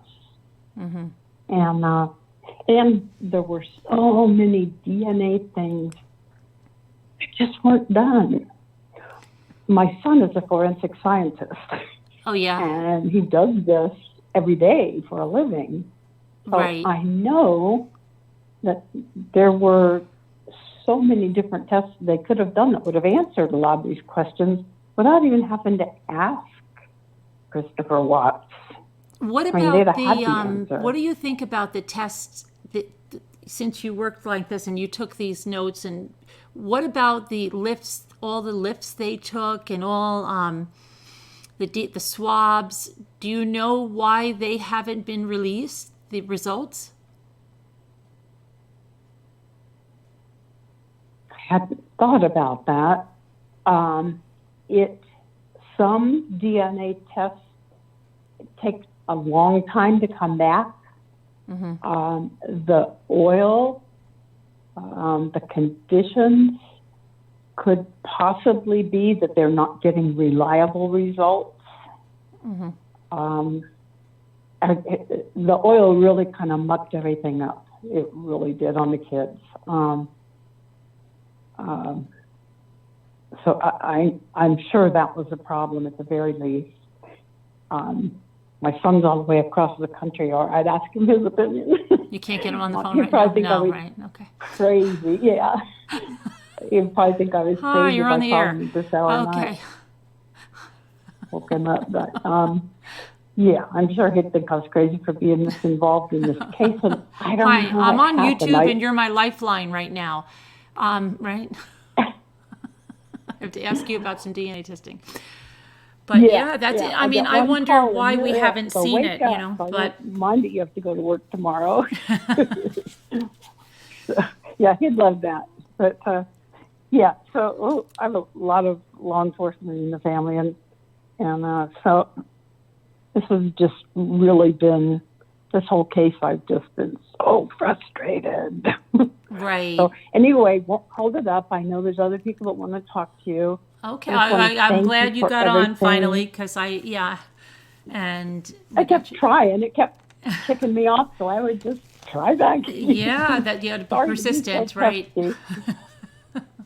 F: And there were so many DNA things that just weren't done. My son is a forensic scientist.
A: Oh, yeah.
F: And he does this every day for a living. So
A: Right.
F: I know that there were so many different tests they could have done that would have answered a lot of these questions without even having to ask Christopher Watts.
A: What
F: I mean,
A: about
F: they'd have had the answer.
A: what do you think about the tests since you worked like this and you took these notes, and what about the lifts, all the lifts they took and all the swabs? Do you know why they haven't been released, the results?
F: I hadn't thought about that. Some DNA tests take a long time to come back. The oil, the conditions could possibly be that they're not getting reliable results. The oil really kind of mucked everything up. It really did on the kids. So I'm sure that was a problem at the very least. My son's all the way across the country, or I'd ask him his opinion.
A: You can't get him on the phone
F: He'd
A: right
F: probably
A: now?
F: think
A: No,
F: I was
A: right? Okay.
F: crazy, yeah. He'd probably think I was crazy
A: You're
F: if
A: on
F: I
A: the
F: called
A: air.
F: him this hour at
A: Okay.
F: night. Woke him up, but yeah, I'm sure he'd think I was crazy for being this involved in this case. And I don't
A: Hi,
F: know how
A: I'm
F: it
A: on
F: happened.
A: YouTube, and you're my lifeline right now. Right? I have to ask you about some DNA testing. But yeah, that's it. I mean,
F: got
A: I
F: one
A: wonder
F: call and
A: why we
F: you're up,
A: haven't
F: so
A: seen
F: wake
A: it,
F: up. I
A: but
F: don't mind that you have to go to work tomorrow. So, yeah, he'd love that. But yeah, so I have a lot of law enforcement in the family, and so this has just really been, this whole case, I've just been so frustrated.
A: right.
F: So anyway, won't hold it up. I know there's other people that want to talk to you.
A: Okay,
F: I just wanna
A: I'm
F: thank
A: glad you
F: for
A: got on
F: everything.
A: finally, because and
F: I kept trying. It kept kicking me off, so I would just try back.
A: yeah, that you had to be
F: Sorry to be
A: persistent,
F: so
A: right?
F: pesky.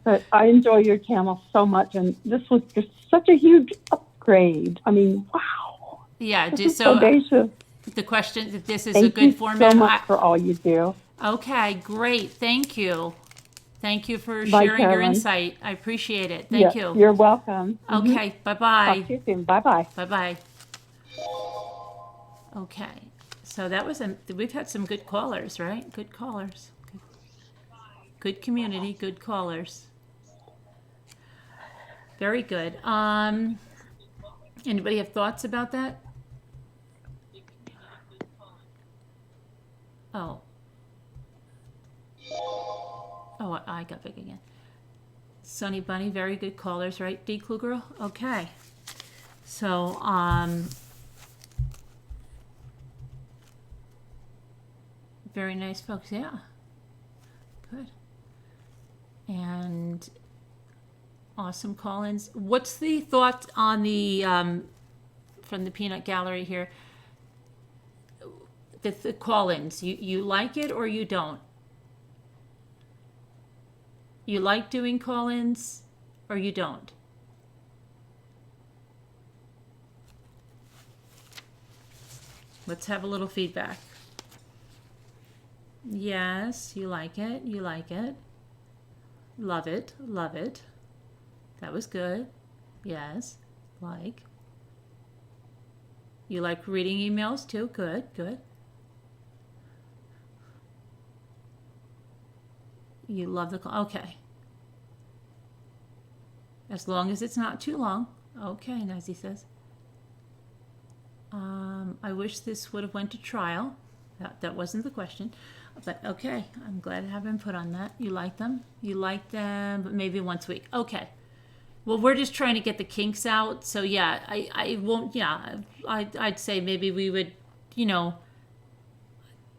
F: But I enjoy your channel so much, and this was just such a huge upgrade. I mean, wow.
A: Yeah,
F: This
A: just
F: is
A: so
F: audacious.
A: the question, this is
F: Thank
A: a good
F: you
A: format.
F: so much for all you do.
A: Okay, great. Thank you. Thank you for
F: Bye,
A: sharing your
F: Carolyn.
A: insight. I appreciate it. Thank you.
F: You're welcome.
A: Okay, bye-bye.
F: Talk to you soon. Bye-bye.
A: Bye-bye. Okay, so that was we've had some good callers, right? Good callers. Good community, good callers. Very good. Anybody have thoughts about that? Oh. Oh, I got big again. Sunny Bunny, very good callers, right, D. Clue Girl? Okay. So, very nice folks, yeah. Good. And awesome call-ins. What's the thought on the, from the Peanut Gallery here? The call-ins, you like it or you don't? You like doing call-ins or you don't? Let's have a little feedback. Yes, you like it. You like it. Love it. Love it. That was good. Yes, like. You like reading emails too? Good, good. You love the call. Okay. As long as it's not too long. Okay, Nazi says. I wish this would have went to trial. That wasn't the question. But okay, I'm glad to have input on that. You like them? You like them, but maybe once a week. Okay. Well, we're just trying to get the kinks out. So yeah, I won't, yeah, I'd say maybe we would, you know,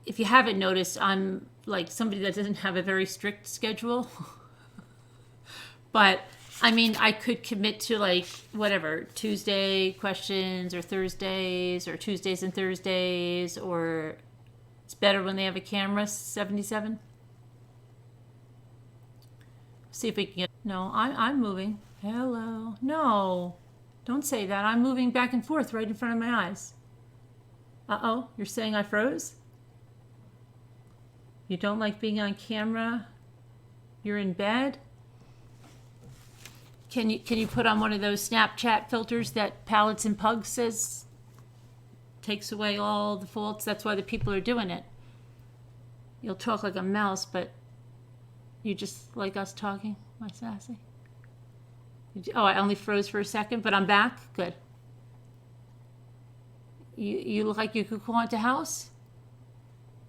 A: if you haven't noticed, I'm like somebody that doesn't have a very strict schedule. But I mean, I could commit to like whatever, Tuesday questions or Thursdays or Tuesdays and Thursdays, or it's better when they have a camera, 77. See if we can get, no, I'm moving. Hello. No, don't say that. I'm moving back and forth right in front of my eyes. Uh-oh, you're saying I froze? You don't like being on camera? You're in bed? Can you put on one of those Snapchat filters that Palettes and Pugs says takes away all the faults? That's why the people are doing it. You'll talk like a mouse, but you just like us talking, my sassy. Oh, I only froze for a second, but I'm back. Good. You look like you could go into house.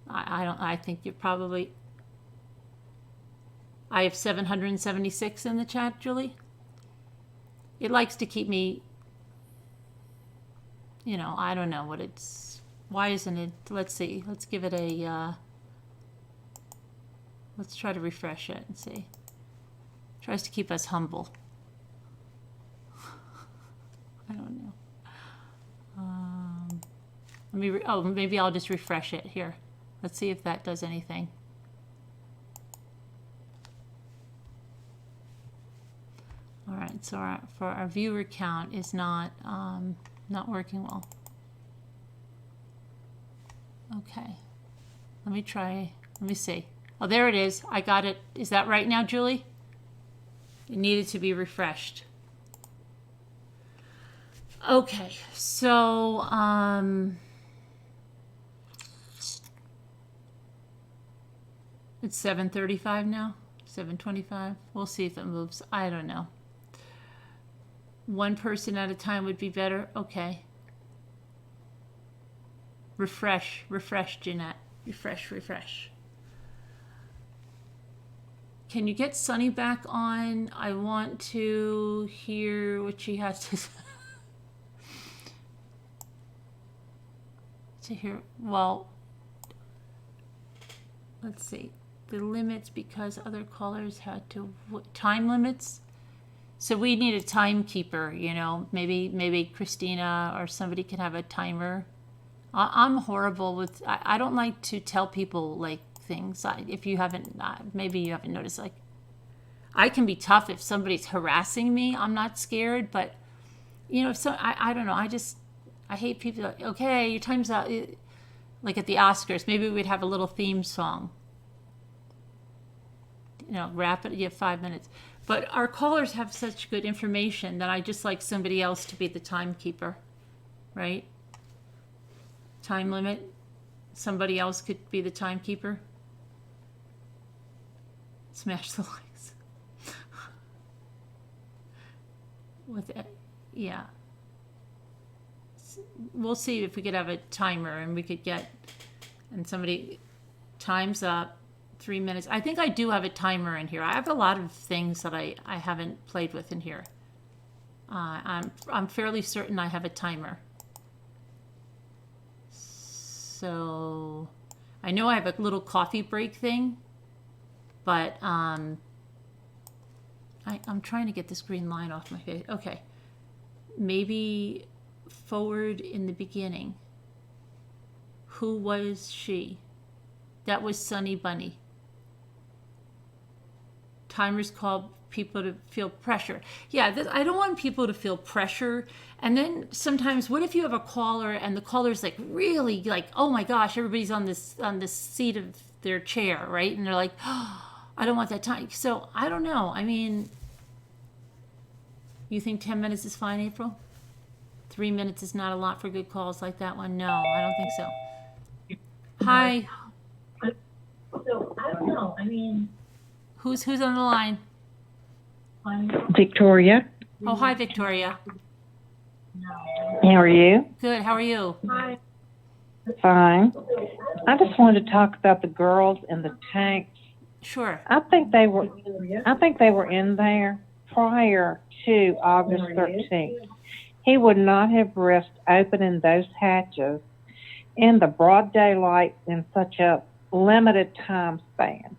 A: I think you're probably. I have 776 in the chat, Julie. It likes to keep me, you know, I don't know what it's, why isn't it, let's see, let's give it a, let's try to refresh it and see. Tries to keep us humble. I don't know. Let me, oh, maybe I'll just refresh it here. Let's see if that does anything. All right, so for our viewer count is not working well. Okay, let me try, let me see. Oh, there it is. I got it. Is that right now, Julie? It needed to be refreshed. Okay, so it's 7:35 now, 7:25. We'll see if it moves. I don't know. One person at a time would be better. Okay. Refresh, Jeanette. Refresh. Can you get Sunny back on? I want to hear what she has to say. To hear, well, let's see. The limits because other callers had to, time limits? So we need a timekeeper, you know, maybe Christina or somebody can have a timer. I'm horrible with, I don't like to tell people like things. If you haven't, maybe you haven't noticed, like I can be tough if somebody's harassing me. I'm not scared, but you know, if so, I don't know. I hate people like, okay, your time's out. Like at the Oscars, maybe we'd have a little theme song. wrap it. You have 5 minutes. But our callers have such good information that I just like somebody else to be the timekeeper, right? Time limit. Somebody else could be the timekeeper. Smash the likes. With it, yeah. We'll see if we could have a timer and we could get, and somebody time's up. 3 minutes. I think I do have a timer in here. I have a lot of things that I haven't played with in here. I'm fairly certain I have a timer. So I know I have a little coffee break thing, but I'm trying to get this green line off my face. Okay. Maybe forward in the beginning. Who was she? That was Sunny Bunny. Timers call people to feel pressure. Yeah, I don't want people to feel pressure. And then sometimes, what if you have a caller and the caller's like really like, oh my gosh, everybody's on this seat of their chair, right? And they're like, oh, I don't want that time. So I don't know. I mean, you think 10 minutes is fine, April? 3 minutes is not a lot for good calls like that one. No, I don't think so. Hi.
D: So I don't know. I mean,
A: Who's on the line?
F: Victoria,
A: Oh, hi, Victoria.
F: how are you?
A: Good. How are you?
F: Fine. I just wanted to talk about the girls in the tanks.
A: Sure.
F: I think they were in there prior to August 13th. He would not have risked opening those hatches in the broad daylight in such a limited time span.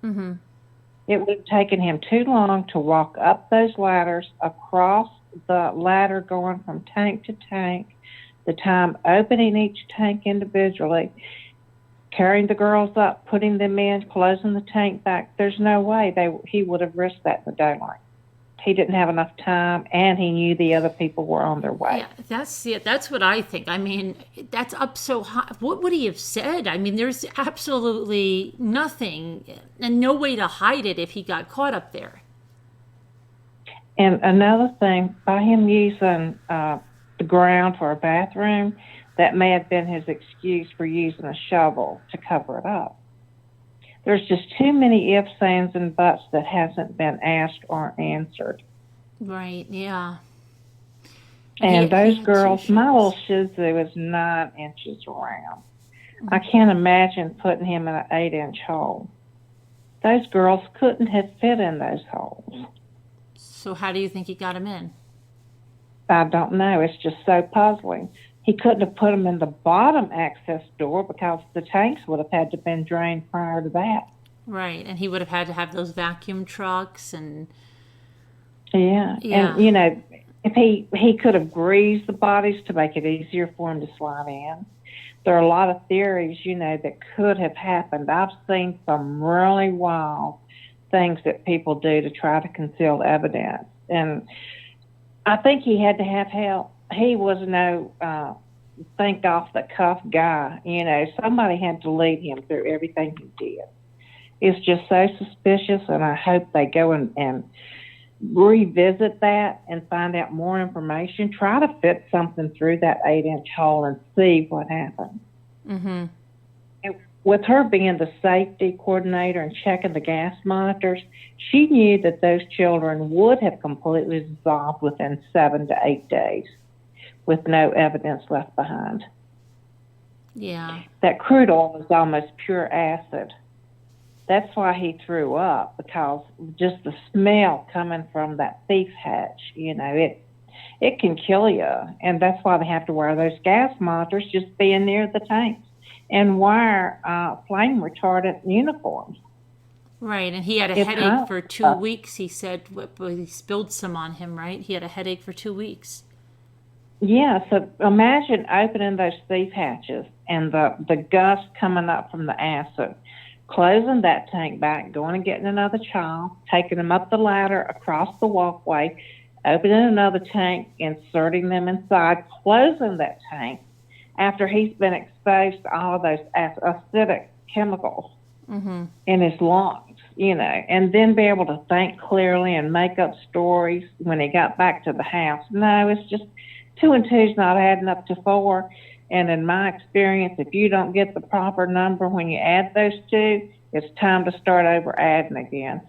A: Mm-hmm.
F: It would have taken him too long to walk up those ladders, across the ladder going from tank to tank, the time opening each tank individually, carrying the girls up, putting them in, closing the tank back. There's no way he would have risked that in the daylight. He didn't have enough time, and he knew the other people were on their way.
A: Yeah, that's it. That's what I think. I mean, that's up so high. What would he have said? I mean, there's absolutely nothing and no way to hide it if he got caught up there.
F: And another thing, by him using the ground for a bathroom, that may have been his excuse for using a shovel to cover it up. There's just too many ifs, ands, and buts that hasn't been asked or answered.
A: Right, yeah.
F: And those girls, my little Shih Tzu is 9 inches around. I can't imagine putting him in an 8-inch hole. Those girls couldn't have fit in those holes.
A: So how do you think he got him in?
F: I don't know. It's just so puzzling. He couldn't have put them in the bottom access door because the tanks would have had to have been drained prior to that.
A: Right, and he would have had to have those vacuum trucks and...
F: Yeah. And, if he could have greased the bodies to make it easier for him to slide in. There are a lot of theories, that could have happened. I've seen some really wild things that people do to try to conceal evidence. And I think he had to have help. He was no think off the cuff guy. Somebody had to lead him through everything he did. It's just so suspicious, and I hope they go and revisit that and find out more information. Try to fit something through that 8-inch hole and see what happened.
A: Mm-hmm.
F: And with her being the safety coordinator and checking the gas monitors, she knew that those children would have completely dissolved within 7 to 8 days with no evidence left behind.
A: Yeah.
F: That crude oil is almost pure acid. That's why he threw up, because just the smell coming from that thief hatch, it can kill you. And that's why they have to wear those gas monitors just being near the tanks and wear flame retardant uniforms.
A: Right, and he had a headache for 2 weeks, he said. He spilled some on him, right? He had a headache for 2 weeks.
F: Yeah, so imagine opening those thief hatches and the gust coming up from the acid, closing that tank back, going and getting another child, taking them up the ladder, across the walkway, opening another tank, inserting them inside, closing that tank after he's been exposed to all of those acidic chemicals in his lungs.
I: and then be able to think clearly and make up stories when he got back to the house. No, it's just 2 and 2's not adding up to 4. And in my experience, if you don't get the proper number when you add those 2, it's time to start over adding again.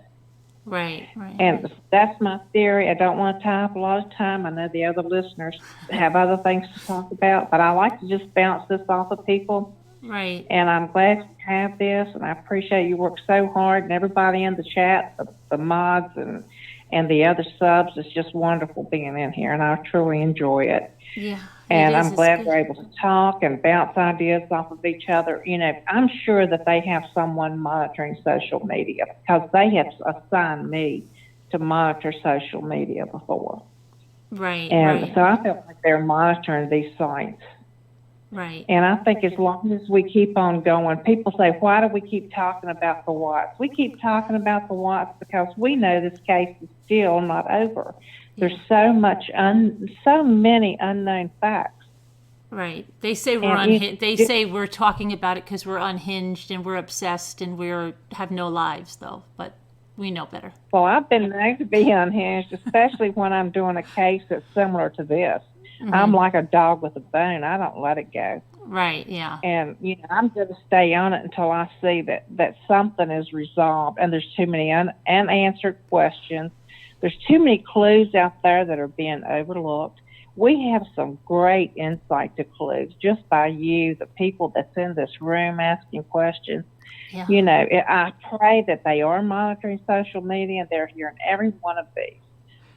A: Right.
I: And that's my theory. I don't want to tie up a lot of time. I know the other listeners have other things to talk about, but I like to just bounce this off of people.
A: Right.
I: And I'm glad you have this, and I appreciate you work so hard, and everybody in the chat, the mods and the other subs. It's just wonderful being in here, and I truly enjoy it.
A: Yeah.
I: And I'm glad we're able to talk and bounce ideas off of each other. I'm sure that they have someone monitoring social media, because they have assigned me to monitor social media before.
A: Right.
I: And so I felt like they're monitoring these sites.
A: Right.
I: And I think as long as we keep on going, people say, why do we keep talking about the Watts? We keep talking about the Watts because we know this case is still not over. There's so many unknown facts.
A: Right. They say we're unhinged. They say we're talking about it because we're unhinged and we're obsessed and have no lives, though. But we know better.
I: Well, I've been known to be unhinged, especially when I'm doing a case that's similar to this. Mm-hmm. I'm like a dog with a bone. I don't let it go.
A: Right, yeah.
I: And, I'm going to stay on it until I see that something is resolved, and there's too many unanswered questions. There's too many clues out there that are being overlooked. We have some great insight to clues just by you, the people that's in this room asking questions. Yeah. I pray that they are monitoring social media and they're hearing every one of these,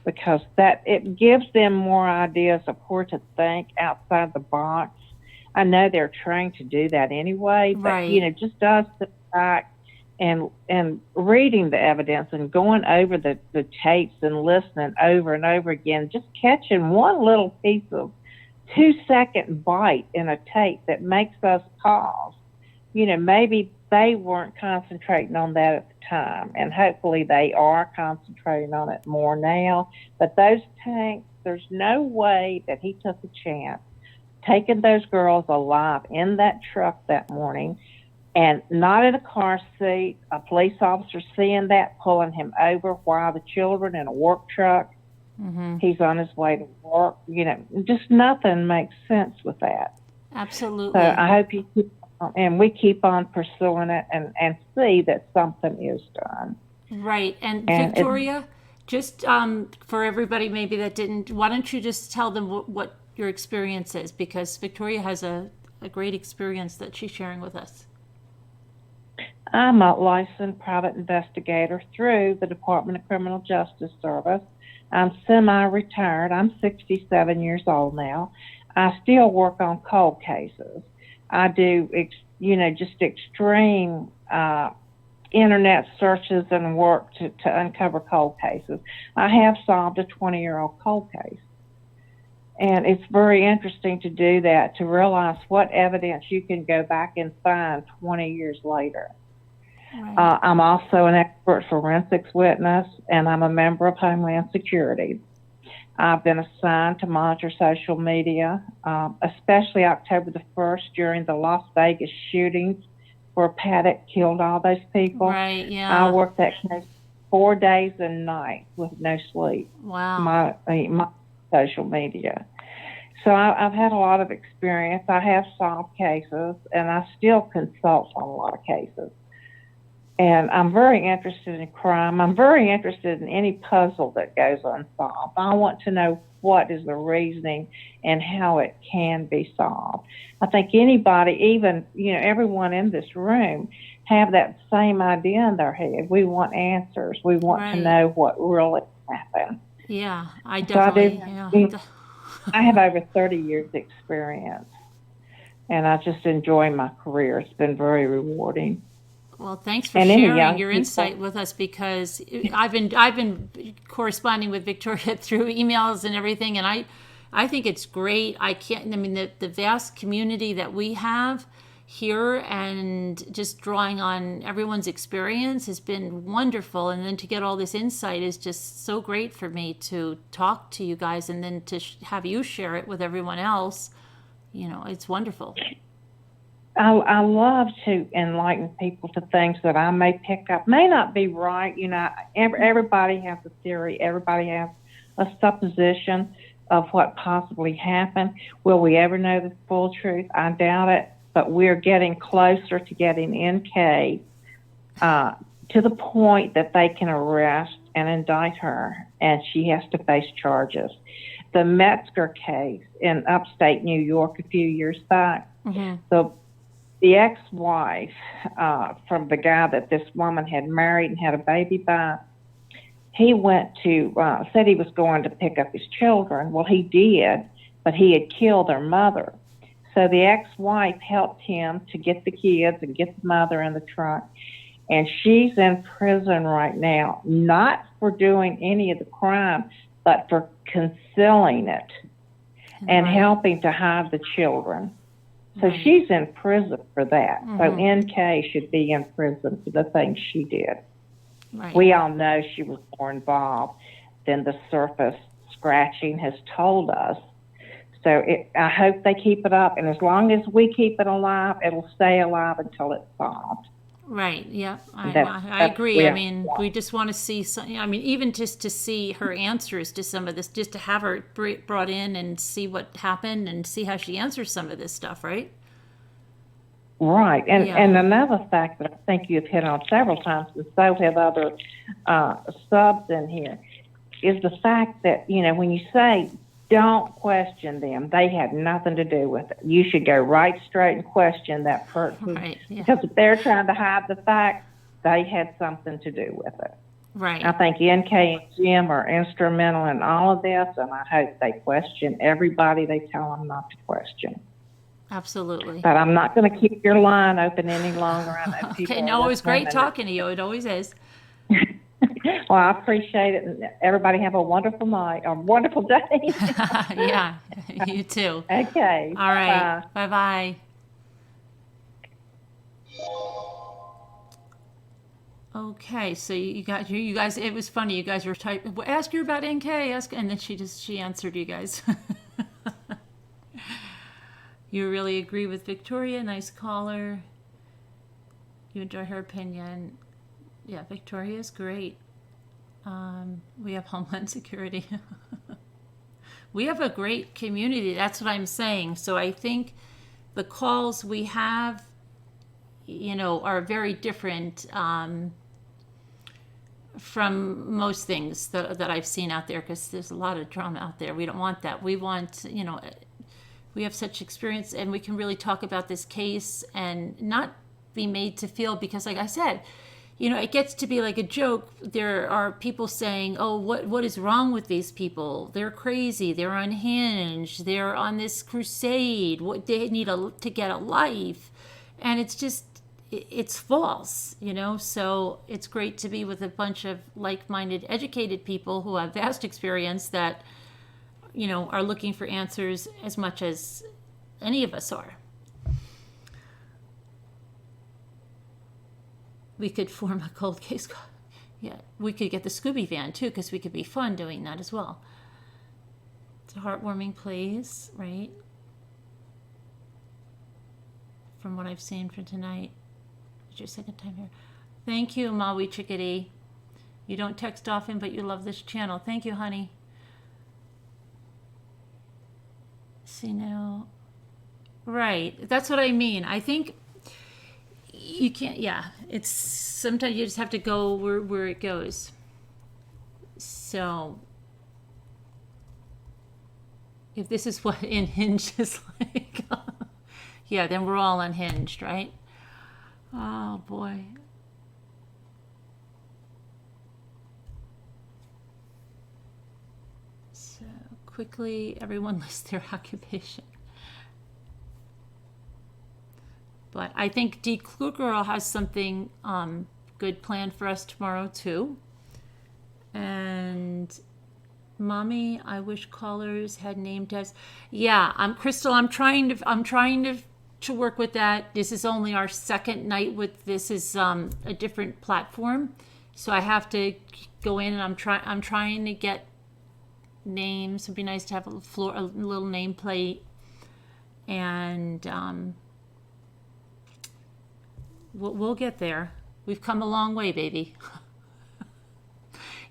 I: because it gives them more ideas of where to think outside the box. I know they're trying to do that anyway, but
A: right.
I: Just us sit back and reading the evidence and going over the tapes and listening over and over again, just catching one little piece of 2-second bite in a tape that makes us pause. Maybe they weren't concentrating on that at the time, and hopefully they are concentrating on it more now. But those tanks, there's no way that he took a chance taking those girls alive in that truck that morning, and not in a car seat, a police officer seeing that, pulling him over while the children in a work truck. Mm-hmm. He's on his way to work. Just nothing makes sense with that.
A: Absolutely.
I: So I hope you keep on, and we keep on pursuing it and see that something is done.
A: Right. And Victoria, just for everybody maybe that didn't, why don't you just tell them what your experience is? Because Victoria has a great experience that she's sharing with us.
I: I'm a licensed private investigator through the Department of Criminal Justice Service. I'm semi-retired. I'm 67 years old now. I still work on cold cases. I do, just extreme internet searches and work to uncover cold cases. I have solved a 20-year-old cold case. And it's very interesting to do that, to realize what evidence you can go back and find 20 years later. Right. I'm also an expert forensics witness, and I'm a member of Homeland Security. I've been assigned to monitor social media, especially October the 1st during the Las Vegas shootings where Paddock killed all those people.
A: Right, yeah.
I: I worked that case 4 days and nights with no sleep.
A: Wow.
I: My social media. So I've had a lot of experience. I have solved cases, and I still consult on a lot of cases. And I'm very interested in crime. I'm very interested in any puzzle that goes unsolved. I want to know what is the reasoning and how it can be solved. I think anybody, even, everyone in this room, have that same idea in their head. We want answers. We want to know what really happened.
A: Yeah, I definitely,
I: I have over 30 years experience, and I just enjoy my career. It's been very rewarding.
A: Well, thanks for sharing your insight with us, because I've been corresponding with Victoria through emails and everything, and I think it's great. The vast community that we have here and just drawing on everyone's experience has been wonderful. And then to get all this insight is just so great for me to talk to you guys, and then to have you share it with everyone else. It's wonderful.
I: I love to enlighten people to things that I may pick up. May not be right. Everybody has a theory. Everybody has a supposition of what possibly happened. Will we ever know the full truth? I doubt it. But we're getting closer to getting NK to the point that they can arrest and indict her, and she has to face charges. The Metzger case in upstate New York a few years back, the ex-wife from the guy that this woman had married and had a baby by, he went to, said he was going to pick up his children. Well, he did, but he had killed their mother. So the ex-wife helped him to get the kids and get the mother in the trunk. And she's in prison right now, not for doing any of the crime, but for concealing it and helping to hide the children. So she's in prison for that. So NK should be in prison for the things she did.
A: Right.
I: We all know she was more involved than the surface scratching has told us. So I hope they keep it up. And as long as we keep it alive, it'll stay alive until it's solved.
A: Right. Yeah, I
I: That's
A: agree. I mean, we just want to see some. I mean, even just to see her answers to some of this, just to have her brought in and see what happened and see how she answers some of this stuff. Right.
I: Right. And another fact that I think you've hit on several times, and so have other subs in here, is the fact that, when you say don't question them, they had nothing to do with it. You should go right straight and question that person.
A: Right. Yeah.
I: Because if they're trying to hide the facts, they had something to do with it.
A: Right.
I: I think NK and Jim are instrumental in all of this, and I hope they question everybody they tell them not to question.
A: Absolutely.
I: But I'm not going to keep your line open any longer. I know people
A: Okay. No, it was great talking to you. It always is.
I: Well, I appreciate it. And everybody have a wonderful night, a wonderful day.
A: Yeah. You too.
I: Okay.
A: All right. Bye-bye. Okay, so you guys, it was funny. You guys were typing, ask her about NK, and then she answered you guys. You really agree with Victoria, nice caller. You enjoy her opinion. Yeah, Victoria's great. We have Homeland Security. We have a great community, that's what I'm saying. So I think the calls we have, are very different from most things that I've seen out there, because there's a lot of drama out there. We don't want that. We want, we have such experience, and we can really talk about this case and not be made to feel, because like I said, it gets to be like a joke. There are people saying, oh, what is wrong with these people? They're crazy. They're unhinged. They're on this crusade. What they need to get a life. And it's just, it's false, So it's great to be with a bunch of like-minded, educated people who have vast experience that, are looking for answers as much as any of us are. We could form a cold case. Yeah, we could get the Scooby van too, because we could be fun doing that as well. It's a heartwarming place, right? From what I've seen for tonight. It's your second time here. Thank you, Maui Chickadee. You don't text often, but you love this channel. Thank you, honey. See now. Right, that's what I mean. I think you can't, it's sometimes you just have to go where it goes. So if this is what unhinged is like, yeah, then we're all unhinged, right? Oh boy. So quickly, everyone lists their occupation. But I think D. Kluger has something good planned for us tomorrow too. And Mommy, I wish callers had name tags. Yeah, Crystal. I'm trying to work with that. This is only our second night with this. Is a different platform, so I have to go in and I'm trying to get names. It'd be nice to have a little nameplate and. We'll get there. We've come a long way, baby.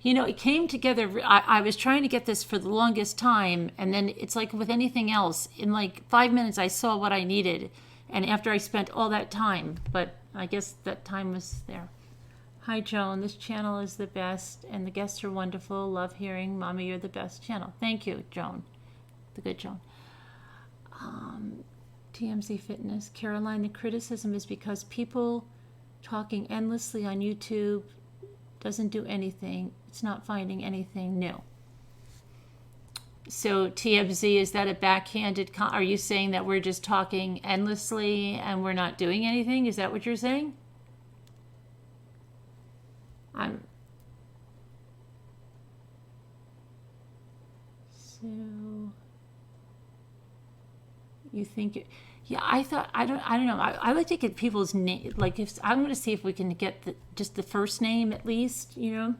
A: You know, it came together. I was trying to get this for the longest time, and then it's like with anything else, in like 5 minutes I saw what I needed, and after I spent all that time, but I guess that time was there. Hi, Joan. This channel is the best, and the guests are wonderful. Love hearing Mommy, you're the best channel. Thank you, Joan. The good Joan. TMZ Fitness. Caroline, the criticism is because people talking endlessly on YouTube doesn't do anything. It's not finding anything new. So TMZ, is that a backhanded are you saying that we're just talking endlessly and we're not doing anything? Is that what you're saying? So you think yeah, I thought I don't know. I like to get people's name. Like if I'm going to see if we can get just the first name at least, you know,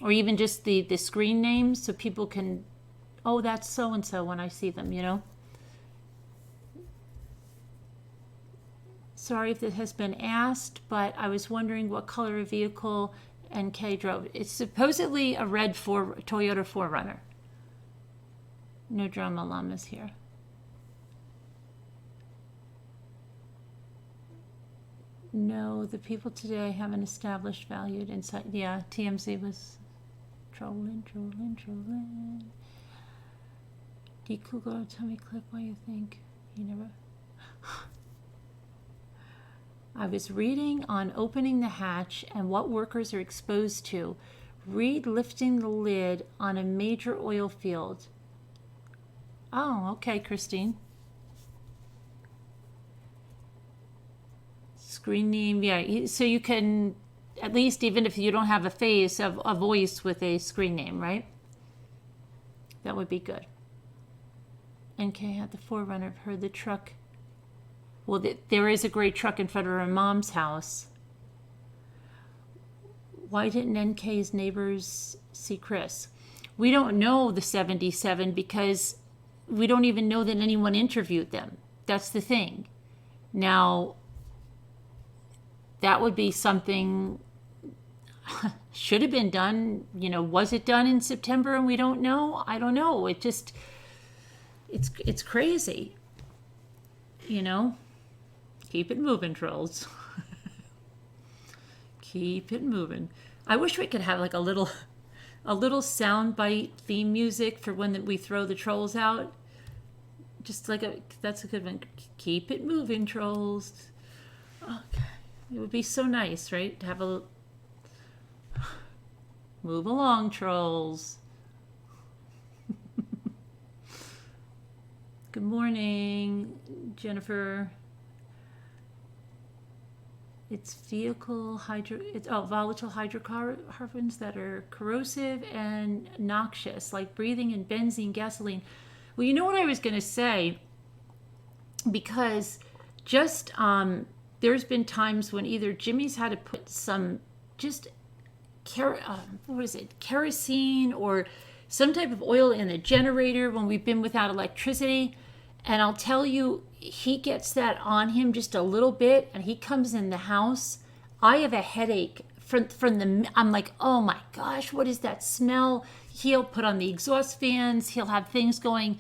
A: or even just the screen name, so people can, oh, that's so and so when I see them, you know. Sorry if it has been asked, but I was wondering what color of vehicle NK drove. It's supposedly a red Toyota 4Runner. No drama llamas here. No, the people today haven't established valued inside. Yeah, TMZ was trolling. Decougar, tell me, click why you think you never. I was reading on opening the hatch and what workers are exposed to. Read lifting the lid on a major oil field. Oh, okay, Christine. Screen name, yeah. So you can, at least even if you don't have a face, have a voice with a screen name, right? That would be good. NK had the 4Runner. I've heard the truck. Well, there is a great truck in front of her mom's house. Why didn't NK's neighbors see Chris? We don't know the 77 because we don't even know that anyone interviewed them. That's the thing. Now, that would be something should have been done. You know, was it done in September and we don't know? I don't know. It just, it's crazy. You know, keep it moving, trolls. Keep it moving. I wish we could have like a little soundbite theme music for when we throw the trolls out. Just like that's a good one. Keep it moving, trolls. Okay. It would be so nice, right? To have a move along, trolls. Good morning, Jennifer. It's volatile hydrocarbons that are corrosive and noxious, like breathing in benzene, gasoline. Well, you know what I was going to say, because just there's been times when either Jimmy's had to put some just kerosene or some type of oil in the generator when we've been without electricity. And I'll tell you, he gets that on him just a little bit and he comes in the house. I have a headache from I'm like, oh my gosh, what is that smell? He'll put on the exhaust fans. He'll have things going.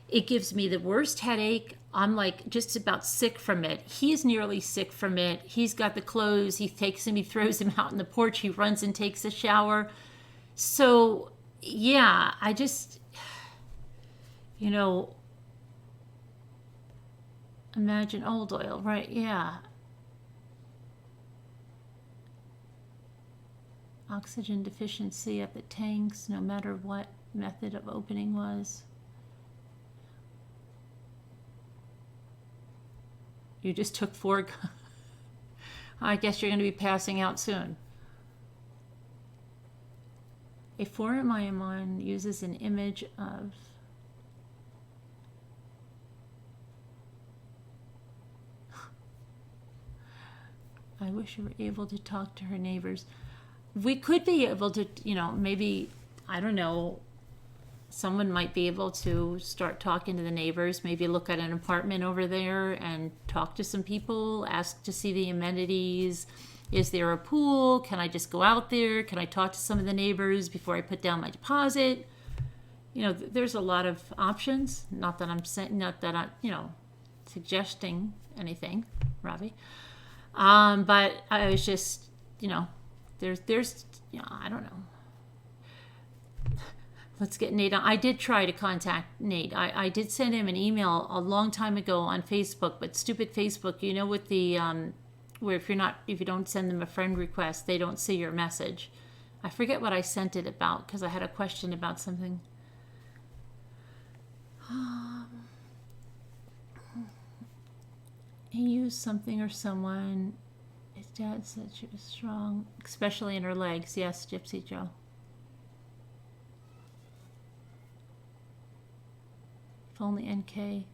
A: It gives me the worst headache. I'm like just about sick from it. He's nearly sick from it. He's got the clothes. He takes him, he throws him out on the porch. He runs and takes a shower. So yeah, I just, you know, imagine old oil, right? Yeah. Oxygen deficiency at the tanks, no matter what method of opening was. You just took 4. I guess you're going to be passing out soon. A forum I am on uses an image of I wish you were able to talk to her neighbors. We could be able to, you know, maybe, I don't know, someone might be able to start talking to the neighbors, maybe look at an apartment over there and talk to some people, ask to see the amenities. Is there a pool? Can I just go out there? Can I talk to some of the neighbors before I put down my deposit? You know, there's a lot of options. Not that I'm saying, not that I'm, suggesting anything, Robbie. But I was just, there's, I don't know. Let's get Nate on. I did try to contact Nate. I did send him an email a long time ago on Facebook, but stupid Facebook, with the, where if you don't send them a friend request, they don't see your message. I forget what I sent it about because I had a question about something. He used something or someone. His dad said she was strong, especially in her legs. Yes, Gypsy Joe. If only NK.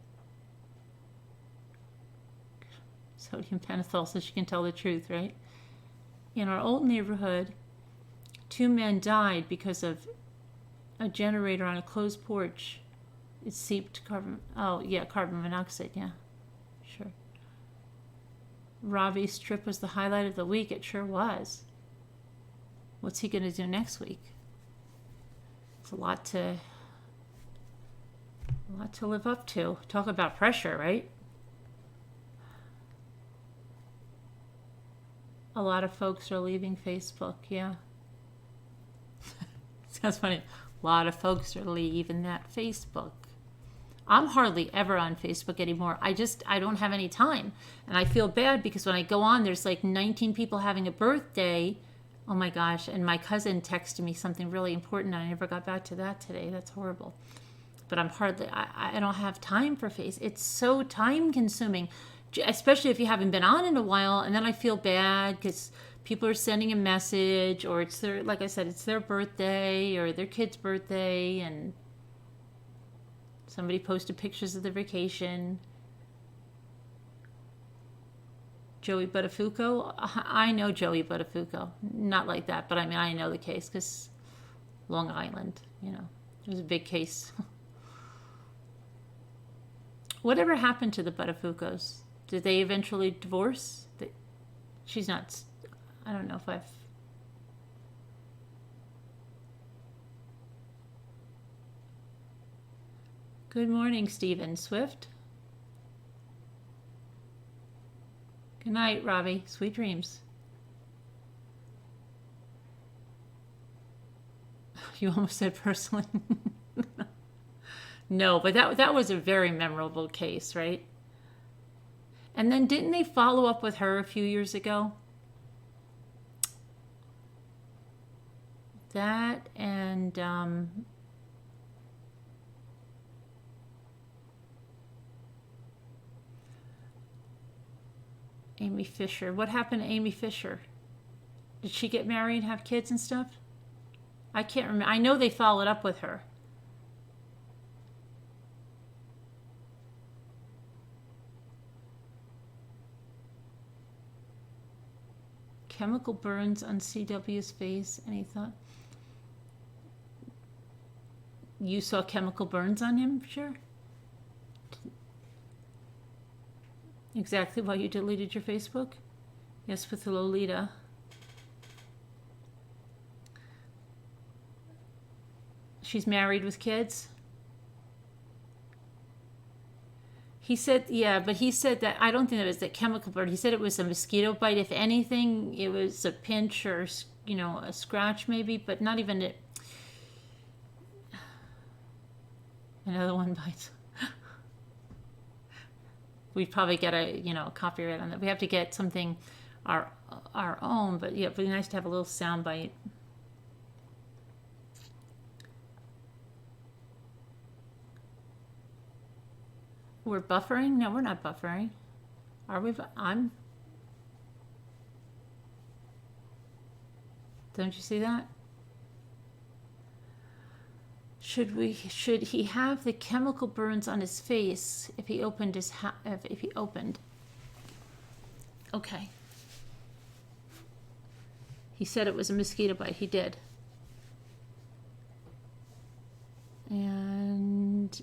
A: Sodium pentothal so she can tell the truth, right? In our old neighborhood, 2 men died because of a generator on a closed porch. It seeped carbon monoxide, yeah. Sure. Robbie's trip was the highlight of the week. It sure was. What's he going to do next week? It's a lot to live up to. Talk about pressure, right? A lot of folks are leaving Facebook, yeah. Sounds funny. A lot of folks are leaving that Facebook. I'm hardly ever on Facebook anymore. I don't have any time. And I feel bad because when I go on, there's like 19 people having a birthday. Oh my gosh. And my cousin texted me something really important and I never got back to that today. That's horrible. But I don't have time for Facebook. It's so time consuming, especially if you haven't been on in a while. And then I feel bad because people are sending a message or it's their, like I said, it's their birthday or their kid's birthday and somebody posted pictures of their vacation. Joey Buttafuoco? I know Joey Buttafuoco. Not like that, but I know the case because Long Island, it was a big case. Whatever happened to the Buttafuocos? Did they eventually divorce? She's not, I don't know if I've... Good morning, Stephen Swift. Good night, Robbie. Sweet dreams. You almost said personally. No, but that was a very memorable case, right? And then didn't they follow up with her a few years ago? That and Amy Fisher. What happened to Amy Fisher? Did she get married and have kids and stuff? I can't remember. I know they followed up with her. Chemical burns on CW's face. Any thought? You saw chemical burns on him? Sure. Exactly why you deleted your Facebook? Yes, with Lolita. She's married with kids? He said, yeah, but he said that, I don't think it was the chemical burn. He said it was a mosquito bite. If anything, it was a pinch or, a scratch maybe, but not even it. Another one bites. We'd probably get a, copyright on that. We have to get something our own, but yeah, it'd be nice to have a little sound bite. We're buffering? No, we're not buffering. Are we? Don't you see that? Should he have the chemical burns on his face if he opened if he opened? Okay. He said it was a mosquito bite. He did. And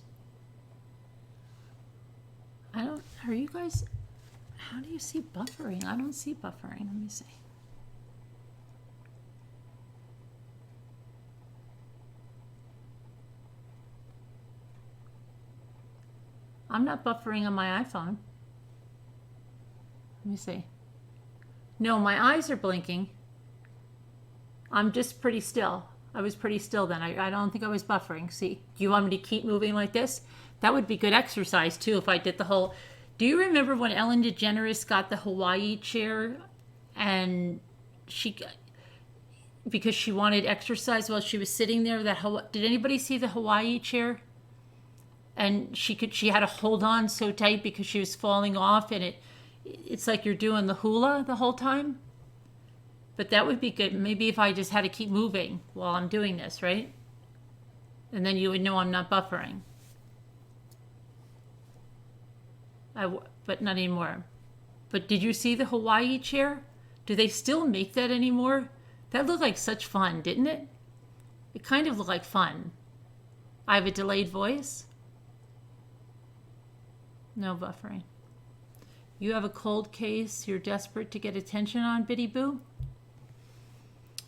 A: are you guys, how do you see buffering? I don't see buffering. Let me see. I'm not buffering on my iPhone. Let me see. No, my eyes are blinking. I'm just pretty still. I was pretty still then. I don't think I was buffering. See, do you want me to keep moving like this? That would be good exercise too if I did the whole... Do you remember when Ellen DeGeneres got the Hawaii chair and because she wanted exercise while she was sitting there, did anybody see the Hawaii chair? And she had to hold on so tight because she was falling off, and it's like you're doing the hula the whole time. But that would be good. Maybe if I just had to keep moving while I'm doing this, right? And then you would know I'm not buffering. But not anymore. But did you see the Hawaii chair? Do they still make that anymore? That looked like such fun, didn't it? It kind of looked like fun. I have a delayed voice. No buffering. You have a cold case you're desperate to get attention on, Biddy Boo?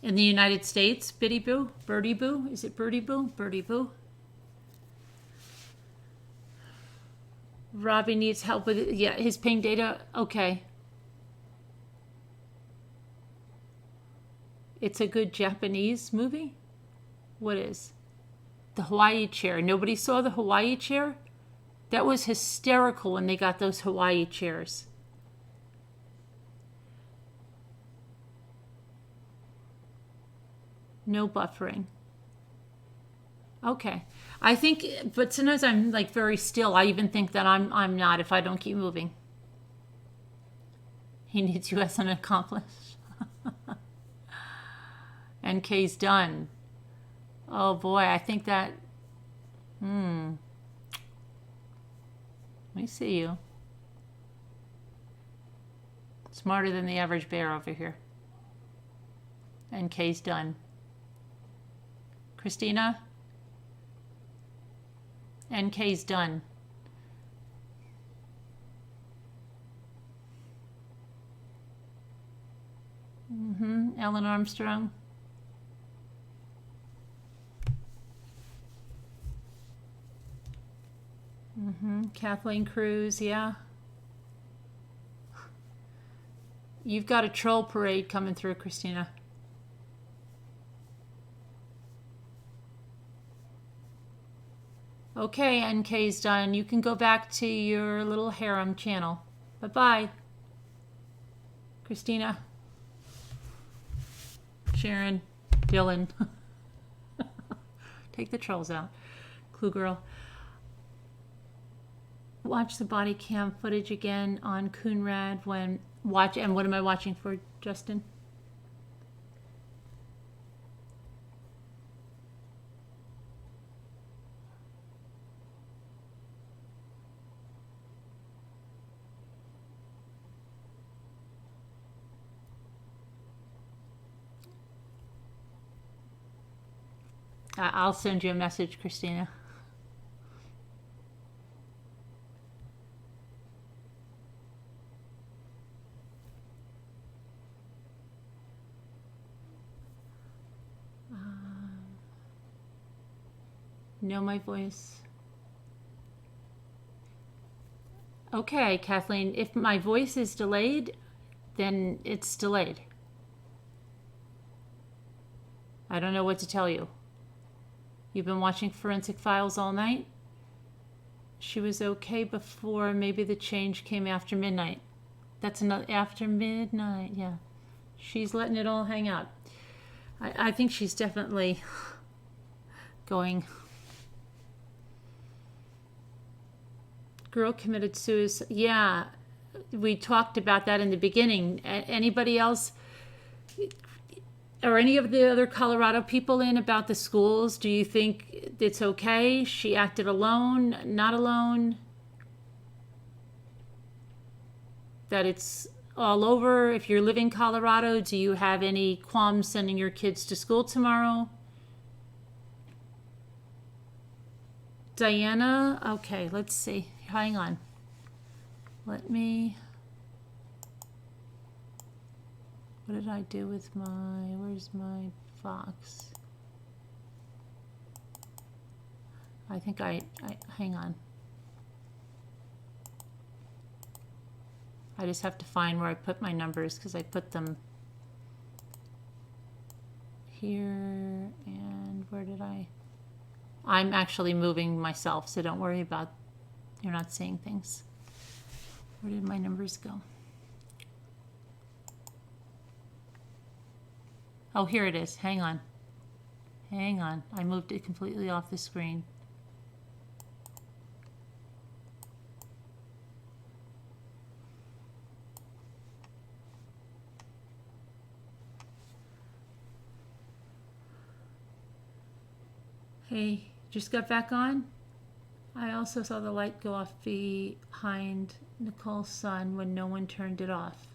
A: In the United States, Biddy Boo? Birdie Boo? Is it Birdie Boo? Birdie Boo? Robbie needs help with it. Yeah, his ping data. Okay. It's a good Japanese movie? What is? The Hawaii chair. Nobody saw the Hawaii chair? That was hysterical when they got those Hawaii chairs. No buffering. Okay. I think, but sometimes I'm like very still. I even think that I'm not if I don't keep moving. He needs you as an accomplice. NK's done. Oh boy, I think that, let me see you. Smarter than the average bear over here. NK's done. Christina? NK's done. Ellen Armstrong. Kathleen Cruz, yeah. You've got a troll parade coming through, Christina. Okay, NK's done. You can go back to your little harem channel. Bye-bye. Christina. Sharon. Dylan. Take the trolls out. Clue Girl. Watch the body cam footage again on Coonrad when... Watch, and what am I watching for, Justin? I'll send you a message, Christina. Know my voice. Okay, Kathleen, if my voice is delayed, then it's delayed. I don't know what to tell you. You've been watching Forensic Files all night? She was okay before, maybe the change came after midnight. That's another, after midnight, yeah. She's letting it all hang out. I think she's definitely going... Girl committed suicide. Yeah, we talked about that in the beginning. Anybody else, or any of the other Colorado people in about the schools? Do you think it's okay? She acted alone, not alone? That it's all over? If you're living in Colorado, do you have any qualms sending your kids to school tomorrow? Diana, okay, let's see. Hang on. What did I do with where's my Fox? I think hang on. I just have to find where I put my numbers because I put them here, and where did I'm actually moving myself, so don't worry about, you're not seeing things. Where did my numbers go? Oh, here it is. Hang on. Hang on. I moved it completely off the screen. Hey, just got back on? I also saw the light go off behind Nicole's son when no one turned it off.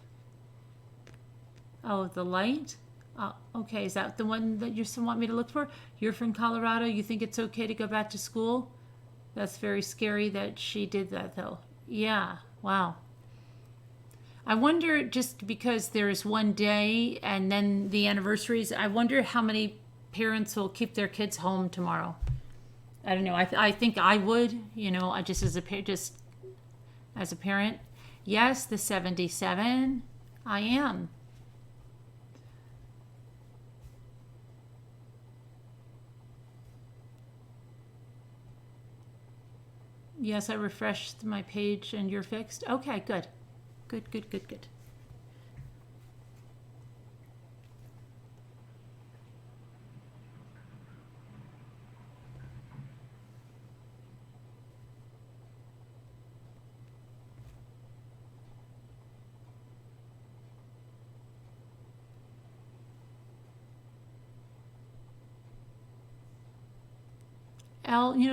A: Oh, the light? Oh, okay, is that the one that you want me to look for? You're from Colorado, you think it's okay to go back to school? That's very scary that she did that though. Yeah, wow. I wonder, just because there's one day and then the anniversaries, I wonder how many parents will keep their kids home tomorrow. I don't know. I think I would, I just as a parent. Yes, the 77. I am. Yes, I refreshed my page and you're fixed. Okay, good. Good, good, good, good.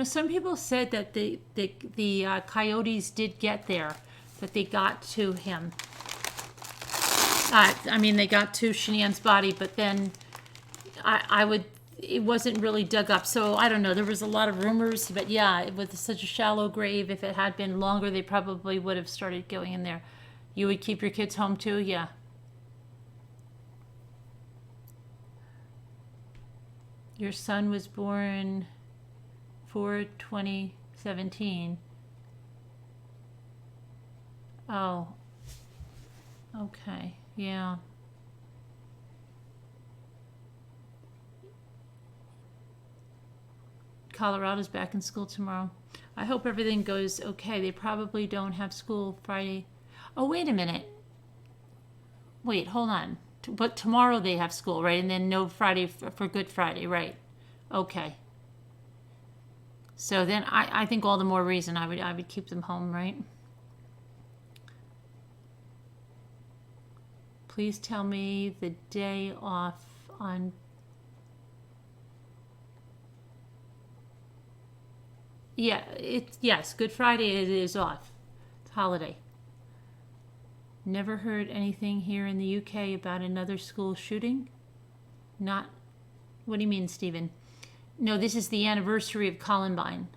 A: Some people said that the coyotes did get there, that they got to him. They got to Shanann's body, but then it wasn't really dug up. So I don't know. There was a lot of rumors, but yeah, with such a shallow grave, if it had been longer, they probably would have started going in there. You would keep your kids home too? Yeah. Your son was born 4/2017. Oh, okay, yeah. Colorado's back in school tomorrow. I hope everything goes okay. They probably don't have school Friday. Oh, wait a minute. Wait, hold on. But tomorrow they have school, right? And then no Friday for Good Friday, right? Okay. So then I think all the more reason I would keep them home, right? Please tell me the day off on. Yeah, yes, Good Friday it is off. It's holiday. Never heard anything here in the UK about another school shooting? Not. What do you mean, Stephen? No, this is the anniversary of Columbine.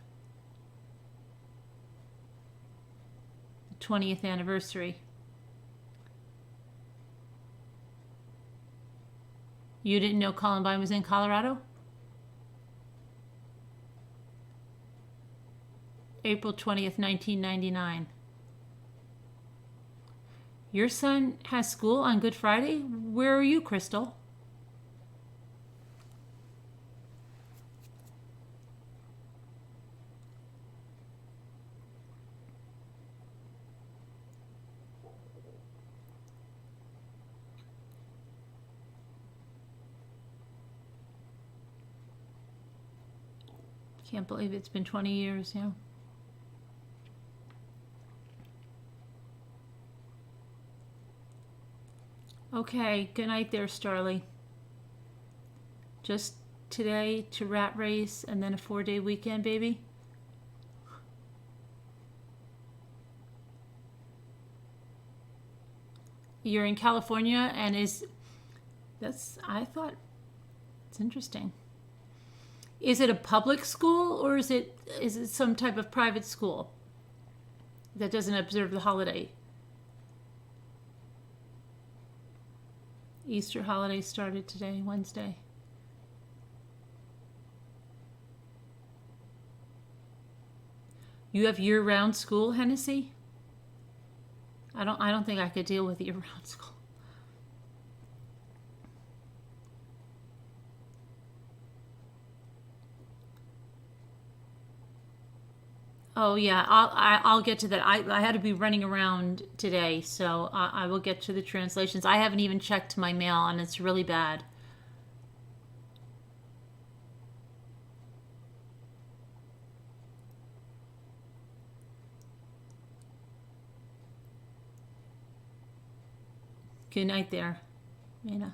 A: The 20th anniversary. You didn't know Columbine was in Colorado? April 20th, 1999. Your son has school on Good Friday? Where are you, Crystal? Can't believe it's been 20 years, yeah. Okay, good night there, Starly. Just today to rat race and then a 4-day weekend, baby? You're in California and I thought, it's interesting. Is it a public school or is it some type of private school that doesn't observe the holiday? Easter holiday started today, Wednesday. You have year-round school, Hennessy? I don't think I could deal with year-round school. Oh yeah, I'll get to that. I had to be running around today, so I will get to the translations. I haven't even checked my mail, and it's really bad. Good night there, Mina.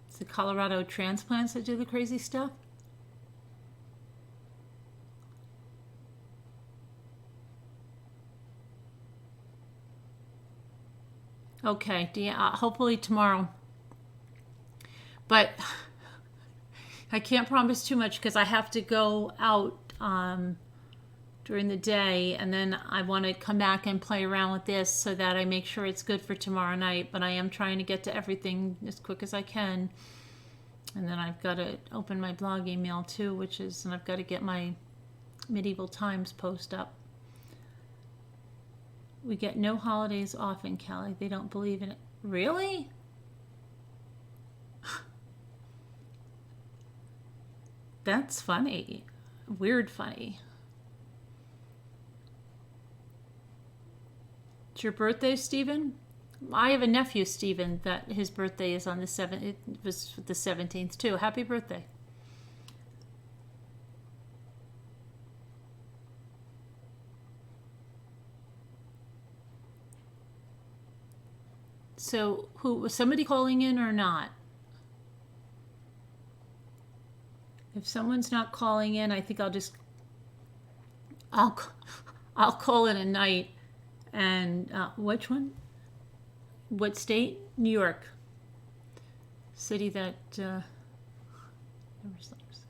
A: It's the Colorado transplants that do the crazy stuff. Okay, hopefully tomorrow. But I can't promise too much because I have to go out during the day, and then I want to come back and play around with this so that I make sure it's good for tomorrow night. But I am trying to get to everything as quick as I can. And then I've got to open my blog email too, and I've got to get my Medieval Times post up. We get no holidays off in Cali. They don't believe in it. Really? That's funny. Weird funny. It's your birthday, Stephen? I have a nephew, Stephen, that his birthday is on the 7th. It was the 17th too. Happy birthday. So, was somebody calling in or not? If someone's not calling in, I think I'll call it a night. And which one? What state? New York. City that never sleeps.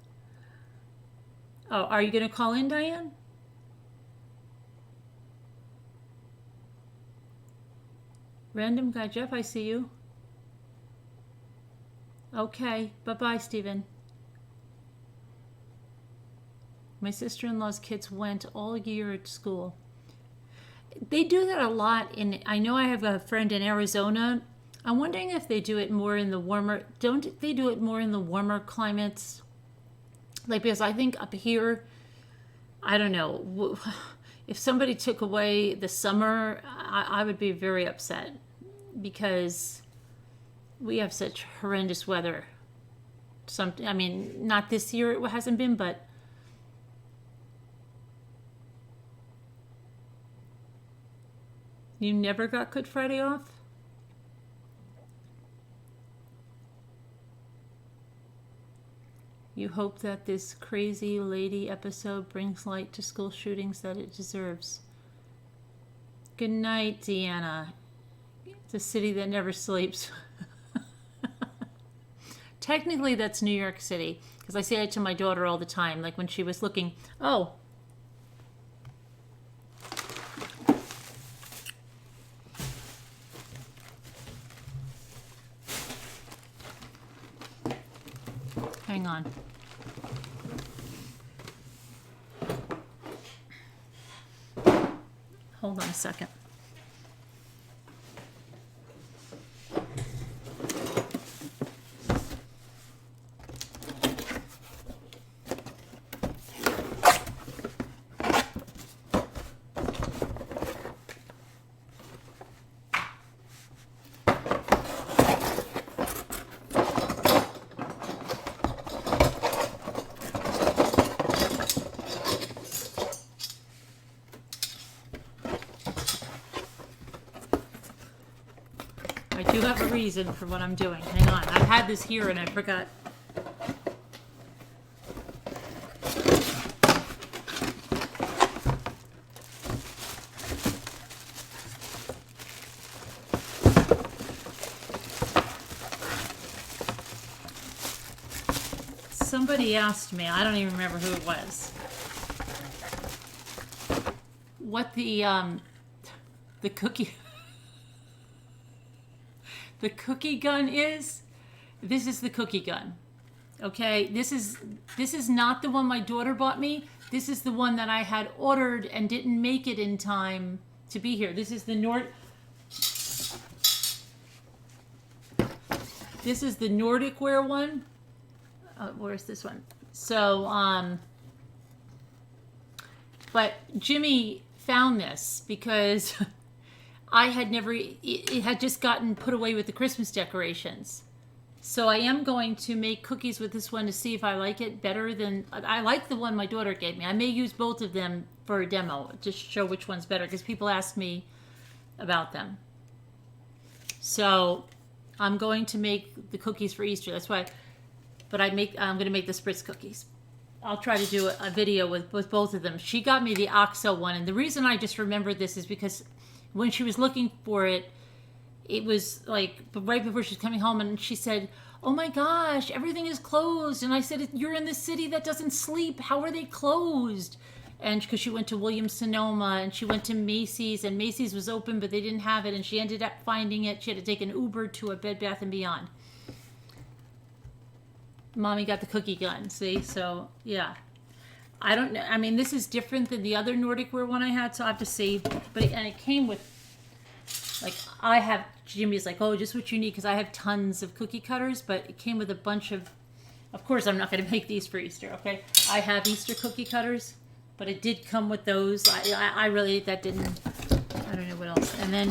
A: Oh, are you going to call in, Diane? Random guy Jeff, I see you. Okay, bye-bye, Stephen. My sister-in-law's kids went all year at school. They do that a lot I know I have a friend in Arizona. I'm wondering if they do it more in the warmer, don't they do it more in the warmer climates? Like, because I think up here, I don't know, if somebody took away the summer, I would be very upset because we have such horrendous weather. I mean, not this year it hasn't been, but you never got Good Friday off? You hope that this crazy lady episode brings light to school shootings that it deserves. Good night, Deanna. It's a city that never sleeps. Technically, that's New York City, because I say it to my daughter all the time, like when she was looking, oh, hang on. Hold on a second. I do have a reason for what I'm doing. Hang on. I had this here and I forgot. somebody asked me, I don't even remember who it was, what the cookie the cookie gun is. This is the cookie gun. Okay, this is not the one my daughter bought me. This is the one that I had ordered and didn't make it in time to be here. This is the Nordic wear one. Where's this one? So, but Jimmy found this because I had never, it had just gotten put away with the Christmas decorations. So I am going to make cookies with this one to see if I like it better than, I like the one my daughter gave me. I may use both of them for a demo, just show which one's better, because people ask me about them. So I'm going to make the cookies for Easter. That's why, but I'm going to make the spritz cookies. I'll try to do a video with both of them. She got me the OXO one, and the reason I just remembered this is because when she was looking for it, it was like right before she was coming home, and she said, "Oh my gosh, everything is closed." And I said, "You're in the city that doesn't sleep. How are they closed?" And because she went to Williams-Sonoma, and she went to Macy's, and Macy's was open, but they didn't have it, and she ended up finding it. She had to take an Uber to a Bed Bath & Beyond. Mommy got the cookie gun, see? So, yeah. I don't know. I mean, this is different than the other Nordic wear one I had, so I have to see. But it came with, like, I have, Jimmy's like, oh, just what you need, because I have tons of cookie cutters, but it came with a bunch of course, I'm not going to make these for Easter, okay? I have Easter cookie cutters, but it did come with those. I really, that didn't, I don't know what else. And then,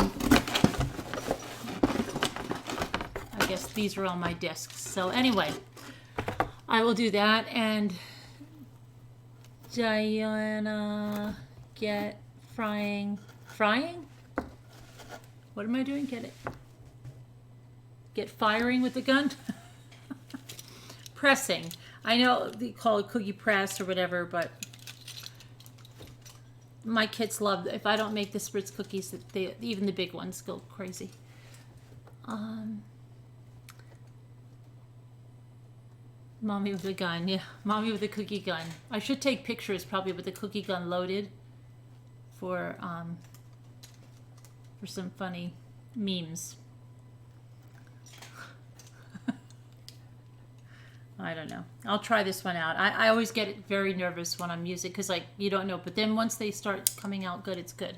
A: I guess these are on my discs. So anyway, I will do that, and Diana get frying? What am I doing? Get firing with the gun? Pressing. I know they call it cookie press or whatever, but my kids love, if I don't make the spritz cookies, even the big ones go crazy. Mommy with a gun, yeah. Mommy with a cookie gun. I should take pictures probably with the cookie gun loaded for some funny memes. I don't know. I'll try this one out. I always get very nervous when I'm using, because like you don't know, but then once they start coming out good, it's good.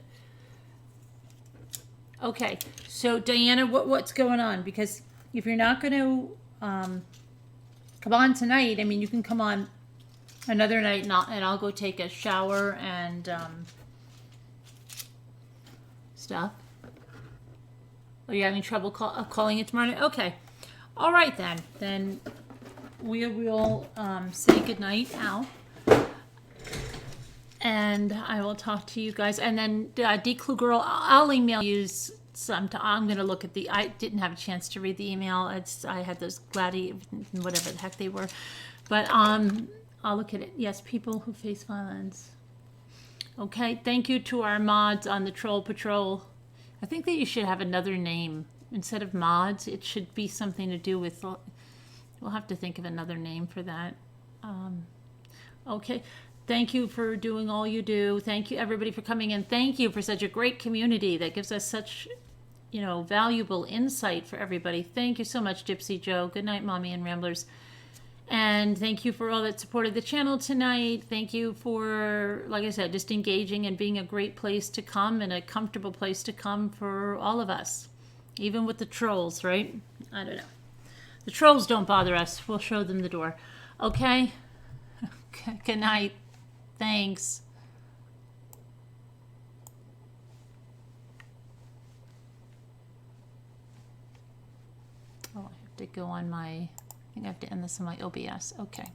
A: Okay, so Diana, what's going on? Because if you're not going to come on tonight, I mean, you can come on another night, and I'll go take a shower and stuff. Are you having trouble calling it tomorrow night? Okay. All right, then. Then we will say goodnight now. And I will talk to you guys. And then Declu Girl, I'll email you some. I'm going to look at I didn't have a chance to read the email. I had those whatever the heck they were. But I'll look at it. Yes, people who face violence. Okay, thank you to our mods on the Troll Patrol. I think that you should have another name. Instead of mods, it should be something to do with, we'll have to think of another name for that. Okay, thank you for doing all you do. Thank you, everybody, for coming in. Thank you for such a great community that gives us such, valuable insight for everybody. Thank you so much, Gypsy Joe. Good night, Mommy and Ramblers. And thank you for all that supported the channel tonight. Thank you for, like I said, just engaging and being a great place to come and a comfortable place to come for all of us. Even with the trolls, right? I don't know. The trolls don't bother us. We'll show them the door. Okay? Good night. Thanks. Oh, I have to go on my, I think I have to end this on my OBS. Okay.